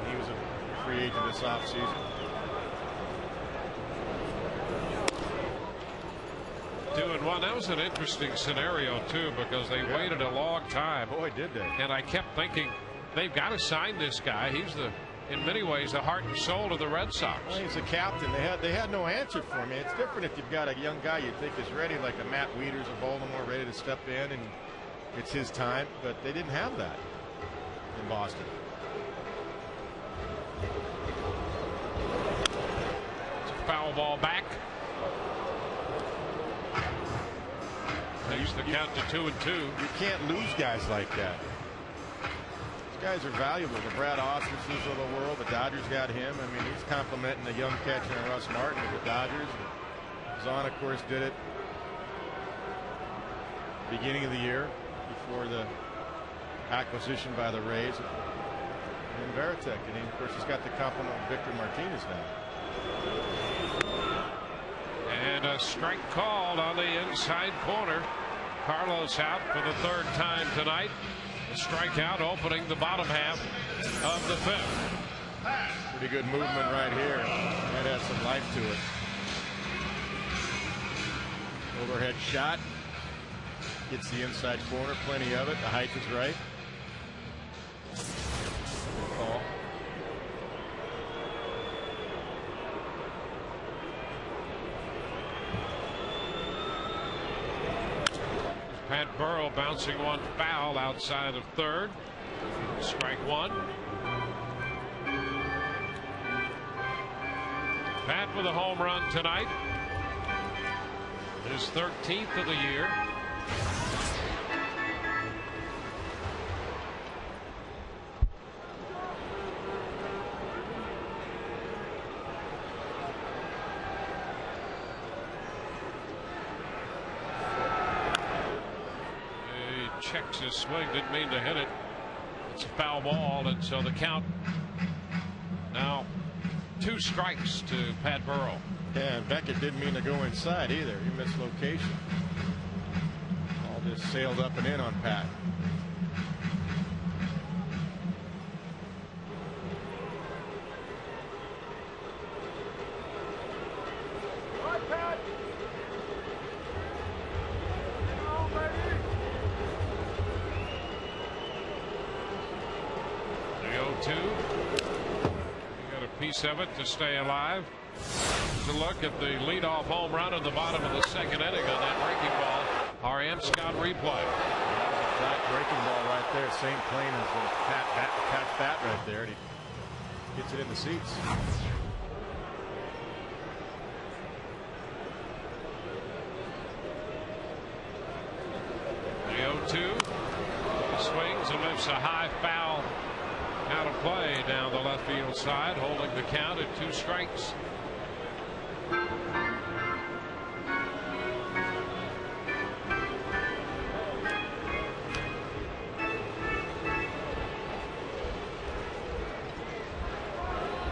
He was a free agent this offseason. 2-1. That was an interesting scenario too, because they waited a long time. Boy, did they. And I kept thinking, they've got to sign this guy. He's in many ways, the heart and soul of the Red Sox. Well, he's the captain. They had no answer for him. It's different if you've got a young guy you think is ready, like a Matt Wieters of Baltimore, ready to step in, and it's his time. But they didn't have that in Boston. foul ball back. Takes the count to 2-2. You can't lose guys like that. These guys are valuable. The Brad Austerses of the world. The Dodgers got him. I mean, he's complimenting the young catcher and Russ Martin of the Dodgers. Zahn, of course, did it beginning of the year before the acquisition by the Rays. And Veritek, and of course, he's got the compliment of Victor Martinez now. And a strike called on the inside corner. Carlos out for the third time tonight. A strikeout opening the bottom half of the fifth. Pretty good movement right here. That has some life to it. Overhead shot. Gets the inside corner. Plenty of it. The height is right. Good call. Pat Burrow bouncing one foul outside of third. Strike one. Pat with a home run tonight. His 13th of the year. Checks his swing, didn't mean to hit it. It's a foul ball, and so the count now 2 strikes to Pat Burrow. Yeah, and Beckett didn't mean to go inside either. He missed location. All just sailed up and in on Pat. Of it to stay alive. To look at the leadoff home run at the bottom of the second inning on that breaking ball. Our AM Scout replay. That was a flat breaking ball right there. Same plane as the Pat bat right there. And he gets it in the seats. The 0-2. He swings and lifts a high foul out of play down the left field side, holding the count at 2 strikes.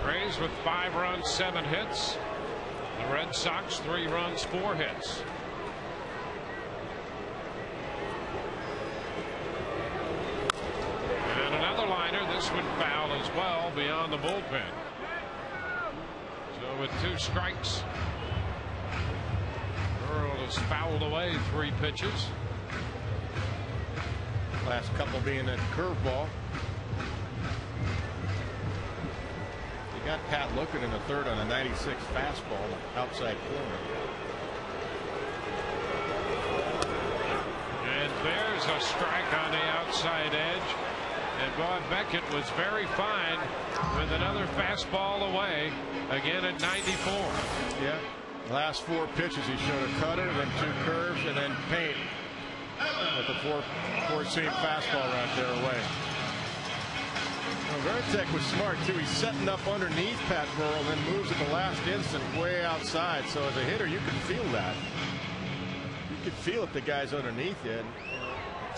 Rays with 5 runs, 7 hits. The Red Sox 3 runs, 4 hits. This one foul as well beyond the bullpen. So with 2 strikes, Earl has fouled away 3 pitches. Last couple being a curveball. You got Pat looking in the third on a 96 fastball outside corner. And there's a strike on the outside edge. And Bob Beckett was very fine with another fastball away, again at 94. Yeah. Last 4 pitches, he showed a cutter, then 2 curves, and then paint with the four-seam fastball right there away. Well, Veritek was smart, too. He's setting up underneath Pat Burrow, and then moves at the last instant way outside. So as a hitter, you can feel that. You can feel if the guy's underneath you. And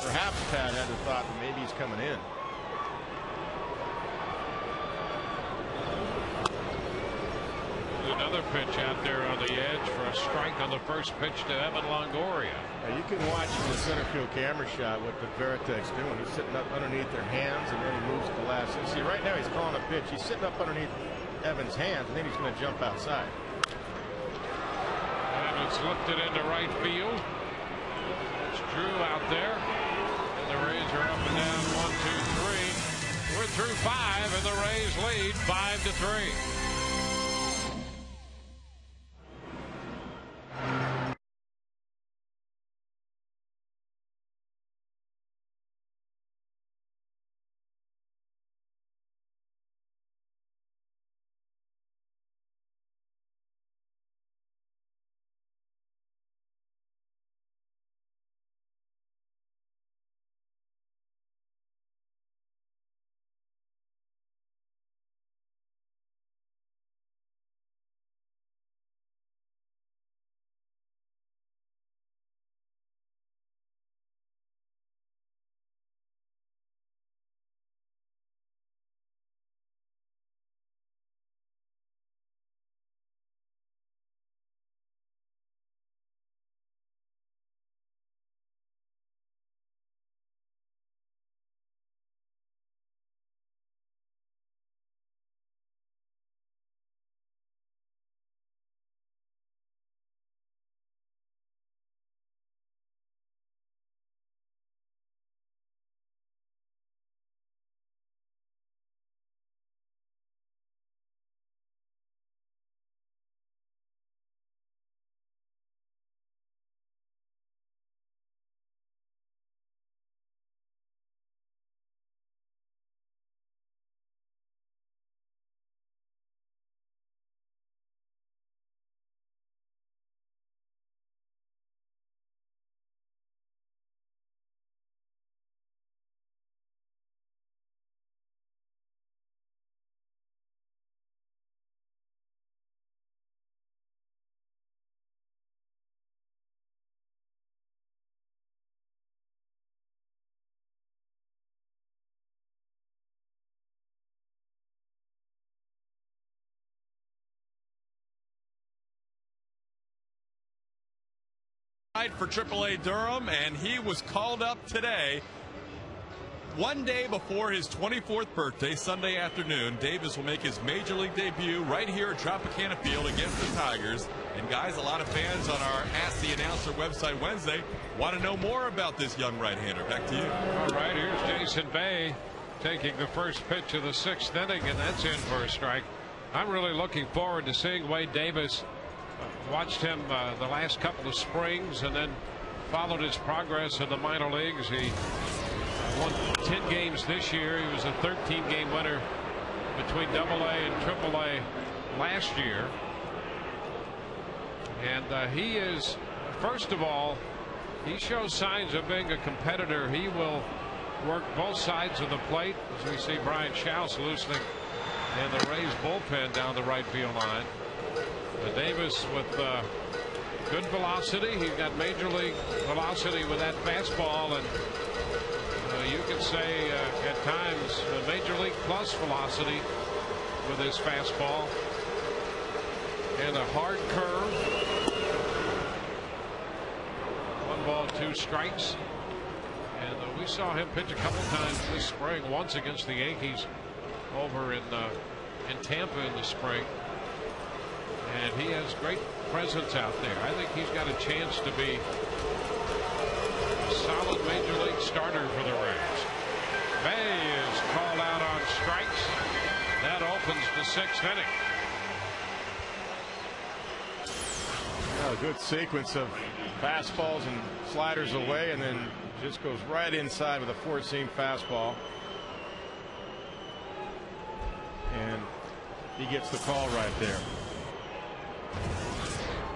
perhaps Pat had the thought that maybe he's coming in. Another pitch out there on the edge for a strike on the first pitch to Evan Longoria. Now you can watch from the center field camera shot what the Veritek's doing. He's sitting up underneath their hands, and then he moves to the last. See, right now he's calling a pitch. He's sitting up underneath Evan's hands, and then he's going to jump outside. And it's lifted into right field. It's Drew out there. And the Rays are up and down 1, 2, 3. We're through 5, and the Rays lead 5-3. For AAA Durham, and he was called up today. One day before his 24th birthday, Sunday afternoon, Davis will make his major league debut right here at Tropicana Field against the Tigers. And guys, a lot of fans on our Ask the Announcer website Wednesday want to know more about this young right-hander. Back to you. All right, here's Jason Bay taking the first pitch of the 6th inning, and that's in for a strike. I'm really looking forward to seeing Wade Davis. Watched him the last couple of springs and then followed his progress in the minor leagues. He won 10 games this year. He was a 13-game winner between AA and AAA last year. And he is, first of all, he shows signs of being a competitor. He will work both sides of the plate, as we see Brian Schaus loosening in the Rays bullpen down the right field line. Davis with good velocity. He's got major league velocity with that fastball, and you can say at times major league plus velocity with his fastball, and a hard curve. 1 ball, 2 strikes, and we saw him pitch a couple times this spring. Once against the Yankees over in Tampa in the spring. And he has great presence out there. I think he's got a chance to be a solid major league starter for the Rays. Bay is called out on strikes. That opens the 6th inning. A good sequence of fastballs and sliders away, and then just goes right inside with a 4-seam fastball. And he gets the call right there.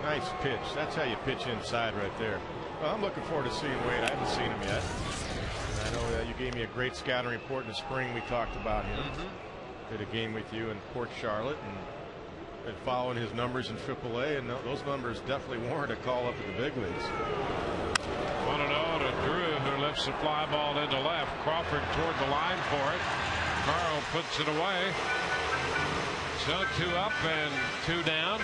Nice pitch. That's how you pitch inside right there. Well, I'm looking forward to seeing Wade. I haven't seen him yet. And I know that you gave me a great scouting report in the spring. We talked about him. Did a game with you in Port Charlotte, and been following his numbers in AAA, and those numbers definitely warrant a call up at the big leagues. 1-0 to Drew, who lifts the fly ball into left. Crawford toward the line for it. Carl puts it away. So 2 up and 2 down.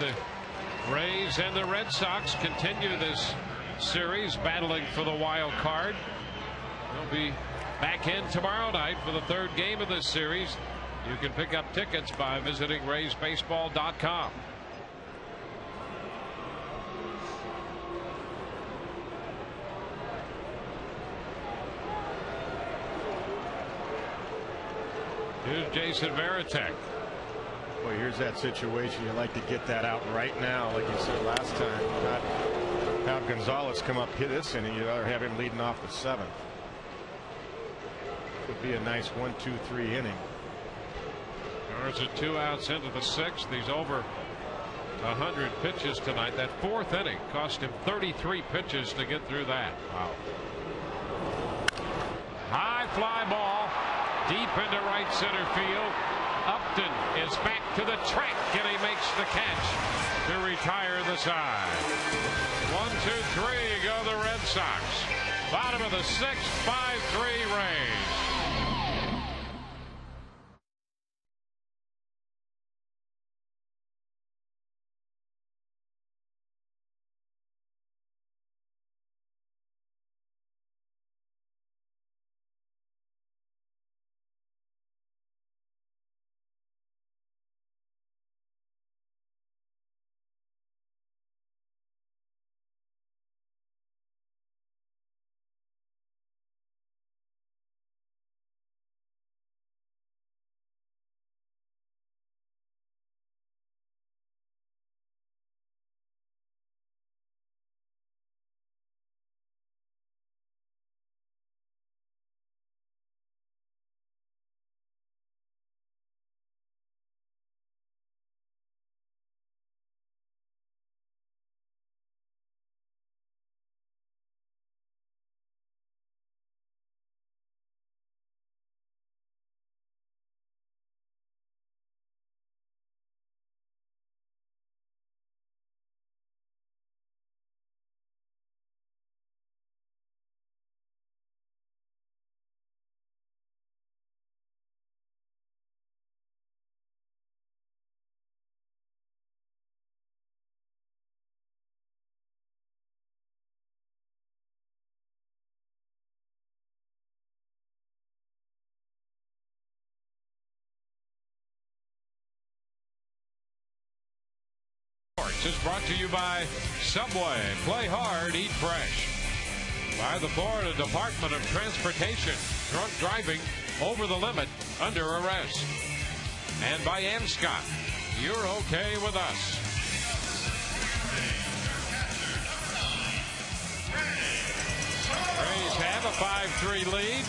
The Rays and the Red Sox continue this series, battling for the wild card. They'll be back in tomorrow night for the 3rd game of this series. You can pick up tickets by visiting RaysBaseball.com. Here's Jason Varitek. Well, here's that situation. You like to get that out right now, like you said last time. Not have Gonzalez come up hit this inning. You'd rather have him leading off the 7th. Would be a nice 1-2-3 inning. There's a 2 outs into the 6th. He's over 100 pitches tonight. That 4th inning cost him 33 pitches to get through that. Wow. High fly ball deep into right center field. Upton is back to the track, and he makes the catch to retire the side. 1, 2, 3 go the Red Sox. Bottom of the 6th, 5-3 Rays. Sports is brought to you by Subway. Play hard, eat fresh. By the Florida Department of Transportation. Drunk driving over the limit, under arrest. And by Amscott. You're okay with us. Rays have a 5-3 lead.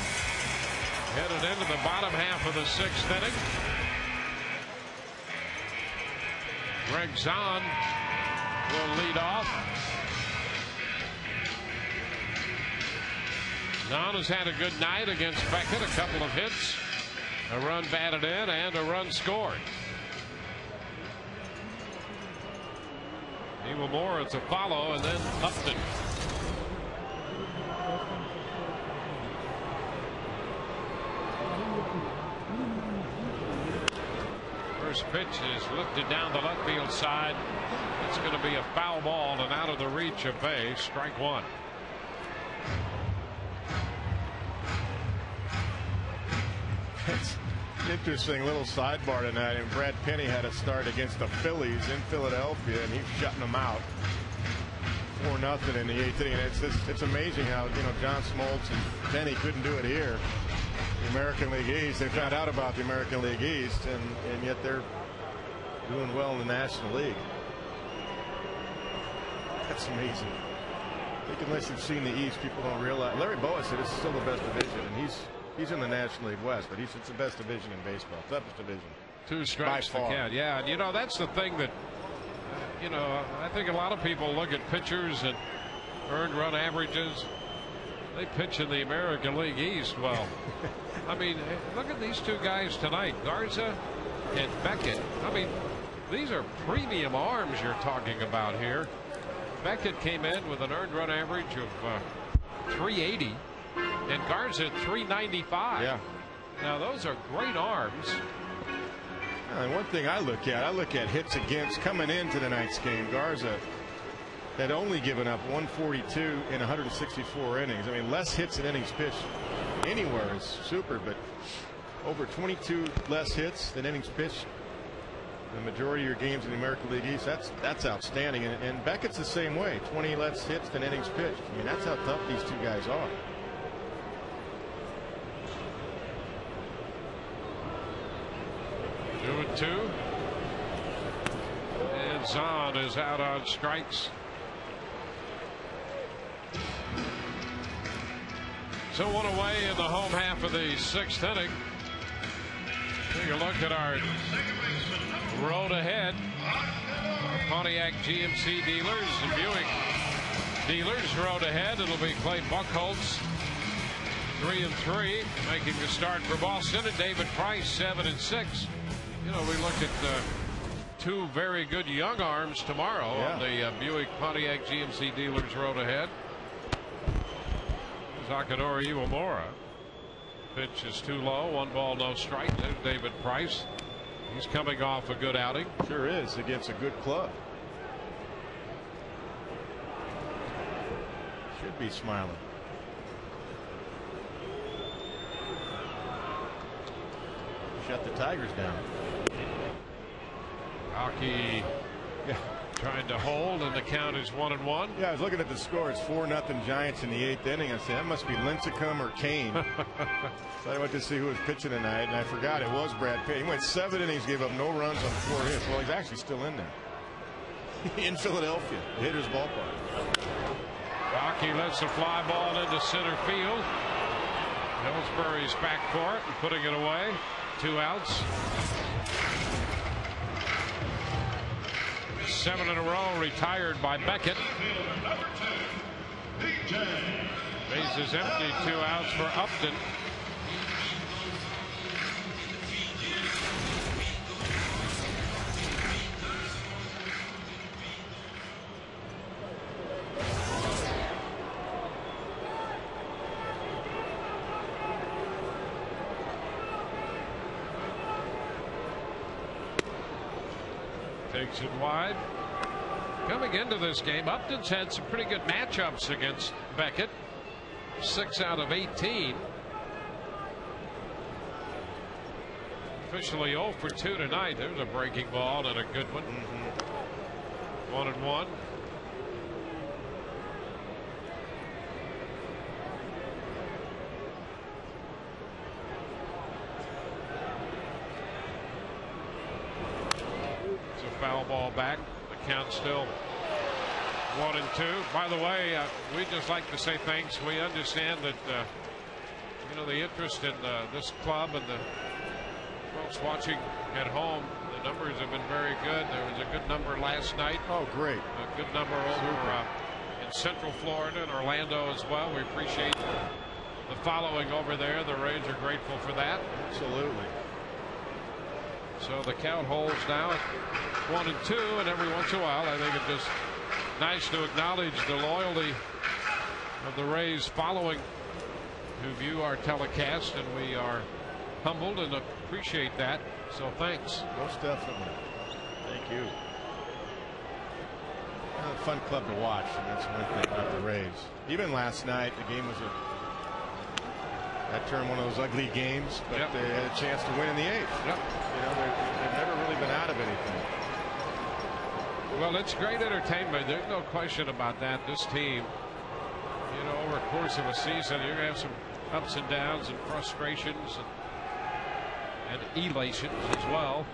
Headed into the bottom half of the 6th inning. Greg Zahn will lead off. Zahn has had a good night against Beckett. A couple of hits, a run batted in, and a run scored. Iwamura to follow, and then Upton. First pitch is lifted down the left field side. It's going to be a foul ball and out of the reach of base. Strike one. It's an interesting little sidebar tonight. And Brad Penny had a start against the Phillies in Philadelphia, and he's shutting them out 4-0 in the 8th inning. And it's amazing how John Smoltz and Penny couldn't do it here. The American League East, they found out about the American League East, and yet they're doing well in the National League. That's amazing. I think unless you've seen the East, people don't realize. Larry Boas said it's still the best division, and he's in the National League West, but it's the best division in baseball, toughest division. 2 strikes to count. Yeah, and that's the thing that I think a lot of people look at pitchers and earned run averages. They pitch in the American League East. Well, I mean, look at these 2 guys tonight, Garza and Beckett. I mean, these are premium arms you're talking about here. Beckett came in with an earned run average of 380, and Garza 395. Yeah. Now those are great arms. And one thing I look at hits against coming into tonight's game. Garza had only given up 142 in 164 innings. I mean, less hits in innings pitched anywhere is super, but over 22 less hits than innings pitched the majority of your games in the American League East. That's outstanding. And Beckett's the same way, 20 less hits than innings pitched. I mean, that's how tough these 2 guys are. Two. And Zahn is out on strikes. So 1 away in the home half of the 6th inning. Take a look at our road ahead. Pontiac GMC dealers and Buick dealers road ahead. It'll be Clay Buchholz 3-3 making the start for Boston, and David Price 7-6. We look at 2 very good young arms tomorrow on the Buick Pontiac GMC dealers road ahead. Zakadori Iwamura. Pitch is too low. 1 ball, no strike. There's David Price. He's coming off a good outing. Sure is, against a good club. Should be smiling. Shut the Tigers down. Hockey trying to hold, and the count is 1-1. Yeah, I was looking at the score. It's 4-0 Giants in the 8th inning. I said that must be Lincecum or Kane. So I went to see who was pitching tonight, and I forgot it was Brad Pitt. He went 7 innings, gave up no runs on 4 hits. Well, he's actually still in there in Philadelphia, the hitter's ballpark. Hockey lets the fly ball into center field. Ellsbury's back for it and putting it away. 2 outs. 7 in a row retired by Beckett. Bases empty, 2 outs for Upton. Takes it wide. Coming into this game, Upton's had some pretty good matchups against Beckett. 6 out of 18. Officially 0 for 2 tonight. There's a breaking ball and a good one. 1-1. It's a foul ball back. The count still 1-2. By the way, we just like to say thanks. We understand that the interest in this club and the folks watching at home, the numbers have been very good. There was a good number last night. Oh, great. A good number over in Central Florida and Orlando as well. We appreciate the following over there. The Rays are grateful for that. Absolutely. So the count holds now at 1-2, and every once in a while I think it's just nice to acknowledge the loyalty of the Rays following, who view our telecast, and we are humbled and appreciate that. So thanks. Most definitely. Thank you. A fun club to watch, and that's one thing about the Rays. Even last night, the game was one of those ugly games, but yep. They had a chance to win in the eighth. Yep. They've never really been out of anything. Well, it's great entertainment. There's no question about that. This team, over the course of a season, you're going to have some ups and downs and frustrations and elations as well.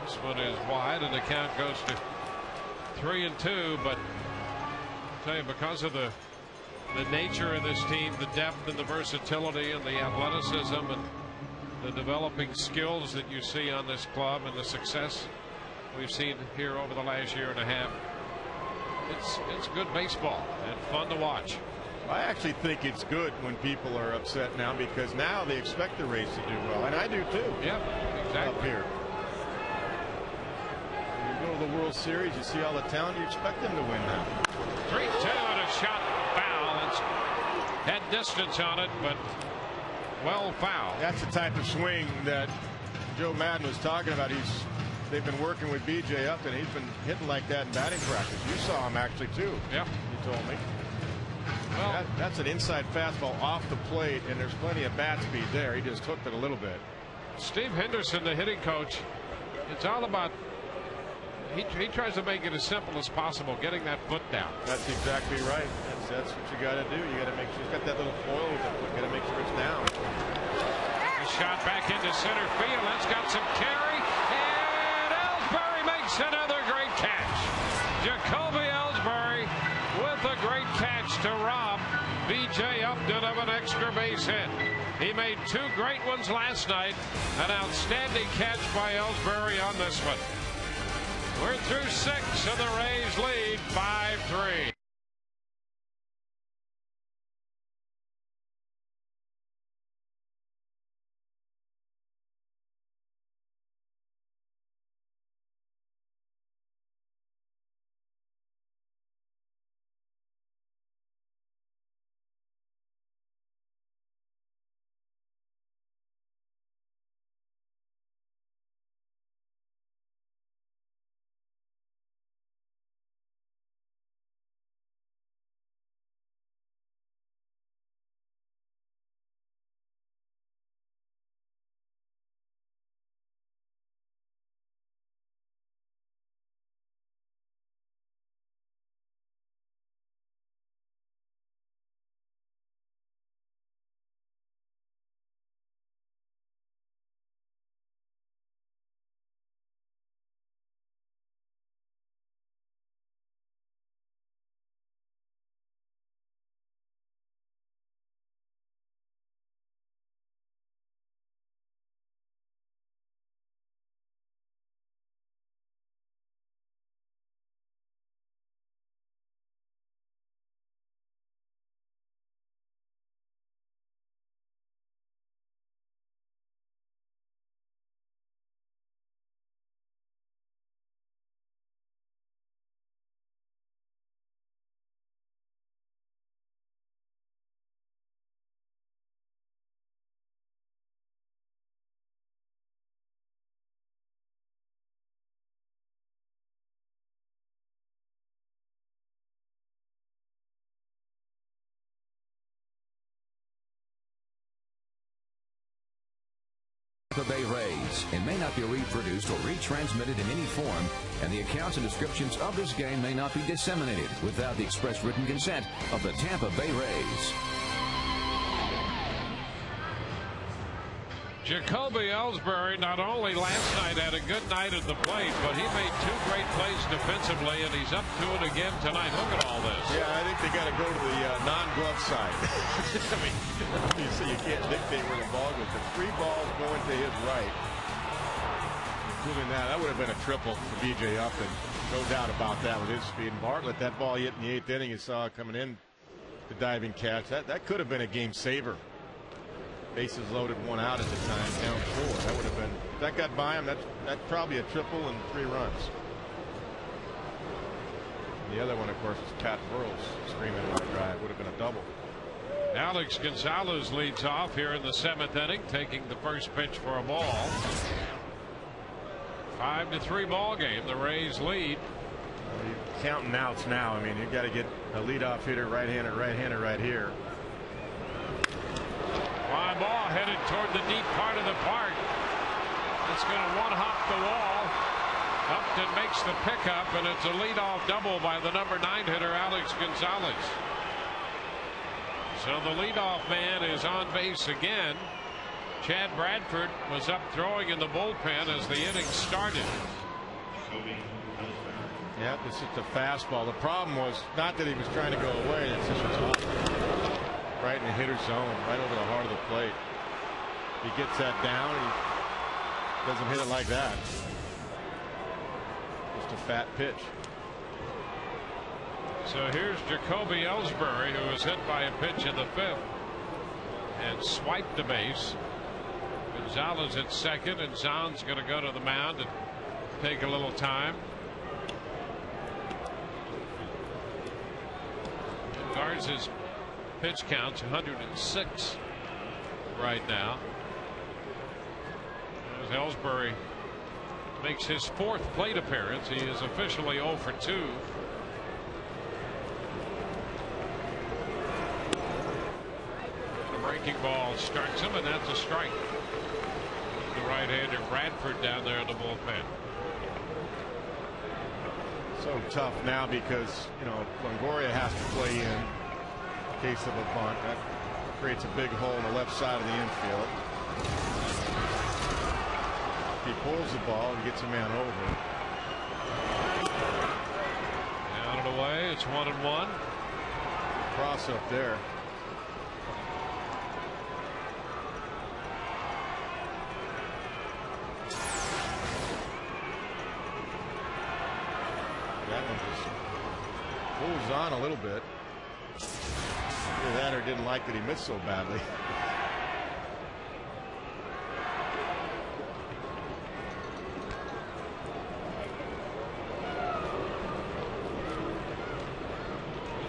This one is wide, and the count goes to 3-2. But I'll tell you, because of the nature of this team, the depth and the versatility and the athleticism and the developing skills that you see on this club and the success we've seen here over the last year and a half, it's good baseball and fun to watch. I actually think it's good when people are upset now, because now they expect the Rays to do well, and I do too. Yeah, exactly. Up here, when you go to the World Series, you see all the talent, you expect them to win now. 3-2 and a shot foul. It's had distance on it, but well foul. That's the type of swing that Joe Madden was talking about. They've been working with BJ Upton. He's been hitting like that in batting practice. You saw him actually too. Yeah, he told me. Well, that's an inside fastball off the plate, and there's plenty of bat speed there. He just hooked it a little bit. Steve Henderson, the hitting coach, it's all about, he tries to make it as simple as possible, getting that foot down. That's exactly right. That's what you got to do. You got to make sure he's got that little foil with the foot. Got to make sure it's down. A shot back into center field. That's got some carry, and Ellsbury makes another great catch. Jacoby Ellsbury with a great catch to rob B.J. Upton of an extra base hit. He made two great ones last night. An outstanding catch by Ellsbury on this one. We're through 6, and the Rays lead 5-3. Tampa Bay Rays and may not be reproduced or retransmitted in any form, and the accounts and descriptions of this game may not be disseminated without the express written consent of the Tampa Bay Rays. Jacoby Ellsbury not only last night had a good night at the plate, but he made 2 great plays defensively, and he's up to it again tonight. Look at all this. Yeah, I think they got to go to the non-glove side. I mean, you see, you can't dictate where the ball goes. The 3 balls going to his right, including that would have been a triple for B.J. Upton. No doubt about that with his speed. And Bartlett, that ball hit in the 8th inning, you saw coming in the diving catch. That could have been a game saver. Bases loaded, 1 out at the time, down 4. That would have been, if that got by him, that's probably a triple and 3 runs. And the other one, of course, was Pat Burrell's screaming on the drive. Would have been a double. Alex Gonzalez leads off here in the 7th inning, taking the first pitch for a ball. 5-3 ball game. The Rays lead. Well, you're counting outs now. I mean, you've got to get a leadoff hitter, right-hander right here. Fly ball headed toward the deep part of the park. It's going to one-hop the wall. Upton makes the pickup, and it's a leadoff double by the number 9 hitter, Alex Gonzalez. So the leadoff man is on base again. Chad Bradford was up throwing in the bullpen as the inning started. Yeah, this is the fastball. The problem was not that he was trying to go away. It's just right in the hitter's zone, right over the heart of the plate. He gets that down, he doesn't hit it like that. Just a fat pitch. So here's Jacoby Ellsbury, who was hit by a pitch in the 5th and swiped the base. Gonzalez at second, and Zahn's going to go to the mound and take a little time. Guards his pitch counts 106 right now. As Ellsbury makes his 4th plate appearance, he is officially 0 for 2. The breaking ball strikes him, and that's a strike. The right-hander Bradford down there in the bullpen. So tough now because, you know, Longoria has to play in case of a bunt. That creates a big hole in the left side of the infield. If he pulls the ball, he gets a man over. Down and away. It's 1-1. Cross up there. That one just pulls on a little bit. Either that or didn't like that he missed so badly.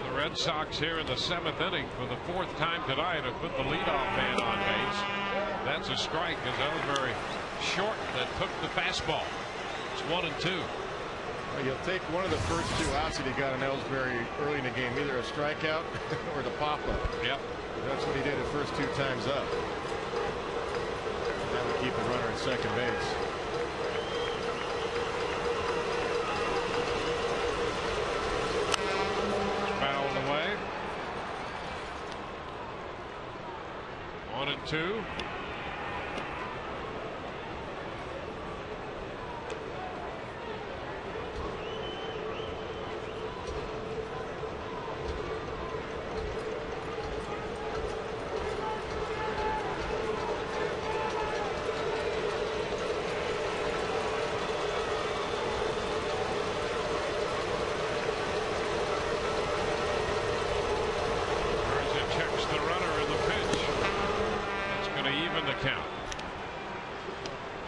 The Red Sox here in the 7th inning for the 4th time tonight have put the leadoff man on base. That's a strike as Ellsbury short that took the fastball. It's 1-2. Well, you'll take one of the first 2 outs that he got in Ellsbury early in the game, either a strikeout or the pop-up. Yep. That's what he did the first 2 times up. That would keep a runner at second base. Fouled away. 1-2. Count.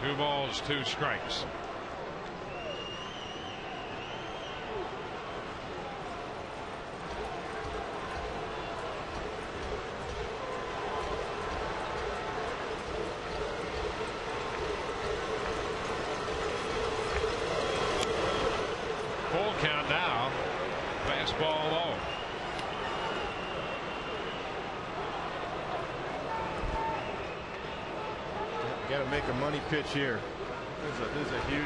2 balls, 2 strikes. Full count now. Fastball low. got to make a money pitch here. This is a huge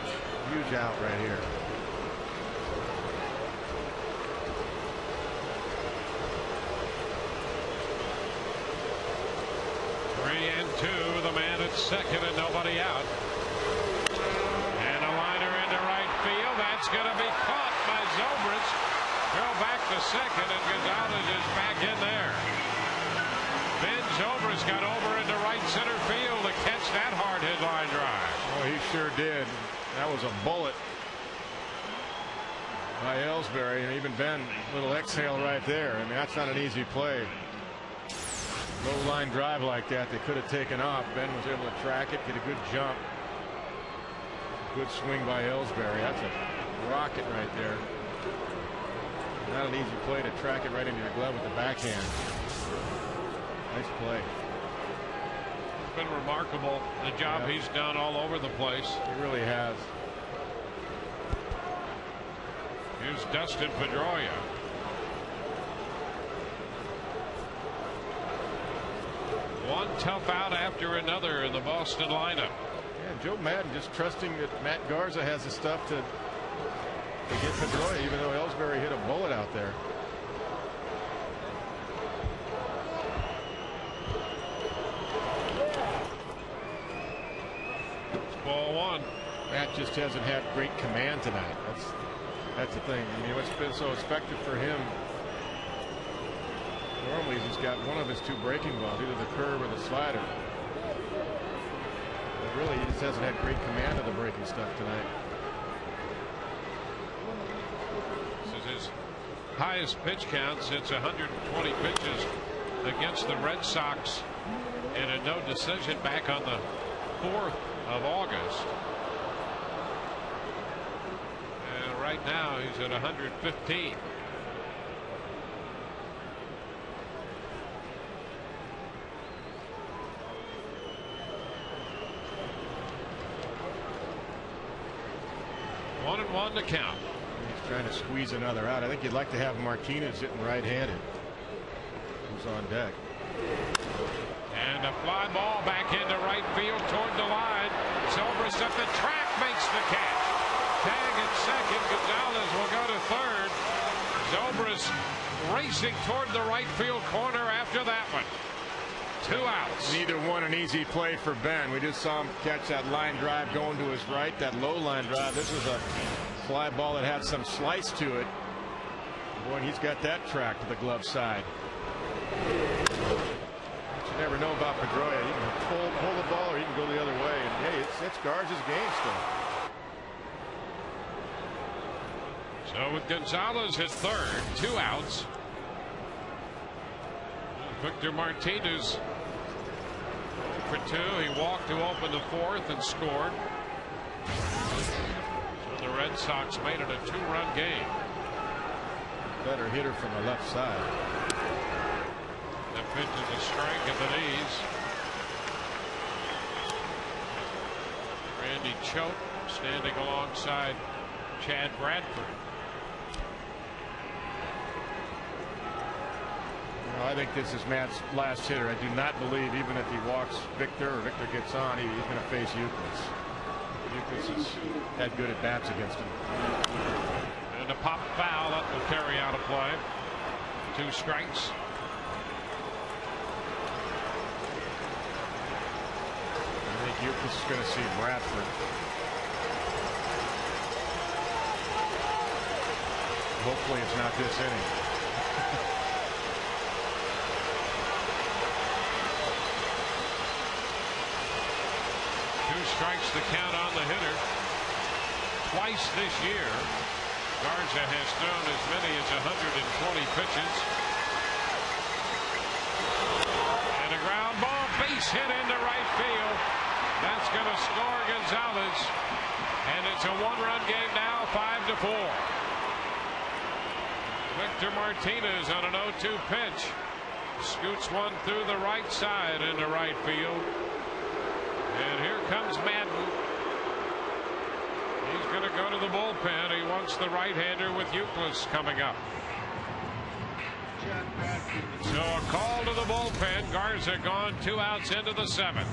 out right here. 3-2. The man at second and nobody out. And a liner into right field. That's going to be caught by Zobrist. Throw back to second, and Gonzalez is back in there. Ben Zobrist got over into right center field to catch that hard hit line drive. Oh, he sure did. That was a bullet by Ellsbury, and even Ben, little exhale right there. I mean, that's not an easy play. Low line drive like that, they could have taken off. Ben was able to track it, get a good jump. Good swing by Ellsbury. That's a rocket right there. Not an easy play to track it right into your glove with the backhand. Nice play. It's been remarkable the job he's done all over the place. He really has. Here's Dustin Pedroia. One tough out after another in the Boston lineup. Yeah, Joe Madden just trusting that Matt Garza has the stuff to get Pedroia, even though Ellsbury hit a bullet out there. It's ball one. Matt just hasn't had great command tonight. That's the thing. I mean, what's been so effective for him, normally he's got one of his two breaking balls, either the curve or the slider. But really, he just hasn't had great command of the breaking stuff tonight. This is his highest pitch count since 120 pitches against the Red Sox in a no decision back on the 4th of August. And right now he's at 115. One and one to count. He's trying to squeeze another out. I think you'd like to have Martinez hitting right-handed. Who's on deck? And a fly ball back into right field toward the line. Zobrist up the track, makes the catch. Tag at second. Gonzalez will go to third. Zobrist racing toward the right field corner after that one. 2 outs. Neither one an easy play for Ben. We just saw him catch that line drive going to his right, that low line drive. This was a fly ball that had some slice to it. Boy, he's got that track to the glove side. But you never know about Pedroia. He can hold the ball or he can go the other way. And hey, it's Garza's game still. So with Gonzalez at third, 2 outs. Victor Martinez for 2. He walked to open the 4th and scored. So the Red Sox made it a 2-run game. Better hitter from the left side. The pitch is a strike at the knees. Randy Choate standing alongside Chad Bradford. I think this is Matt's last hitter. I do not believe, even if he walks Victor or Victor gets on, he's going to face Euclid. Euclid has had good at bats against him. And a pop foul that will carry out a play. 2 strikes. I think Euclid is going to see Bradford. Hopefully it's not this inning. 2 strikes to count on the hitter. Twice this year, Garza has thrown as many as 120 pitches. And a ground ball, base hit into right field. That's going to score Gonzalez. And it's a 1-run game now, 5-4. Victor Martinez on an 0-2 pitch. Scoots one through the right side into right field. And here comes Madden. He's going to go to the bullpen. He wants the right-hander with Euclid coming up. So a call to the bullpen. Garza gone, 2 outs into the 7th.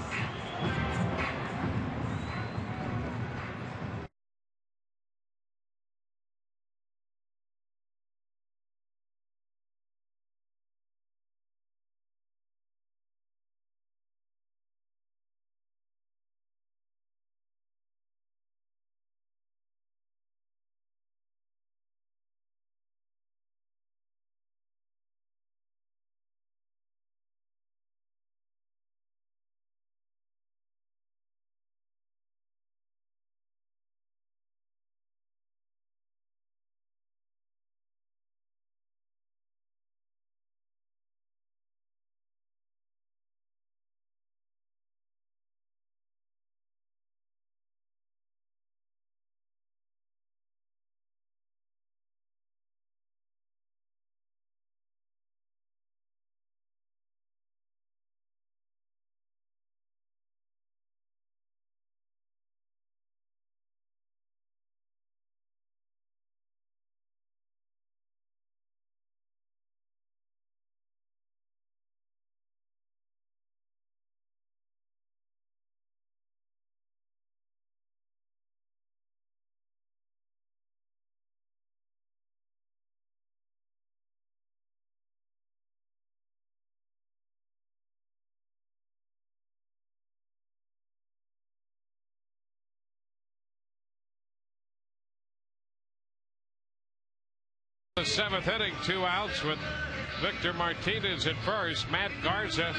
The seventh inning, 2 outs with Victor Martinez at first. Matt Garza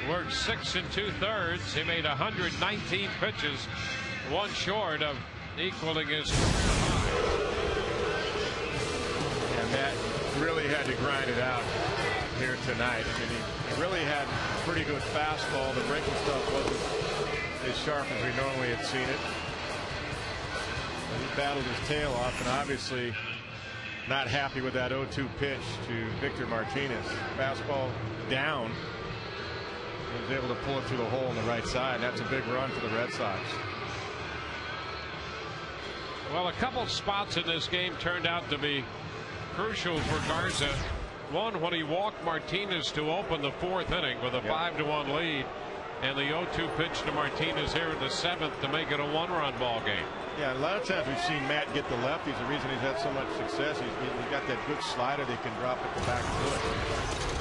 worked 6 2/3. He made 119 pitches, 1 short of equaling his. And Matt really had to grind it out here tonight. I mean, he really had pretty good fastball. The breaking stuff wasn't as sharp as we normally had seen it. And he battled his tail off, and obviously not happy with that 0-2 pitch to Victor Martinez. Fastball down. He was able to pull it through the hole on the right side. That's a big run for the Red Sox. Well, a couple spots in this game turned out to be crucial for Garza. One, when he walked Martinez to open the 4th inning with a 5-1 lead, and the 0-2 pitch to Martinez here in the 7th to make it a 1-run ball game. Yeah, a lot of times we've seen Matt get the lefties. The reason he's had so much success, he's got that good slider they can drop at the back foot.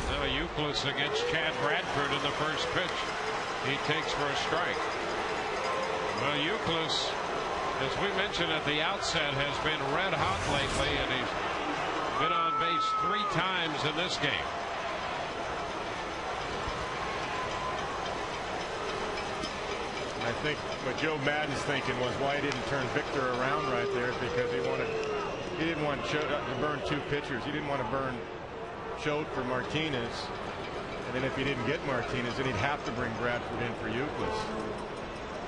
Now Euclid against Chad Bradford in the first pitch. He takes for a strike. Well, Euclid, as we mentioned at the outset, has been red hot lately, and he's been on base 3 times in this game. I think what Joe Madden's thinking was why he didn't turn Victor around right there, because he didn't want to burn 2 pitchers. He didn't want to burn Choate for Martinez, and then if he didn't get Martinez, then he'd have to bring Bradford in for Euclid.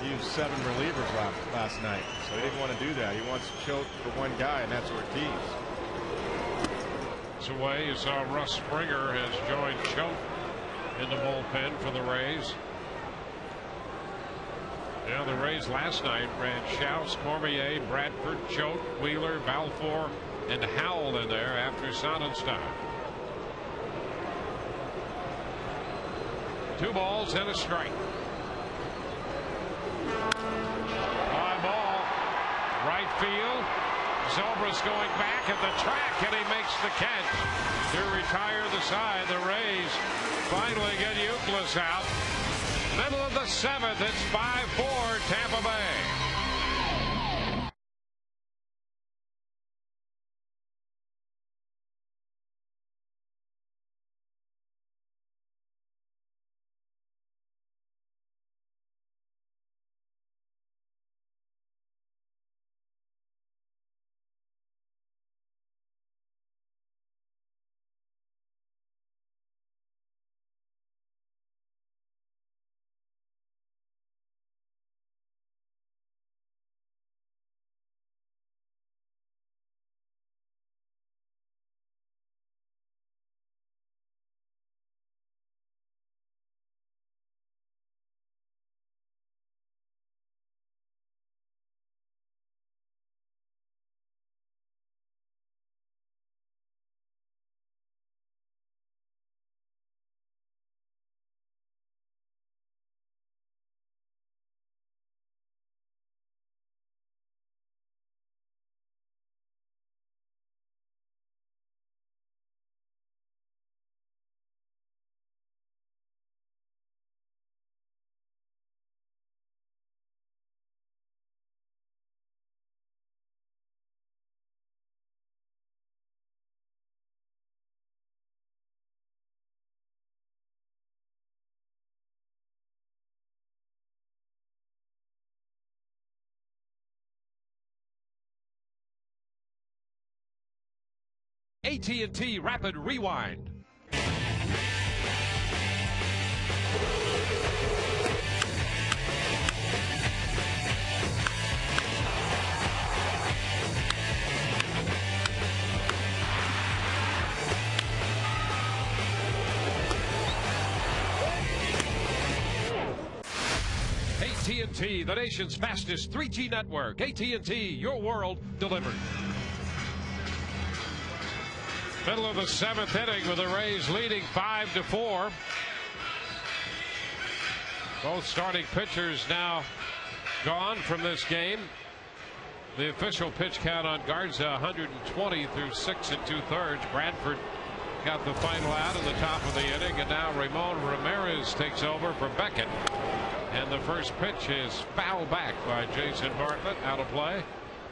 He used 7 relievers last night, so he didn't want to do that. He wants Choate for 1 guy, and that's Ortiz. It's away. You saw Russ Springer has joined Choate in the bullpen for the Rays. Yeah, the Rays last night ran Schaus, Cormier, Bradford, Choate, Wheeler, Balfour, and Howell in there after Sonnenstein. 2 balls and a strike. High ball, right field. Zobrist going back at the track, and he makes the catch to retire the side. The Rays finally get Euclid out. Middle of the 7th, it's 5-4 Tampa Bay. AT&T Rapid Rewind. AT&T, the nation's fastest 3G network. AT&T, your world delivered. Middle of the 7th inning with the Rays leading 5-4. Both starting pitchers now gone from this game. The official pitch count on Garza 120 through 6 2/3. Bradford got the final out in the top of the inning, and now Ramon Ramirez takes over for Beckett. And the first pitch is fouled back by Jason Bartlett, out of play.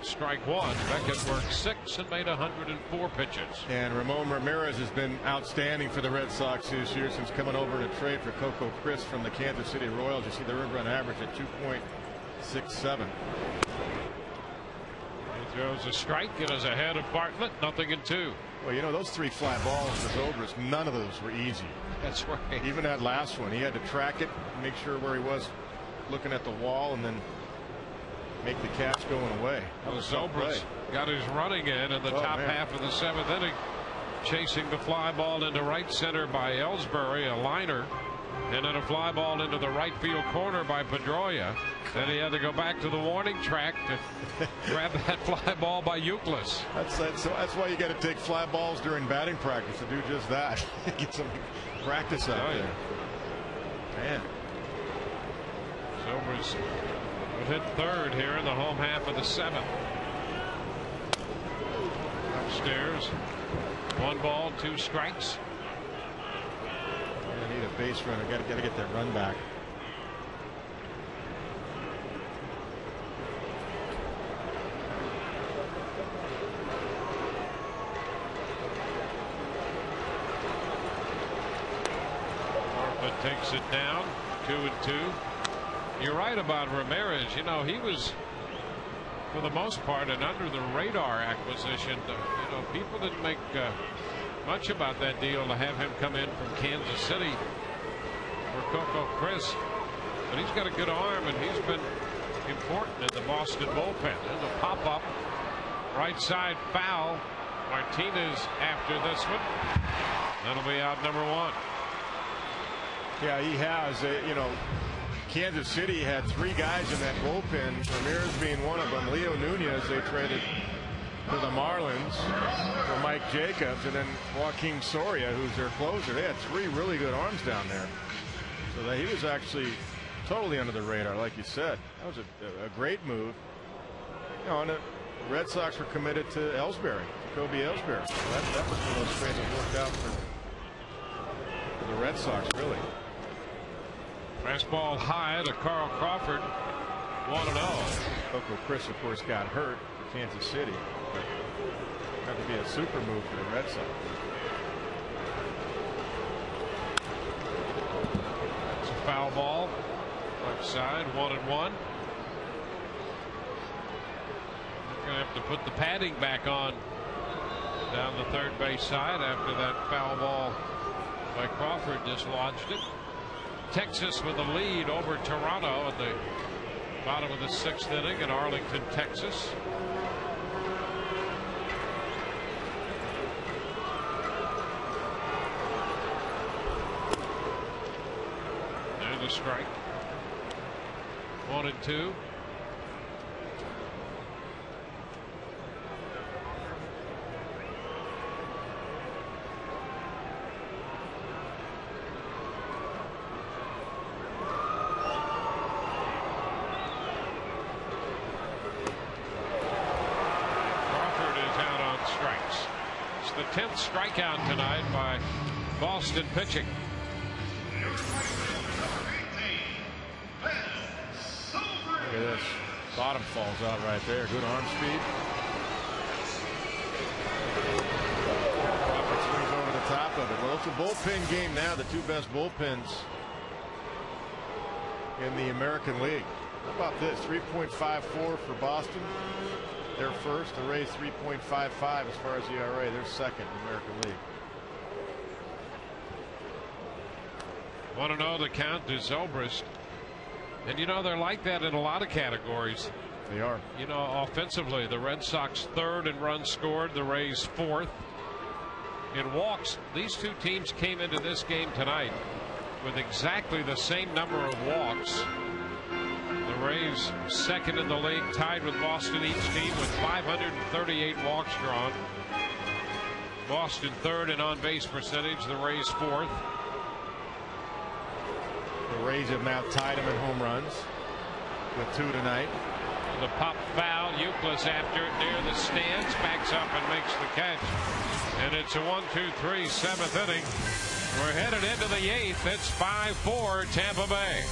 strike one. Beckett worked 6 and made 104 pitches. And Ramon Ramirez has been outstanding for the Red Sox this year since coming over in a trade for Coco Chris from the Kansas City Royals. You see the run average at 2.67. He throws a strike and is ahead of Bartlett, 0-2. Well, you know, those 3 fly balls for Zobrist, none of those were easy. That's right. Even that last one, he had to track it, make sure where he was looking at the wall, and then make the catch going away. Well, Zobrist got his running in the top half of the 7th inning, chasing the fly ball into right center by Ellsbury, a liner, and then a fly ball into the right field corner by Pedroia. Then he had to go back to the warning track to grab that fly ball by Euclid. That's why you got to take fly balls during batting practice, to do just that. Get some practice out there. Man. Zobrist would hit 3rd here in the home half of the 7th. Upstairs, 1 ball, 2 strikes. I need a base runner. Got to get that run back. Bartlett takes it down, 2-2. You're right about Ramirez. You know, he was, for the most part, an under the radar acquisition. You know, people didn't make much about that deal to have him come in from Kansas City for Coco Chris, but he's got a good arm and he's been important in the Boston bullpen. There's a pop-up right side foul. Martinez after this one. That'll be out number 1. Yeah, he has. You know, Kansas City had 3 guys in that bullpen, Ramirez being one of them. Leo Nunez they traded to the Marlins for Mike Jacobs, and then Joaquin Soria, who's their closer. They had 3 really good arms down there. So he was actually totally under the radar, like you said. That was a great move. You know, and the Red Sox were committed to Ellsbury, Jacoby Ellsbury. So that was one of those trades that worked out for the Red Sox, really. Fastball high to Carl Crawford, 1-0. Coco Chris, of course, got hurt for Kansas City, but that would be a super move for the Red Sox. It's a foul ball, left side, 1-1. They're going to have to put the padding back on down the third base side after that foul ball by Crawford dislodged it. Texas with a lead over Toronto at the bottom of the 6th inning in Arlington, Texas. There's a strike. 1-2. The 10th strikeout tonight by Boston pitching. Look at this. Bottom falls out right there. Good arm speed. Crawford swings over the top of it. Well, it's a bullpen game now. The 2 best bullpens in the American League. How about this? 3.54 for Boston. They're first. The Rays 3.55 as far as the ERA. They're second in the American League. 1-0 the count to Zobrist. And you know, they're like that in a lot of categories. They are. You know, offensively, the Red Sox 3rd in runs scored, the Rays 4th in walks. These 2 teams came into this game tonight with exactly the same number of walks. The Rays 2nd in the league, tied with Boston, each team with 538 walks drawn. Boston 3rd in on-base percentage, the Rays 4th. The Rays have now tied them in home runs with 2 tonight. The pop foul, Euclid after it near the stands, backs up and makes the catch. And it's a 1-2-3 7th inning. We're headed into the 8th. It's 5-4 Tampa Bay.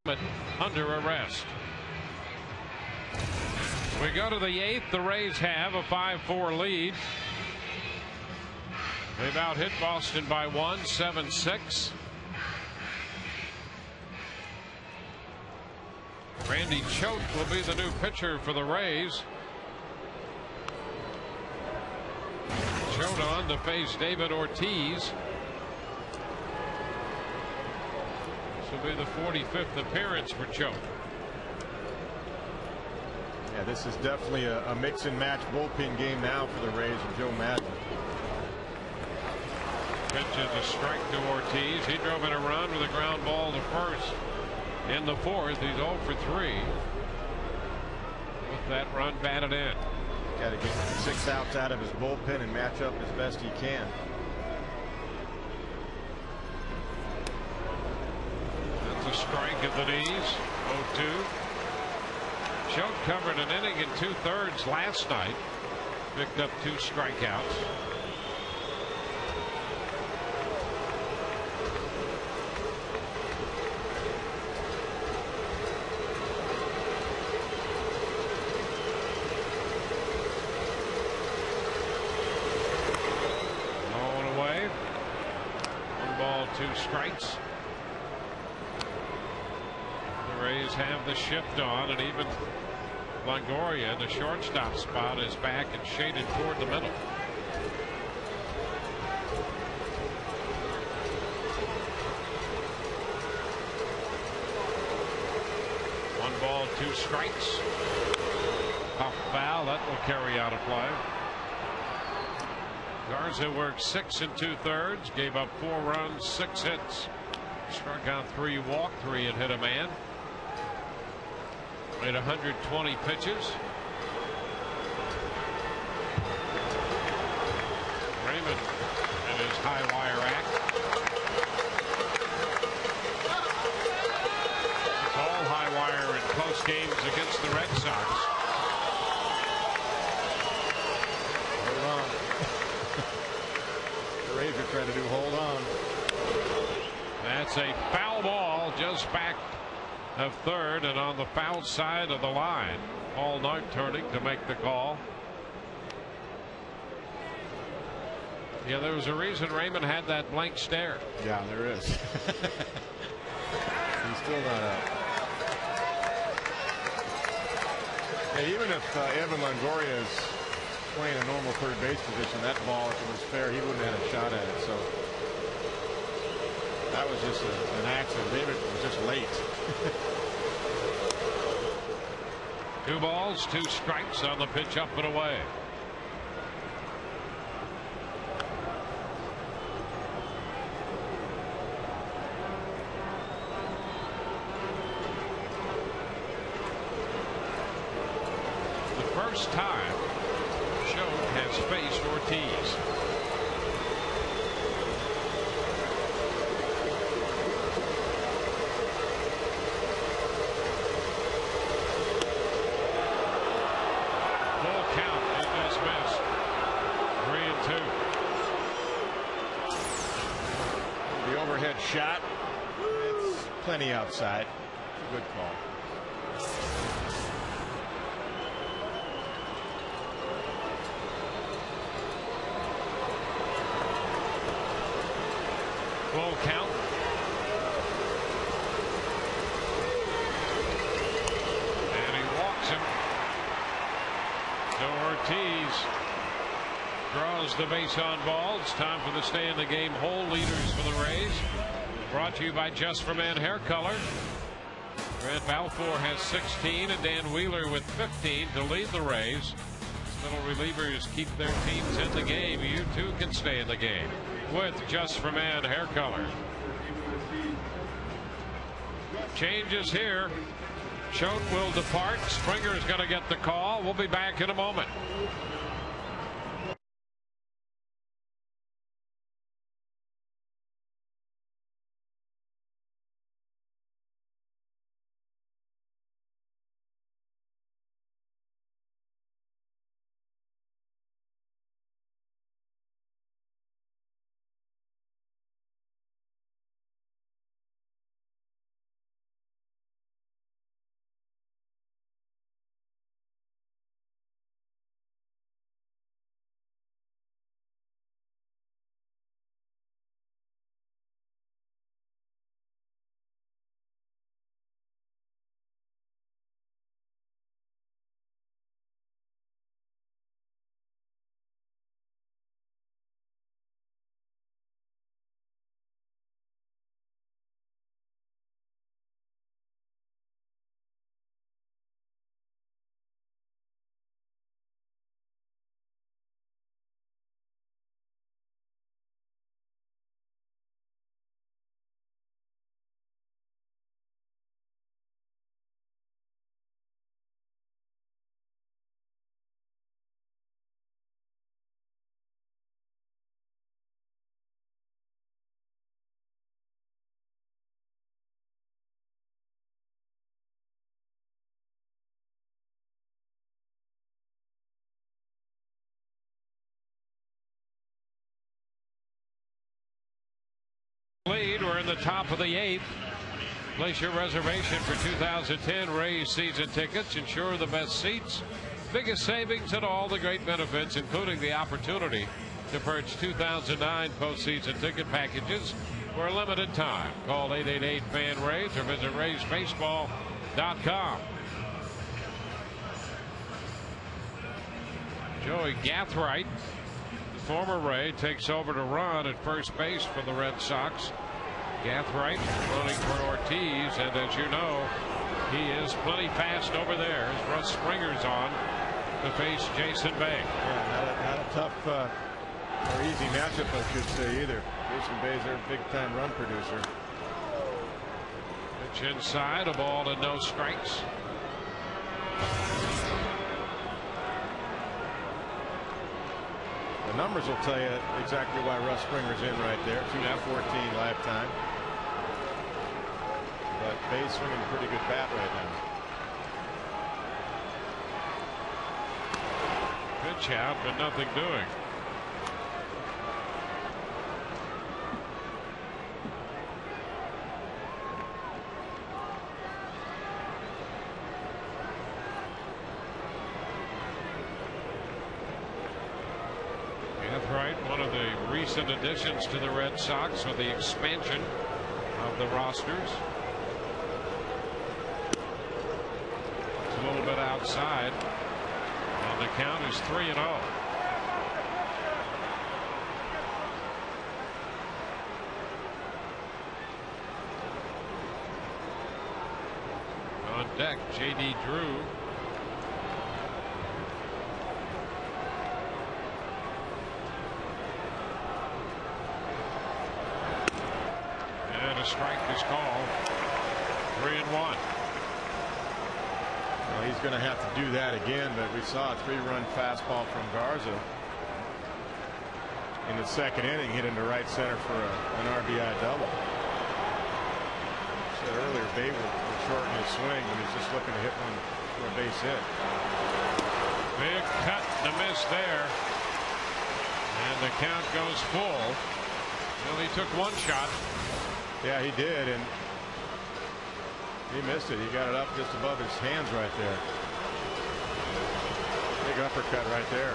under arrest. We go to the 8th. The Rays have a 5-4 lead. They've out hit Boston by 1, 7-6. Randy Choate will be the new pitcher for the Rays. Choate on to face David Ortiz. This will be the 45th appearance for Choate. Yeah, this is definitely a mix and match bullpen game now for the Rays and Joe Madden. Pitch is a strike to Ortiz. He drove in a run with a ground ball to first. In the 4th, he's 0 for 3. With that run batted in. Got to get 6 outs out of his bullpen and match up as best he can. That's a strike at the knees. 0-2. Choate covered an inning in 2/3 last night. Picked up 2 strikeouts. Away. 1 ball, 2 strikes. The Rays have the shift on, and even Longoria, the shortstop spot, is back and shaded toward the middle. One ball, 2 strikes. Pop foul, that will carry out a play. Garza worked 6 2/3, gave up 4 runs, 6 hits, struck out 3, walked 3, and hit a man. Made 120 pitches. Raymond and his high wire act. It's all high wire in close games against the Red Sox. Hold on. The Rays are trying to do hold on. That's a foul ball just back of third and on the foul side of the line. Paul Knight turning to make the call. Yeah, there was a reason Raymond had that blank stare. Yeah, there is. He's still not up. Yeah, even if Evan Longoria is playing a normal third base position, that ball, if it was fair, he wouldn't have had a shot at it. So that was just an accident. David was just late. 2 balls, 2 strikes on the pitch up and away. The first time Choate has faced Ortiz. Shot. It's plenty outside. Good call. Full count. And he walks him. So Ortiz draws the base on ball. It's time for the stay in the game hole leaders for the Rays. Brought to you by Just for Men Hair Color. Grant Balfour has 16 and Dan Wheeler with 15 to lead the Rays. Middle relievers keep their teams in the game. You too can stay in the game with Just for Men Hair Color. Changes here. Choate will depart. Springer's going to get the call. We'll be back in a moment. Lead. We're in the top of the 8th. Place your reservation for 2010 Rays season tickets. Ensure the best seats, biggest savings, and all the great benefits, including the opportunity to purchase 2009 postseason ticket packages for a limited time. Call 888-FAN-RAYS or visit RaysBaseball.com. Joey Gathright, the former Ray, takes over to run at first base for the Red Sox. Gathright running for Ortiz, and as you know, he is plenty fast over there as Russ Springer's on to face Jason Bay. Yeah, not a tough or easy matchup, I should say, either. Jason Bay's their big-time run producer. Pitch inside, a ball and no strikes. The numbers will tell you exactly why Russ Springer's in right there. 2-14 lifetime. But Bay's swinging a pretty good bat right now. Pitch out, but nothing doing. Gathright, one of the recent additions to the Red Sox with the expansion of the rosters. It's a little bit outside, and the count is 3-0. On deck, J.D. Drew. And a strike is called. 3-1. Well, he's going to have to do that again, but we saw a 3-run fastball from Garza in the second inning, hit into right center for an RBI double. I said earlier, Bay would shorten his swing, and he's just looking to hit one for a base hit. Big cut and a miss there, and the count goes full. Well, he took one shot. Yeah, he did, and he missed it. He got it up just above his hands right there. Big uppercut right there.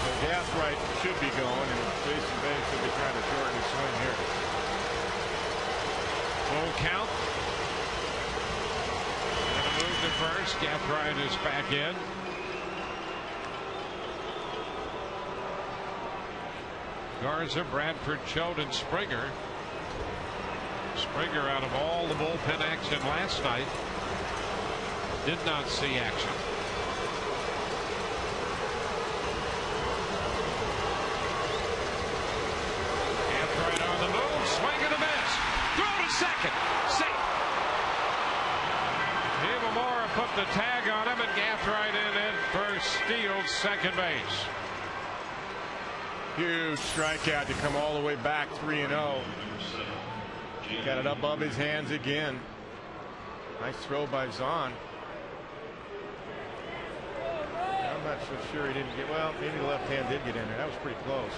So Gathright should be going, and Jason Bay should be trying to shorten his swing here. Full count. And a move to first. Gathright is back in. Garza, Bradford, Choate, and Springer. Springer, out of all the bullpen action last night, did not see action. Gathright on the move, swing and a miss. Throw to second, safe. Imamura put the tag on him, and Gathright in first, steals second base. Huge strikeout to come all the way back, 3-0. Got it above his hands again. Nice throw by Zahn. I'm not so sure he didn't get, well, maybe the left hand did get in there. That was pretty close.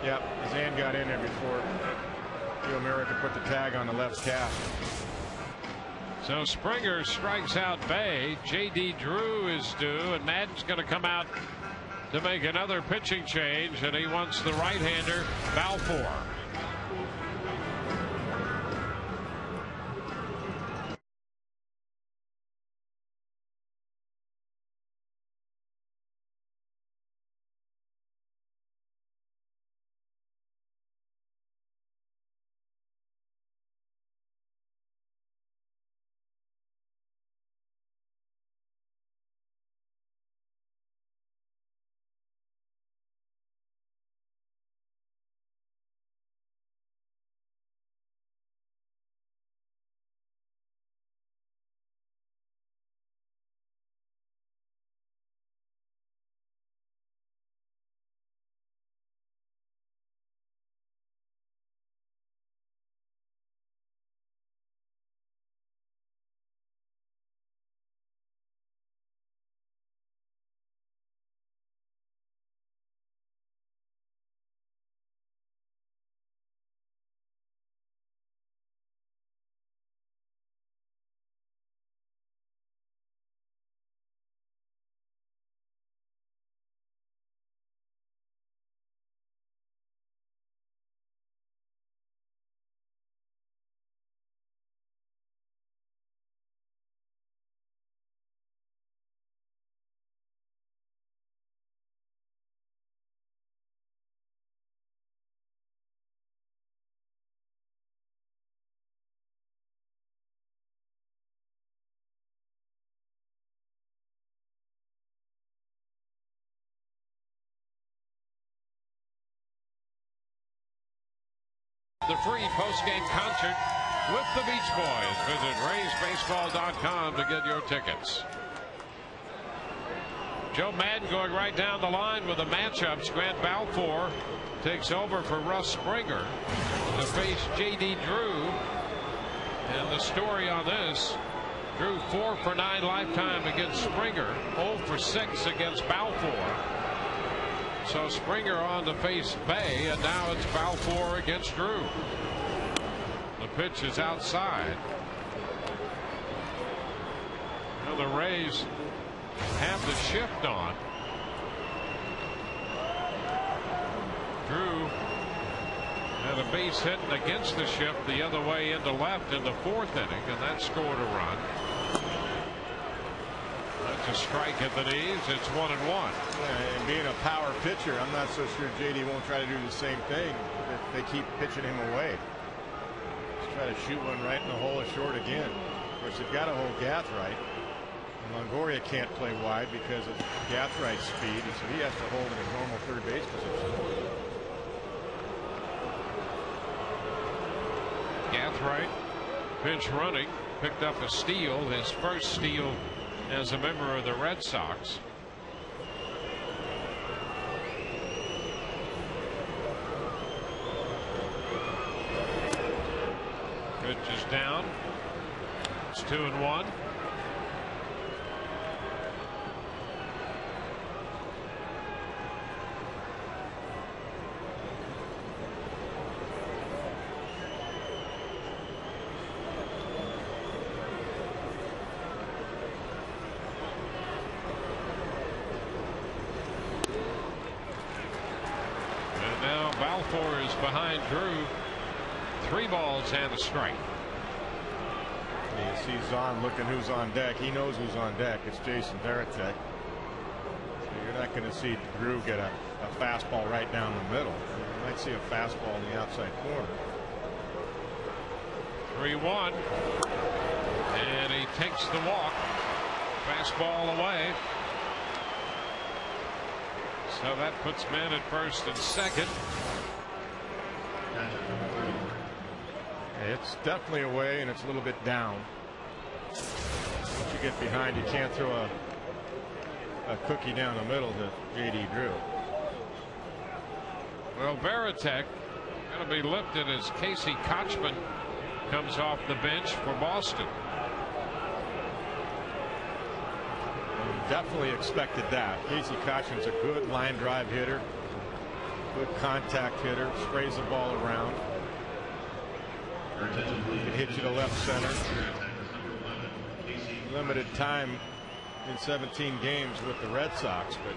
Yep, his hand got in there before America put the tag on the left calf. So Springer strikes out Bay. J.D. Drew is due, and Madden's going to come out to make another pitching change, and he wants the right-hander Balfour. free post-game concert with the Beach Boys. Visit RaysBaseball.com to get your tickets. Joe Madden going right down the line with the matchups. Grant Balfour takes over for Russ Springer to face J.D. Drew. And the story on this, Drew 4 for 9 lifetime against Springer, 0 for 6 against Balfour. So Springer on to face Bay, and now it's Balfour against Drew. The pitch is outside. Now the Rays have the shift on. Drew had a base hit against the shift the other way into left in the 4th inning, and that scored a run. That's a strike at the knees. It's 1-1. Yeah, and being a power pitcher, I'm not so sure JD won't try to do the same thing if they keep pitching him away. Just try to shoot one right in the hole or short again. Of course, they've got to hold Gath right. Longoria can't play wide because of Gathrigh's speed, and so he has to hold in a normal third base position. Gathright, pinch running, picked up a steal, his first steal as a member of the Red Sox. Pitch is down. It's 2-1. Balfour is behind Drew. 3 balls and a strike. You see Zahn looking who's on deck. He knows who's on deck. It's Jason Varitek. So you're not going to see Drew get a fastball right down the middle. You might see a fastball in the outside corner. 3-1. And he takes the walk. Fastball away. So that puts men at first and second. It's definitely away, and it's a little bit down. Once you get behind, you can't throw a cookie down the middle to J.D. Drew. Well, Varitek going to be lifted as Casey Kochman comes off the bench for Boston. Definitely expected that. Casey Kochman's a good line drive hitter, good contact hitter, sprays the ball around. He can hit you to left center. Limited time in 17 games with the Red Sox, but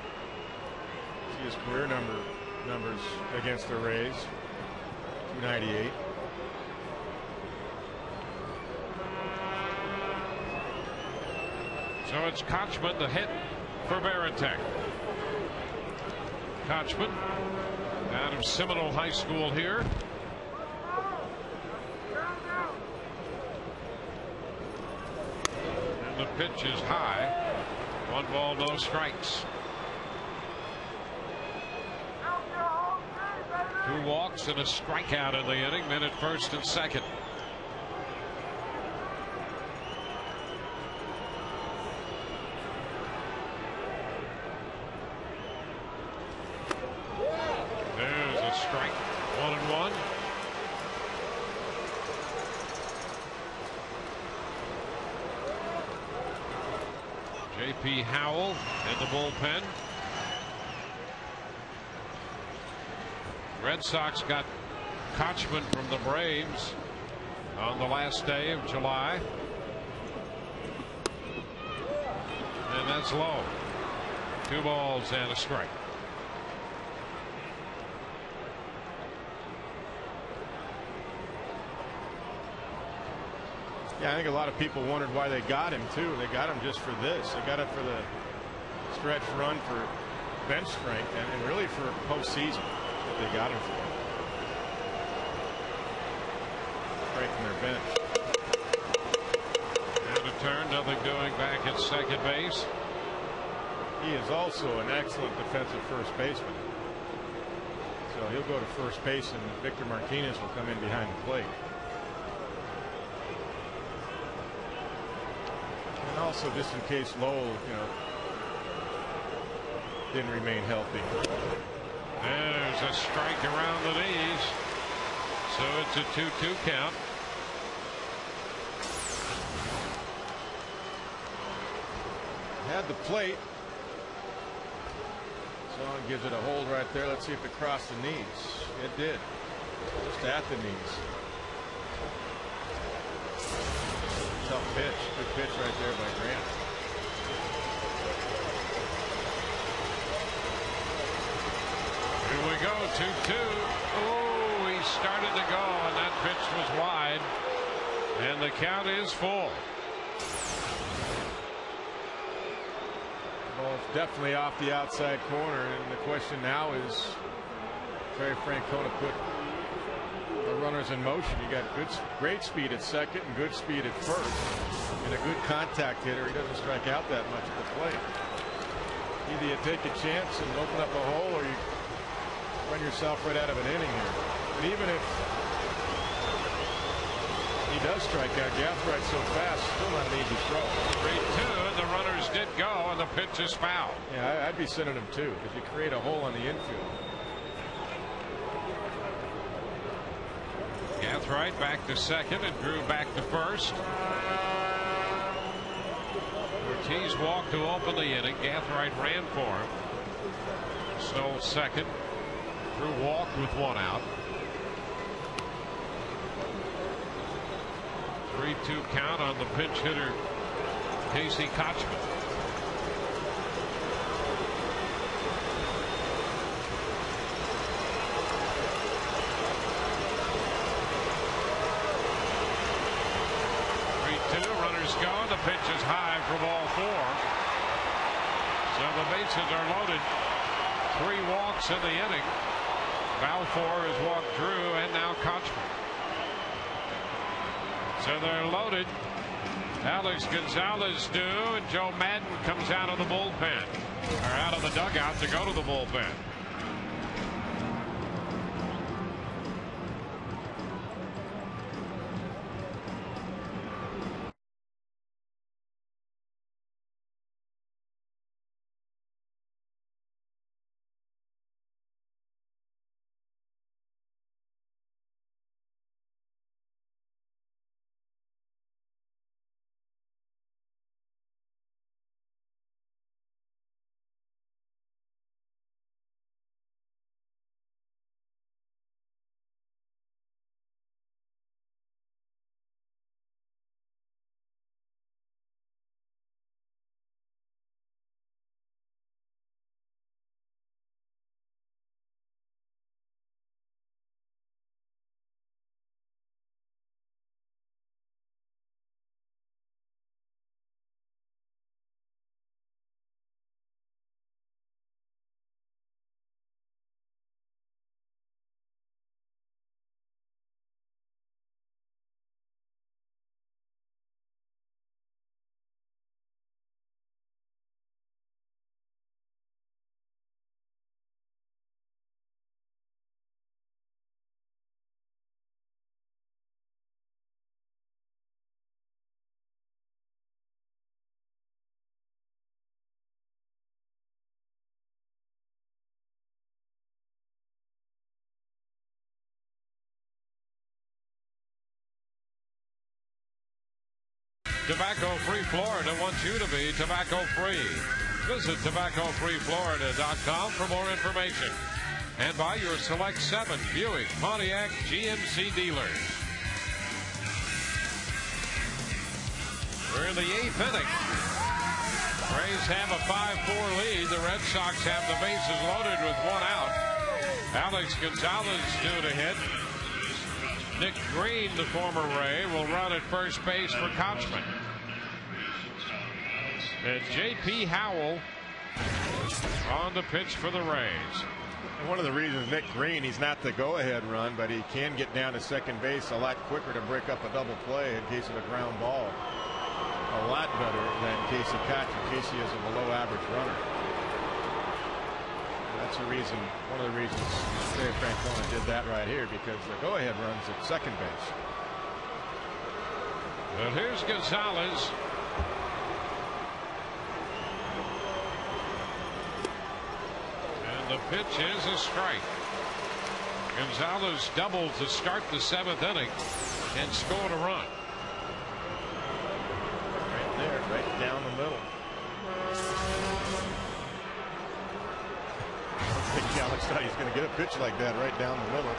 see his career numbers against the Rays. 298. So it's Kochman, the hit for Varitek. Kochman out of Seminole High School here. And the pitch is high. 1 ball, no strikes. 2 walks and a strikeout in the inning. Men at first and second. There's a strike. 1-1. J.P. Howell in the bullpen. Red Sox got Kochman from the Braves on the last day of July. And that's low. 2 balls and a strike. Yeah, I think a lot of people wondered why they got him too. They got him just for this. They got it for the stretch run for bench strength and really for postseason. They got him for. Strengthen their bench. And a turn, nothing doing back at second base. He is also an excellent defensive first baseman. So he'll go to first base, and Victor Martinez will come in behind the plate. And also, just in case Lowell, didn't remain healthy. There's a strike around the knees, so it's a 2-2 count. Had the plate. Zone gives it a hold right there. Let's see if it crossed the knees. It did. Just at the knees. Tough pitch. Good pitch right there by Grant. Here we go, 2-2. Oh, he started to go, and that pitch was wide. And the count is full. Well, it's definitely off the outside corner, and the question now is, Terry Francona put the runners in motion. You got great speed at second and good speed at first, and a good contact hitter. He doesn't strike out that much at the plate. Either you take a chance and open up a hole, or you run yourself right out of an inning here. But even if he does strike out, Gathride's so fast, still not an easy throw. 3-2, and the runners did go, and the pitch is foul. Yeah, I'd be sending him too, if you create a hole on the infield. Gathright back to second, and Drew back to first. Ortiz walked to open the inning. Gathright ran for him. Stole second. Drew walked with one out. 3-2 count on the pinch hitter, Casey Kochman. Runners go. The pitch is high for ball 4. So the bases are loaded. 3 walks in the inning. Balfour has walked Drew and now Kochman. So they're loaded. Alex Gonzalez due, and Joe Madden comes out of the bullpen, or out of the dugout to go to the bullpen. Tobacco-free Florida wants you to be tobacco-free. Visit tobaccofreeflorida.com for more information. And by your select 7 Buick Pontiac GMC dealers. We're in the 8th inning. Rays have a 5-4 lead. The Red Sox have the bases loaded with 1 out. Alex Gonzalez due to hit. Nick Green, the former Ray, will run at first base for Kochman. And J.P. Howell on the pitch for the Rays. And one of the reasons Nick Green, he's not the go-ahead run, but he can get down to second base a lot quicker to break up a double play in case of a ground ball. A lot better than Casey Kochman. Casey is a below-average runner. That's the reason, one of the reasons Dave Francona did that right here, because the go-ahead runs at second base. And here's Gonzalez. And the pitch is a strike. Gonzalez doubled to start the 7th inning and scored a run. Right there, right down the middle. I think Alex thought he's going to get a pitch like that right down the middle.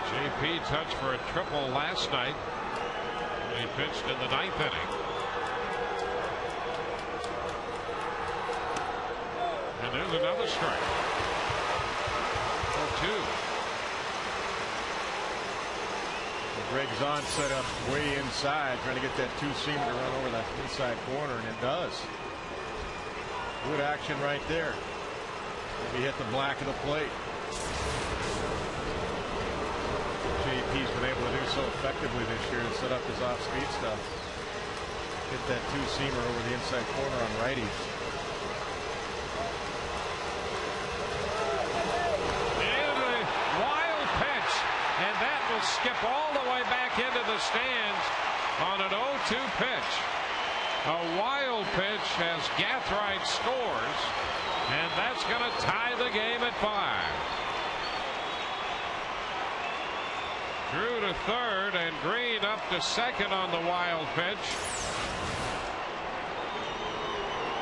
JP touched for a triple last night. He pitched in the 9th inning. And there's another strike. 2. Greg Zahn set up way inside, trying to get that two-seamer to run over that inside corner, and it does. Good action right there. He hit the black of the plate. JP's been able to do so effectively this year to set up his off-speed stuff. Hit that two-seamer over the inside corner on righties. And that will skip all the way back into the stands on an 0-2 pitch. A wild pitch as Gathright scores, and that's going to tie the game at 5. Drew to third, and Green up to second on the wild pitch.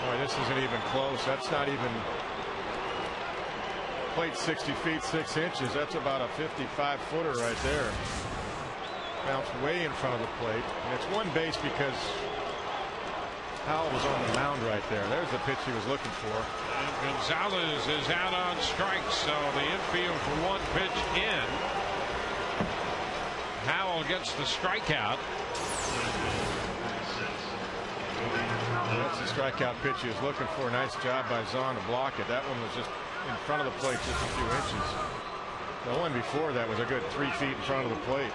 Boy, this isn't even close. That's not even. Plate 60 feet 6 inches. That's about a 55-footer right there. Bounced way in front of the plate. And it's one base because Howell was on the mound right there. There's the pitch he was looking for. And Gonzalez is out on strikes, so the infield for one pitch in. Howell gets the strikeout. That's the strikeout pitch he was looking for. Nice job by Zahn to block it. That one was just in front of the plate just a few inches. The one before that was a good 3 feet in front of the plate.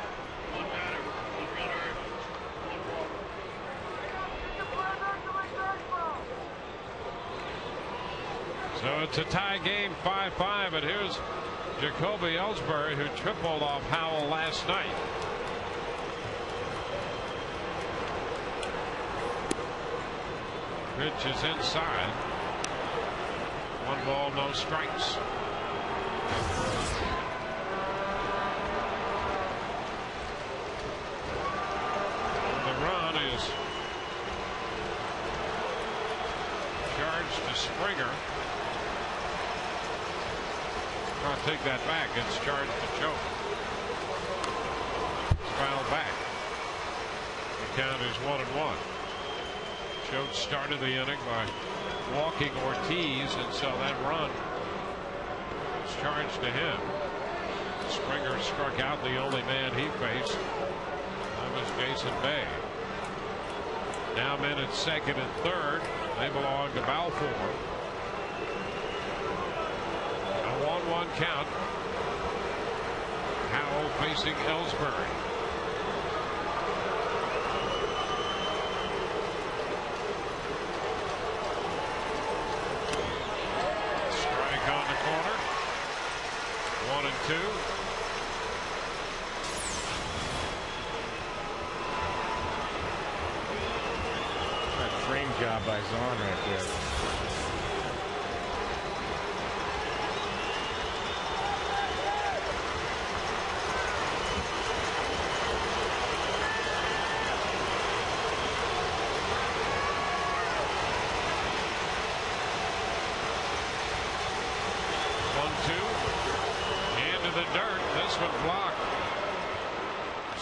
So it's a tie game, 5-5, and here's Jacoby Ellsbury, who tripled off Howell last night. Pitch is inside. 1 ball, no strikes. The run is charged to Springer. I'll take that back. It's charged to Choate. It's fouled back. The count is 1-1. Choate started the inning by walking Ortiz, and so that run was charged to him. Springer struck out the only man he faced. That was Jason Bay. Now men at second and third. They belong to Balfour. A 1-1 count. Howell facing Ellsbury. Strike on the corner. 1-2. That frame job by Zahn right there.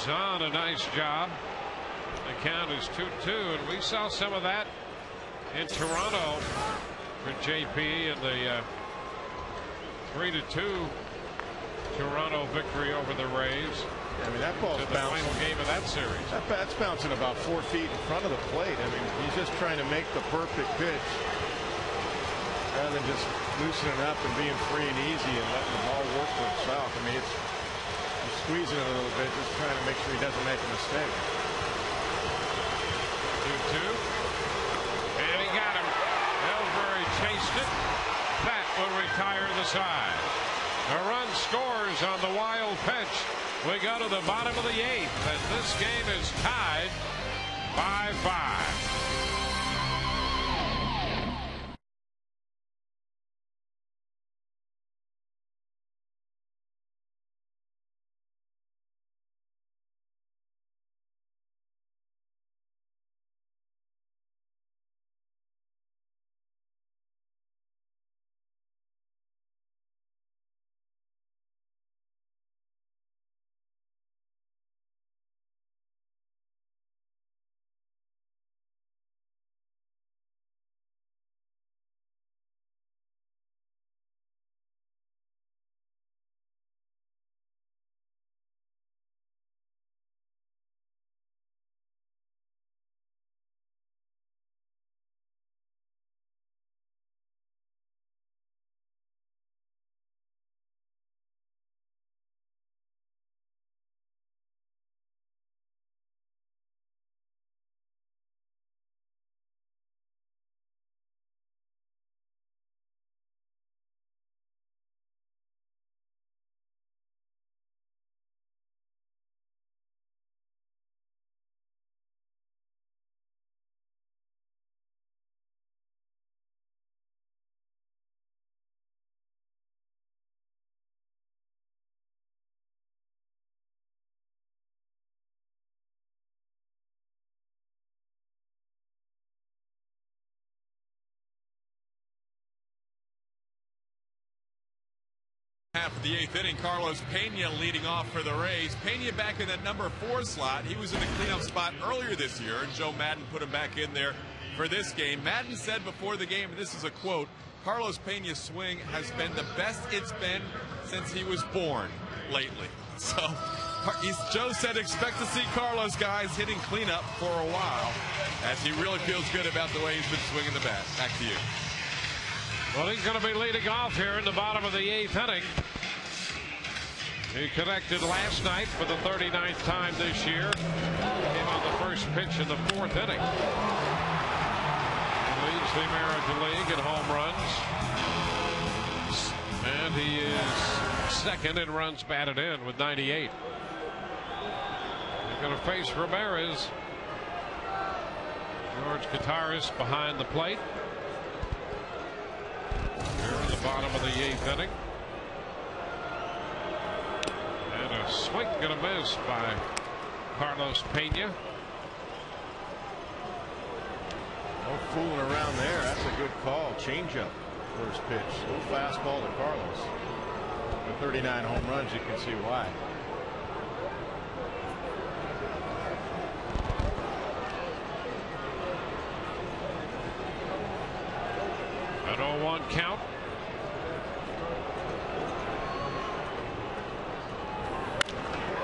Zahn, a nice job. The count is 2-2, and we saw some of that in Toronto for JP in the 3-2 Toronto victory over the Rays. I mean, that ball's the final game of that series. That's bouncing about 4 feet in front of the plate. I mean, he's just trying to make the perfect pitch rather than just loosening up and being free and easy and letting the ball work for itself. I mean, it's squeezing it a little bit, just trying to make sure he doesn't make a mistake. 2-2. And he got him. Ellsbury chased it. That will retire the side. A run scores on the wild pitch. We go to the bottom of the 8th, and this game is tied 5-5. Half of the 8th inning, Carlos Pena leading off for the Rays. Pena back in that number 4 slot. He was in the cleanup spot earlier this year, and Joe Madden put him back in there for this game. Madden said before the game, and this is a quote, Carlos Pena's swing has been the best it's been since he was born lately. So Joe said expect to see Carlos, guys, hitting cleanup for a while as he really feels good about the way he's been swinging the bat. Back to you. Well, he's going to be leading off here in the bottom of the 8th inning. He connected last night for the 39th time this year. Came on the first pitch in the 4th inning. He leads the American League in home runs. And he is second in runs batted in with 98. He's going to face Ramirez. George Gutierrez behind the plate. Here in the bottom of the 8th inning. And a swing and a miss by Carlos Pena. No fooling around there. That's a good call. Changeup. First pitch. Little fastball to Carlos. With 39 home runs, you can see why. An 0-1 count.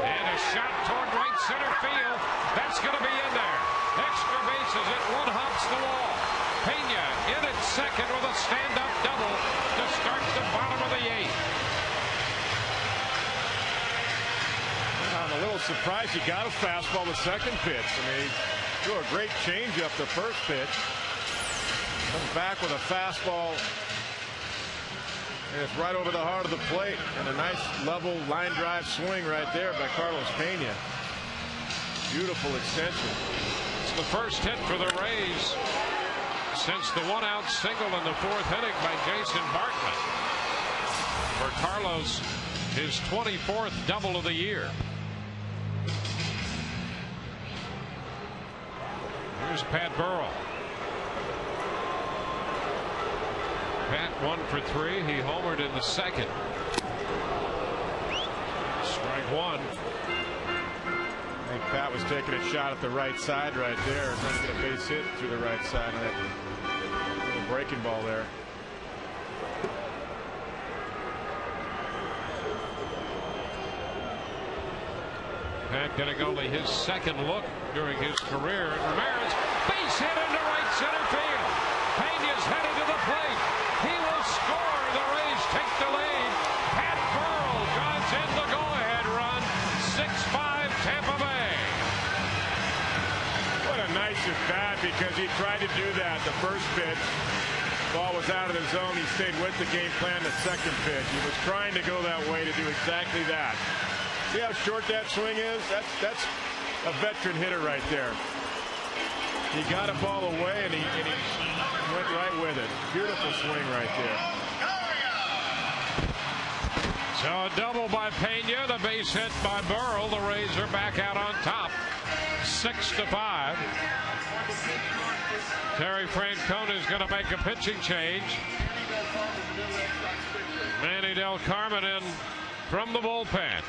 And a shot toward right center field. That's going to be in there. Extra bases. It one hops the wall. Pena in at second with a stand-up double to start the bottom of the 8th. I'm a little surprised he got a fastball the second pitch. I mean, he threw a great changeup the first pitch. Comes back with a fastball. And it's right over the heart of the plate. And a nice level line drive swing right there by Carlos Pena. Beautiful extension. It's the first hit for the Rays since the one-out single in the 4th inning by Jason Bartlett. For Carlos, his 24th double of the year. Here's Pat Burrell. Pat 1 for 3. He homered in the second. Strike one. I think Pat was taking a shot at the right side right there. Trying to get a base hit through the right side of that little breaking ball there. Pat getting only his second look during his career. Ramirez, base hit into right center field. Pena's headed to the plate. He will score. The Rays take the lead. Pat Burrell drives in the go-ahead run. 6-5 Tampa Bay. What a nice at bat, because he tried to do that the first pitch. Ball was out of the zone. He stayed with the game plan the second pitch. He was trying to go that way to do exactly that. See how short that swing is? That's a veteran hitter right there. He got a ball away and he went right with it. Beautiful swing right there. So a double by Pena, the base hit by Burrell. The Rays are back out on top, 6-5. Terry Francona is going to make a pitching change. Manny Del Carmen in from the bullpen.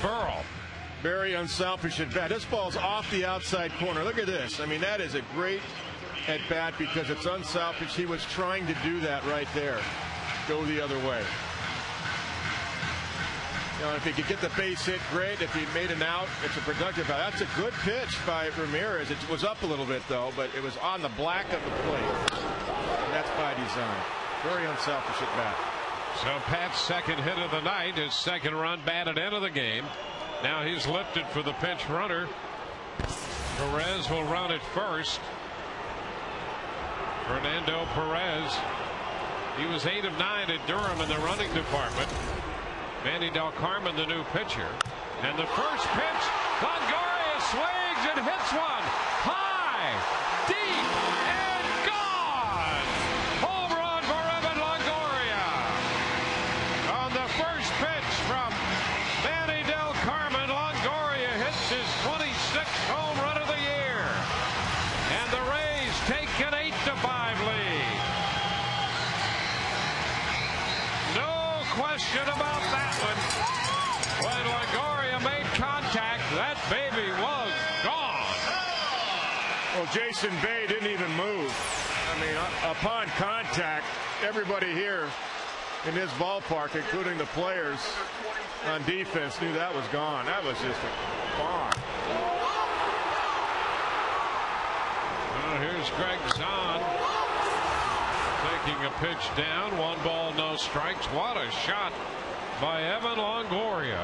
Burrell. Very unselfish at bat. This ball's off the outside corner. Look at this. I mean, that is a great at bat because it's unselfish. He was trying to do that right there. Go the other way. You know, if he could get the base hit, great. If he made an out, it's a productive out. That's a good pitch by Ramirez. It was up a little bit, though, but it was on the black of the plate. And that's by design. Very unselfish at bat. So Pat's second hit of the night, his second run batted into the game. Now he's lifted for the pinch runner. Perez will run at first. Fernando Perez. He was 8 of 9 at Durham in the running department. Manny Del Carmen, the new pitcher. And the first pitch, Longoria swings and hits one. High, deep, and gone. Home run for Evan Longoria. On the first pitch from Manny Del Carmen, Longoria hits his 26th home run of the year. And the Rays take an 8-5 lead. No question about that one. When Longoria made contact, that baby was gone. Well, Jason Bay didn't even move. I mean, upon contact, everybody here in this ballpark, including the players on defense, knew that was gone. That was just a bomb. Well, here's Greg Zahn taking a pitch down. 1 ball, no strikes. What a shot by Evan Longoria.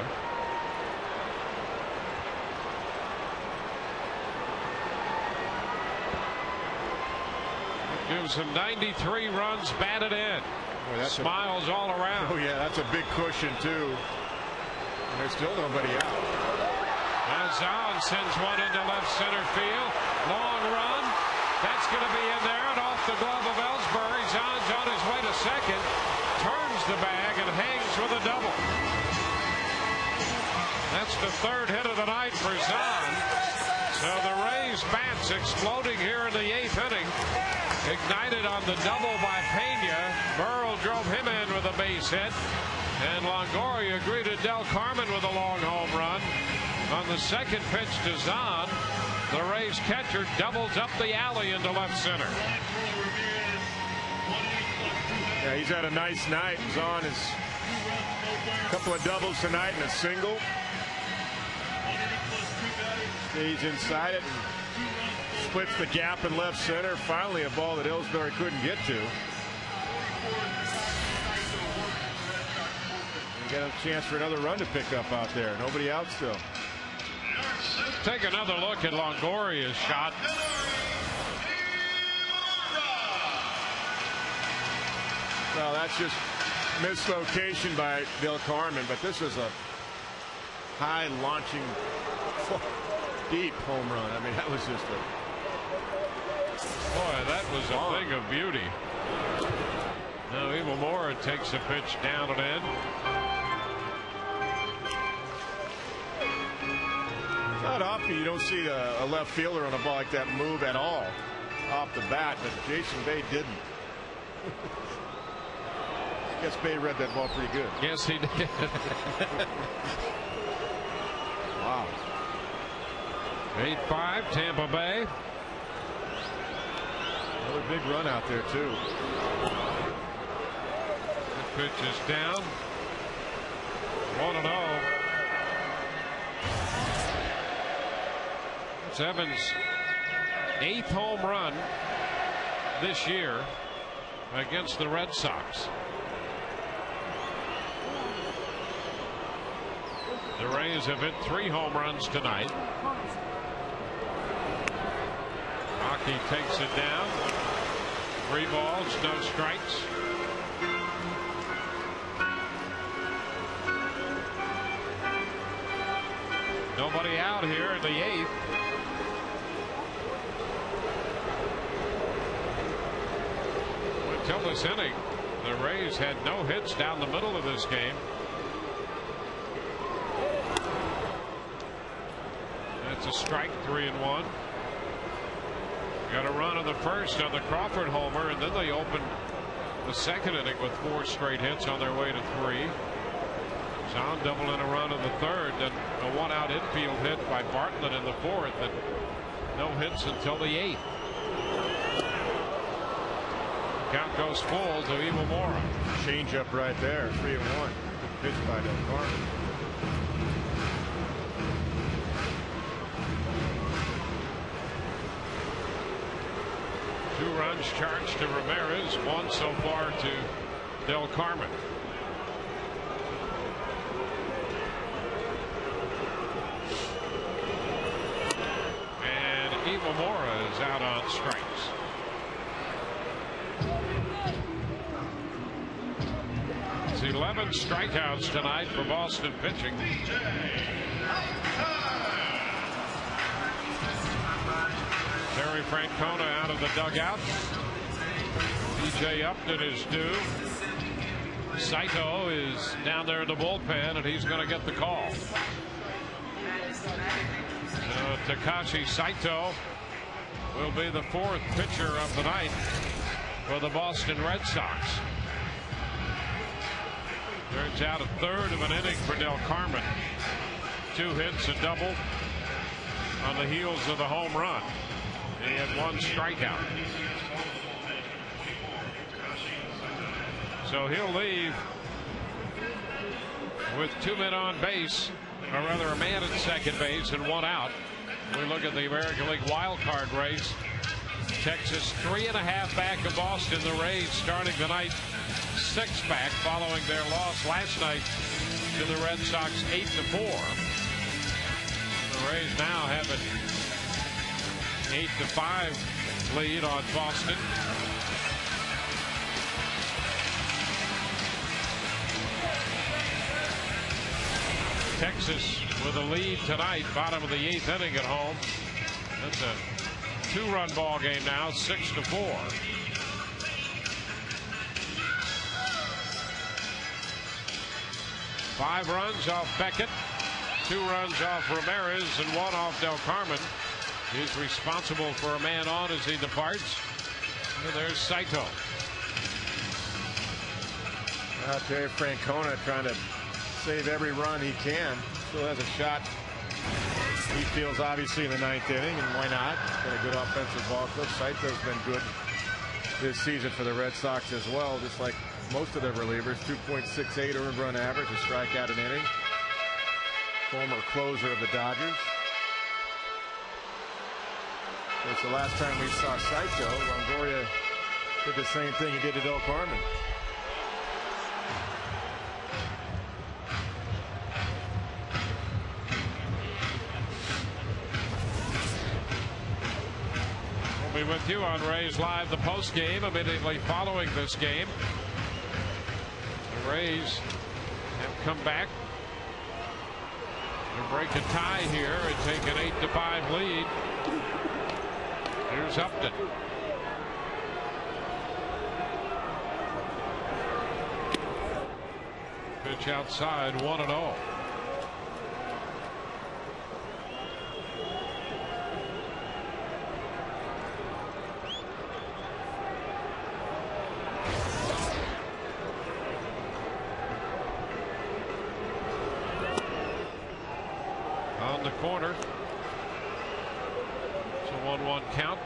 Gives him 93 runs batted in. Boy, Smiles all around. Oh, yeah, that's a big cushion, too. And there's still nobody out. Now Zahn sends one into left center field. Long run. That's going to be in there and off the glove of Ellsbury. Zahn's on his way to second. Turns the bag and hangs with a double. That's the 3rd hit of the night for Zahn. So the Rays bats exploding here in the 8th inning. Ignited on the double by Pena. Burrell drove him in with a base hit. And Longoria greeted Del Carmen with a long home run. On the second pitch to Zahn, the Rays catcher doubles up the alley into left center. Yeah, he's had a nice night. Zahn is a couple of doubles tonight and a single. Stays inside it and splits the gap in left center. Finally, a ball that Ellsbury couldn't get to. And got a chance for another run to pick up out there. Nobody out still. Take another look at Longoria's shot. Well, that's just mislocation by Del Carmen, but this was a high launching deep home run. I mean, that was just a boy, that was a thing of beauty. Now Iwamura takes a pitch down and in. Not often you don't see a left fielder on a ball like that move at all off the bat, but Jason Bay didn't. I guess Bay read that ball pretty good. Yes, he did. Wow. 8-5 Tampa Bay. Another big run out there too. The pitch is down. 1-0. It's Evans' 8th home run this year against the Red Sox. The Rays have hit 3 home runs tonight. Rocky takes it down. 3 balls, no strikes. Nobody out here in the 8th. Until this inning, the Rays had no hits down the middle of this game. That's a strike, 3-1. Got a run in the first on the Crawford homer, and then they opened the second inning with 4 straight hits on their way to 3. Sound double in a run in the third, then a 1-out infield hit by Bartlett in the 4th, and no hits until the 8th. Count goes full to Iwamura. Change up right there, 3-1. Pitch by Del Carmen. Two runs charged to Ramirez, 1 so far to Del Carmen. And Iwamura is out on strikes. It's 11 strikeouts tonight for Boston pitching. Terry Francona out of the dugout. DJ Upton is due. Saito is down there in the bullpen, and he's going to get the call. Takashi Saito will be the 4th pitcher of the night for the Boston Red Sox. Turns out a third of an inning for Del Carmen. 2 hits, a double on the heels of the home run. He had 1 strikeout. So he'll leave with 2 men on base, or rather a man at second base and 1 out. We look at the American League wild card race. Texas 3.5 back of Boston. The Rays starting tonight 6 back following their loss last night to the Red Sox 8-4. The Rays now have an 8-5 lead on Boston. Texas with a lead tonight, bottom of the 8th inning at home. That's a 2-run ball game now, 6-4. Five runs off Beckett, 2 runs off Ramirez, and 1 off Del Carmen. He's responsible for a man on as he departs. And there's Saito. Terry Francona trying to save every run he can. Still has a shot. He feels obviously in the 9th inning, and why not? Got a good offensive ball club. Saito's been good this season for the Red Sox as well, just like most of their relievers. 2.68 earned run average, a strikeout an inning. Former closer of the Dodgers. It's the last time we saw Saito. Longoria did the same thing he did to Del Carmen. We'll be with you on Rays Live, the post game immediately following this game. The Rays have come back to break a tie here and take an 8-5 lead. Here's Upton. Pitch outside, 1-0. On the corner. It's a 1-1 count.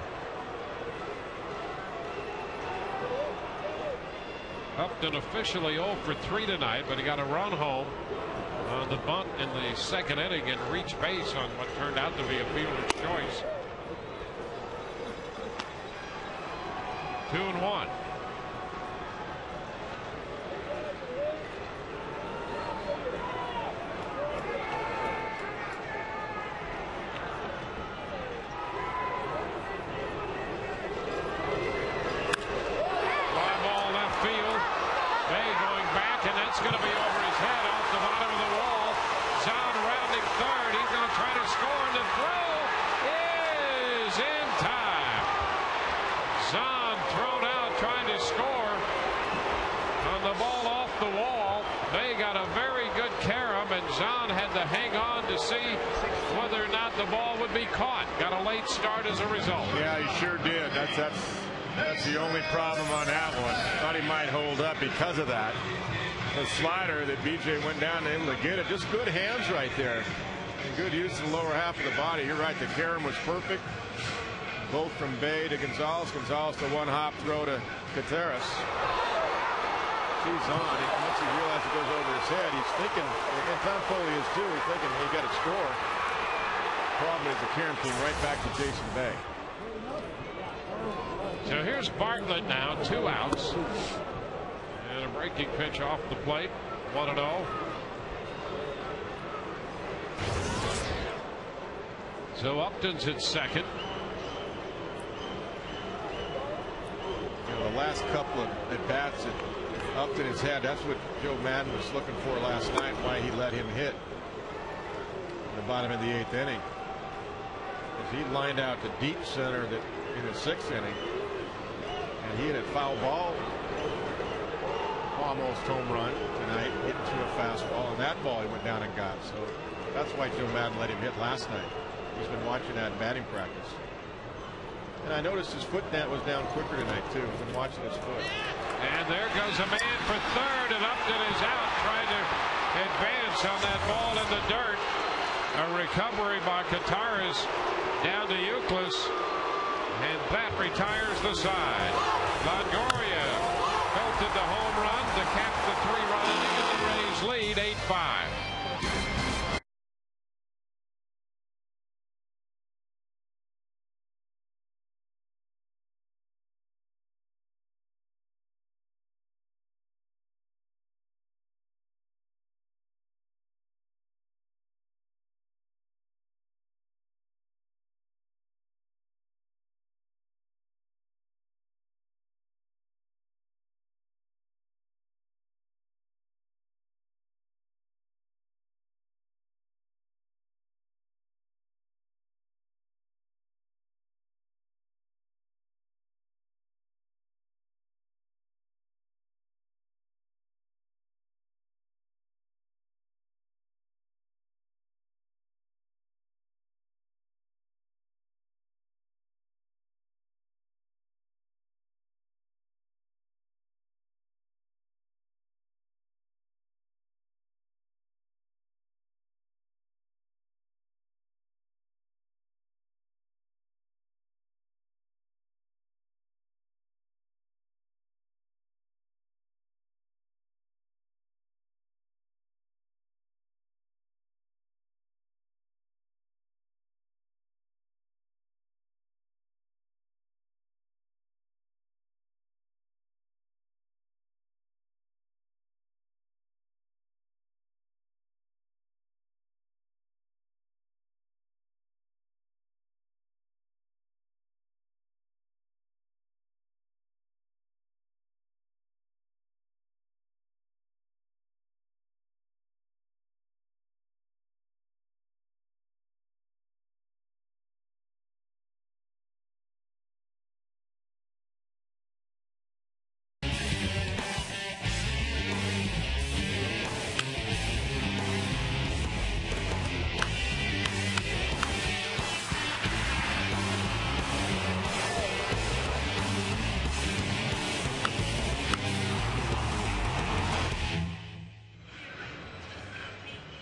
Upton officially 0 for 3 tonight, but he got a run home on the bunt in the second inning and reached base on what turned out to be a fielder's choice. 2-1. It's going to be over his head off the bottom of the wall. Zahn rounding third. He's going to try to score, and the throw is in time. Zahn thrown out trying to score on the ball off the wall. They got a very good carom, and Zahn had to hang on to see whether or not the ball would be caught. Got a late start as a result. Yeah, he sure did. That's the only problem on that one. Thought he might hold up because of that. The slider that BJ went down and able to get it. Just good hands right there. And good use in the lower half of the body. You're right, the carom was perfect. Both from Bay to Gonzalez. Gonzalez to one hop throw to Contreras. He's on. Once he realizes it goes over his head, he's thinking, and Tom Foley is too, he's thinking he got to score. Problem is the carom came right back to Jason Bay. So here's Bartlett now, 2 outs. And a breaking pitch off the plate, 1-0. So Upton's at second. The last couple of at-bats that Upton has had, that's what Joe Madden was looking for last night, why he let him hit in the bottom of the 8th inning. As he lined out to deep center that in the 6th inning, and he hit a foul ball. Almost home run tonight, getting to a fastball, and that ball he went down and got. So that's why Joe Madden let him hit last night. He's been watching that in batting practice. And I noticed his foot was down quicker tonight too. He's been watching his foot. And there goes a man for third, and Upton is out trying to advance on that ball in the dirt. A recovery by Contreras down to Euclid, and that retires the side. Longoria belted the home run to cap the 3-run inning, and the Rays lead 8-5.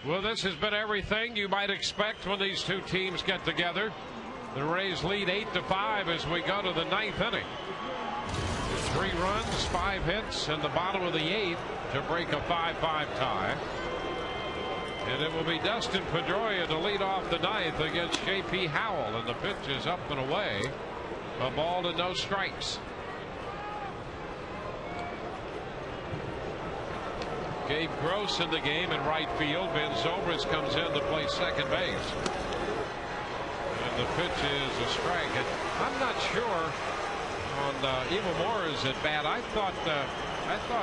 Well, this has been everything you might expect when these two teams get together. The Rays lead 8-5 as we go to the 9th inning. 3 runs, 5 hits in the bottom of the 8th to break a 5-5 tie. And it will be Dustin Pedroia to lead off the 9th against J.P. Howell. And the pitch is up and away. A ball to no strikes. Gabe Gross in the game in right field. Ben Zobrist comes in to play second base. And the pitch is a strike. And I'm not sure on Evo Morris at bat. I thought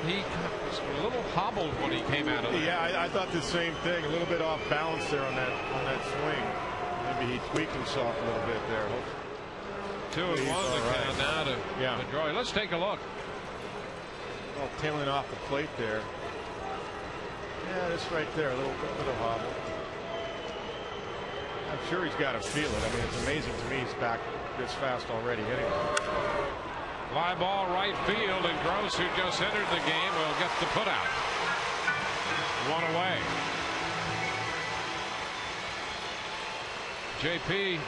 he was a little hobbled when he came out of there. Yeah, I thought the same thing. A little bit off balance there on that swing. Maybe he tweaked himself a little bit there. 2-1 the count now to Pedroia. Let's take a look. Oh, tailing off the plate there. Yeah, just right there, a little hobble. I'm sure he's got to feel it. I mean, it's amazing to me he's back this fast already hitting it. Fly ball right field, and Gross, who just entered the game, will get the put out. 1 away. JP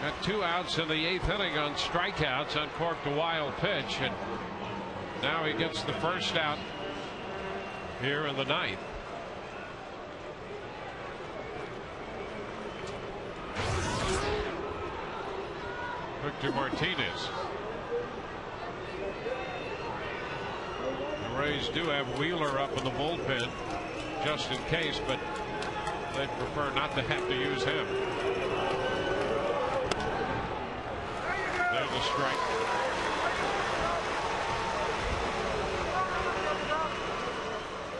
got 2 outs in the 8th inning on strikeouts, uncorked a wild pitch, and now he gets the first out here in the 9th. Victor Martinez. The Rays do have Wheeler up in the bullpen just in case, but they'd prefer not to have to use him. There's a strike.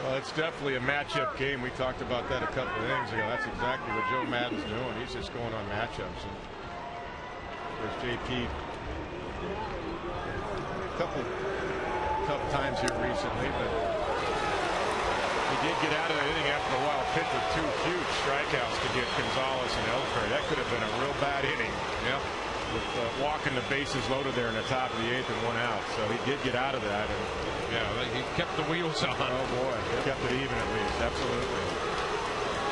Well, it's definitely a matchup game. We talked about that a couple of innings ago. That's exactly what Joe Maddon's doing. He's just going on matchups. And there's JP. A couple tough times here recently, but he did get out of the inning after a wild pitch with 2 huge strikeouts to get Gonzalez and Elfrey. That could have been a real bad inning. Yep. With walking the bases loaded there in the top of the 8th and 1 out. So he did get out of that. And yeah, he kept the wheels on. Oh boy, he kept it even at least. Absolutely.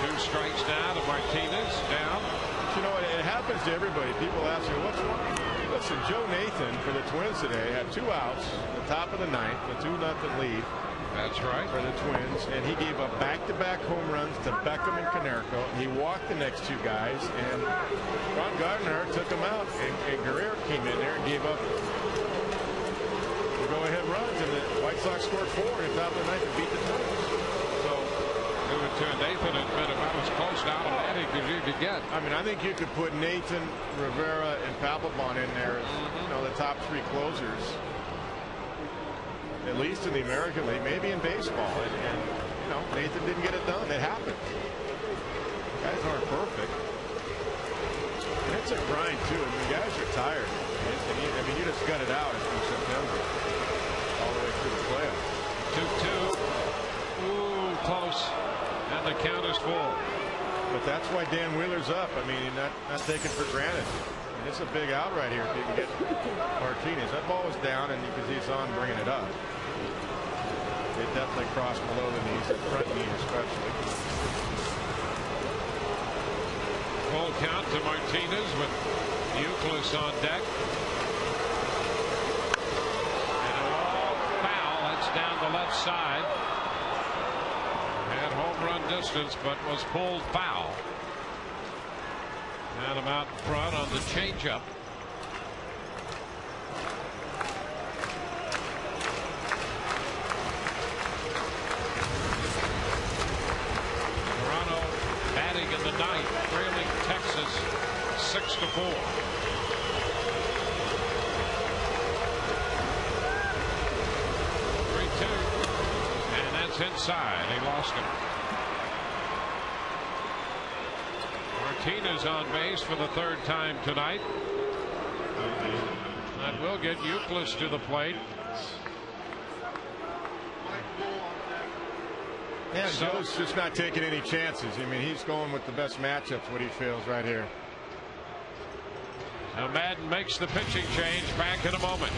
2 strikes now to Martinez. Down. You know, it happens to everybody. People ask you, what's wrong? Listen, Joe Nathan for the Twins today had 2 outs at the top of the 9th, a 2-0 lead. That's right. For the Twins, and he gave up back-to-back home runs to Beckham and Canerco. He walked the next 2 guys, and Ron Gardner took him out, and Guerrero came in there and gave up the go-ahead runs, and the White Sox scored 4 at the top of the 9th and beat the Twins. So moving to Nathan has been about as close to automatic as you could get. I mean, I think you could put Nathan, Rivera, and Papelbon in there as the top 3 closers. At least in the American League, maybe in baseball. And Nathan didn't get it done. It happened. Guys aren't perfect. And it's a grind, too. I mean, guys are tired. I mean, you just got it out in September. All the way through the playoffs. 2-2. Ooh, close. And the count is full. But that's why Dan Wheeler's up. I mean, not taken for granted. It's a big out right here if you can get Martinez. That ball was down, and because he's on bringing it up. It definitely crossed below the knees, the front knee especially. Full count to Martinez with Euclid on deck. And a ball foul. That's down the left side. Had home run distance, but was pulled foul. Had him out in front on the changeup. Toronto batting in the 9th, trailing Texas 6-4. And that's inside. He lost him. Martinez on base for the 3rd time tonight. That will get Euclid to the plate. Yeah, Joe's just not taking any chances. I mean, he's going with the best matchups, what he feels right here. Now Madden makes the pitching change. Back in a moment.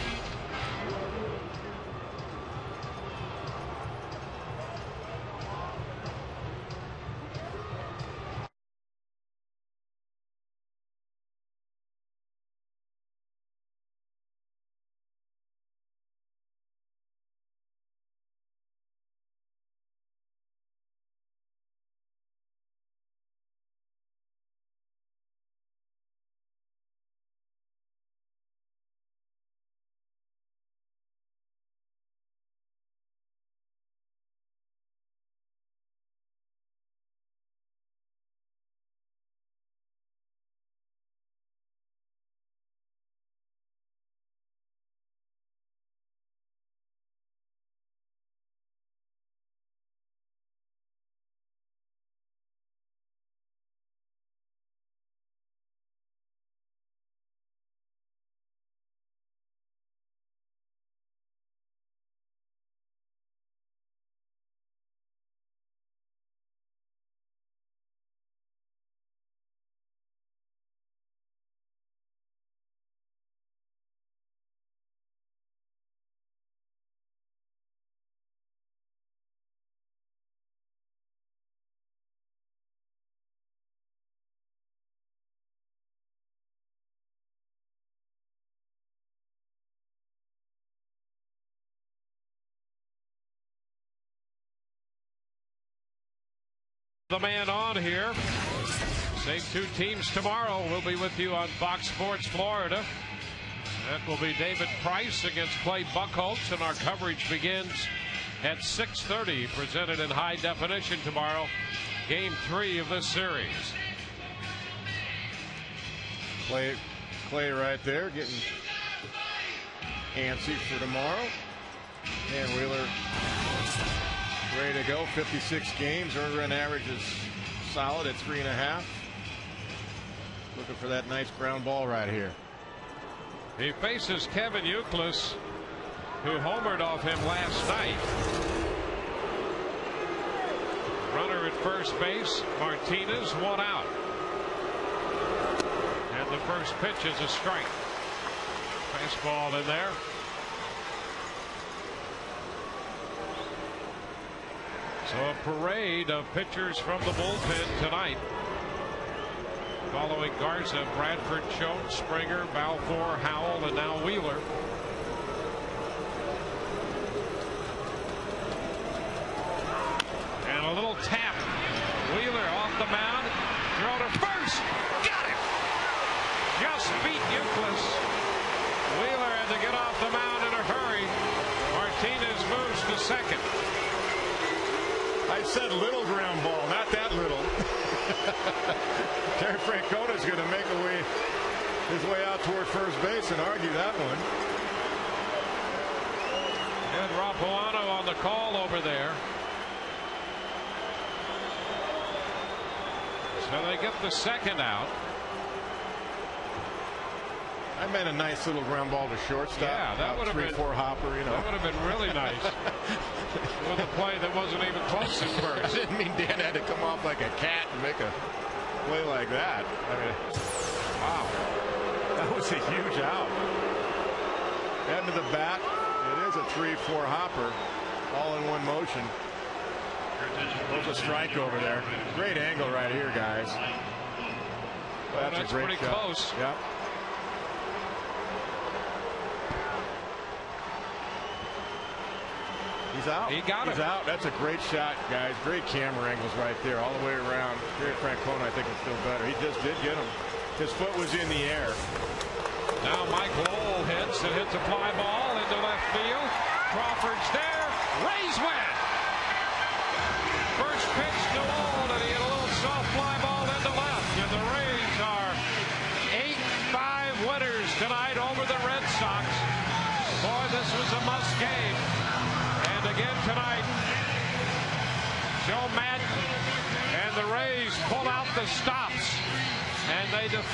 The man on here. Same two teams tomorrow. We'll be with you on Fox Sports Florida. That will be David Price against Clay Buchholz, and our coverage begins at 6:30, presented in high definition tomorrow. Game 3 of this series. Clay right there getting antsy for tomorrow. And Wheeler ready to go. 56 games. Earned run average is solid at 3.5. Looking for that nice ground ball right here. He faces Kevin Youkilis, who homered off him last night. Runner at first base. Martinez, one out. And the first pitch is a strike. Baseball in there. So a parade of pitchers from the bullpen tonight. Following Garza, Bradford, Jones, Springer, Balfour, Howell, and now Wheeler. And a little tap. Wheeler off the mound. Throw to first. Got it. Just beat Youkilis. Wheeler had to get off the mound in a hurry. Martinez moves to second. I said little ground ball, not that little. Terry Francona's going to make his way out toward first base and argue that one. And Rapuano on the call over there. So they get the second out. I meant a nice little ground ball to shortstop. Yeah, that would have been 3-4 hopper, you know. That would have been really nice. With a play that wasn't even close at first. I didn't mean Dan had to come off like a cat and make a play like that. I mean, wow, that was a huge out. End of the bat. It is a 3-4 hopper, all in one motion. There's a strike over there. Great angle right here, guys. Well, that's a great pretty shot. close. Yep. He's out. He got He's it. out. That's a great shot, guys. Great camera angles right there, all the way around. Terry Francona, I think, is still better. He just did get him. His foot was in the air. Now Mike Lowell hits a fly ball into left field. Crawford's there. Rays win. First pitch to Lowell, and he hit a little soft fly ball into left. And the Rays are 8-5 winners tonight over the Red Sox. Boy, this was a must game. And again tonight, Joe Madden and the Rays pull out the stops, and they defeat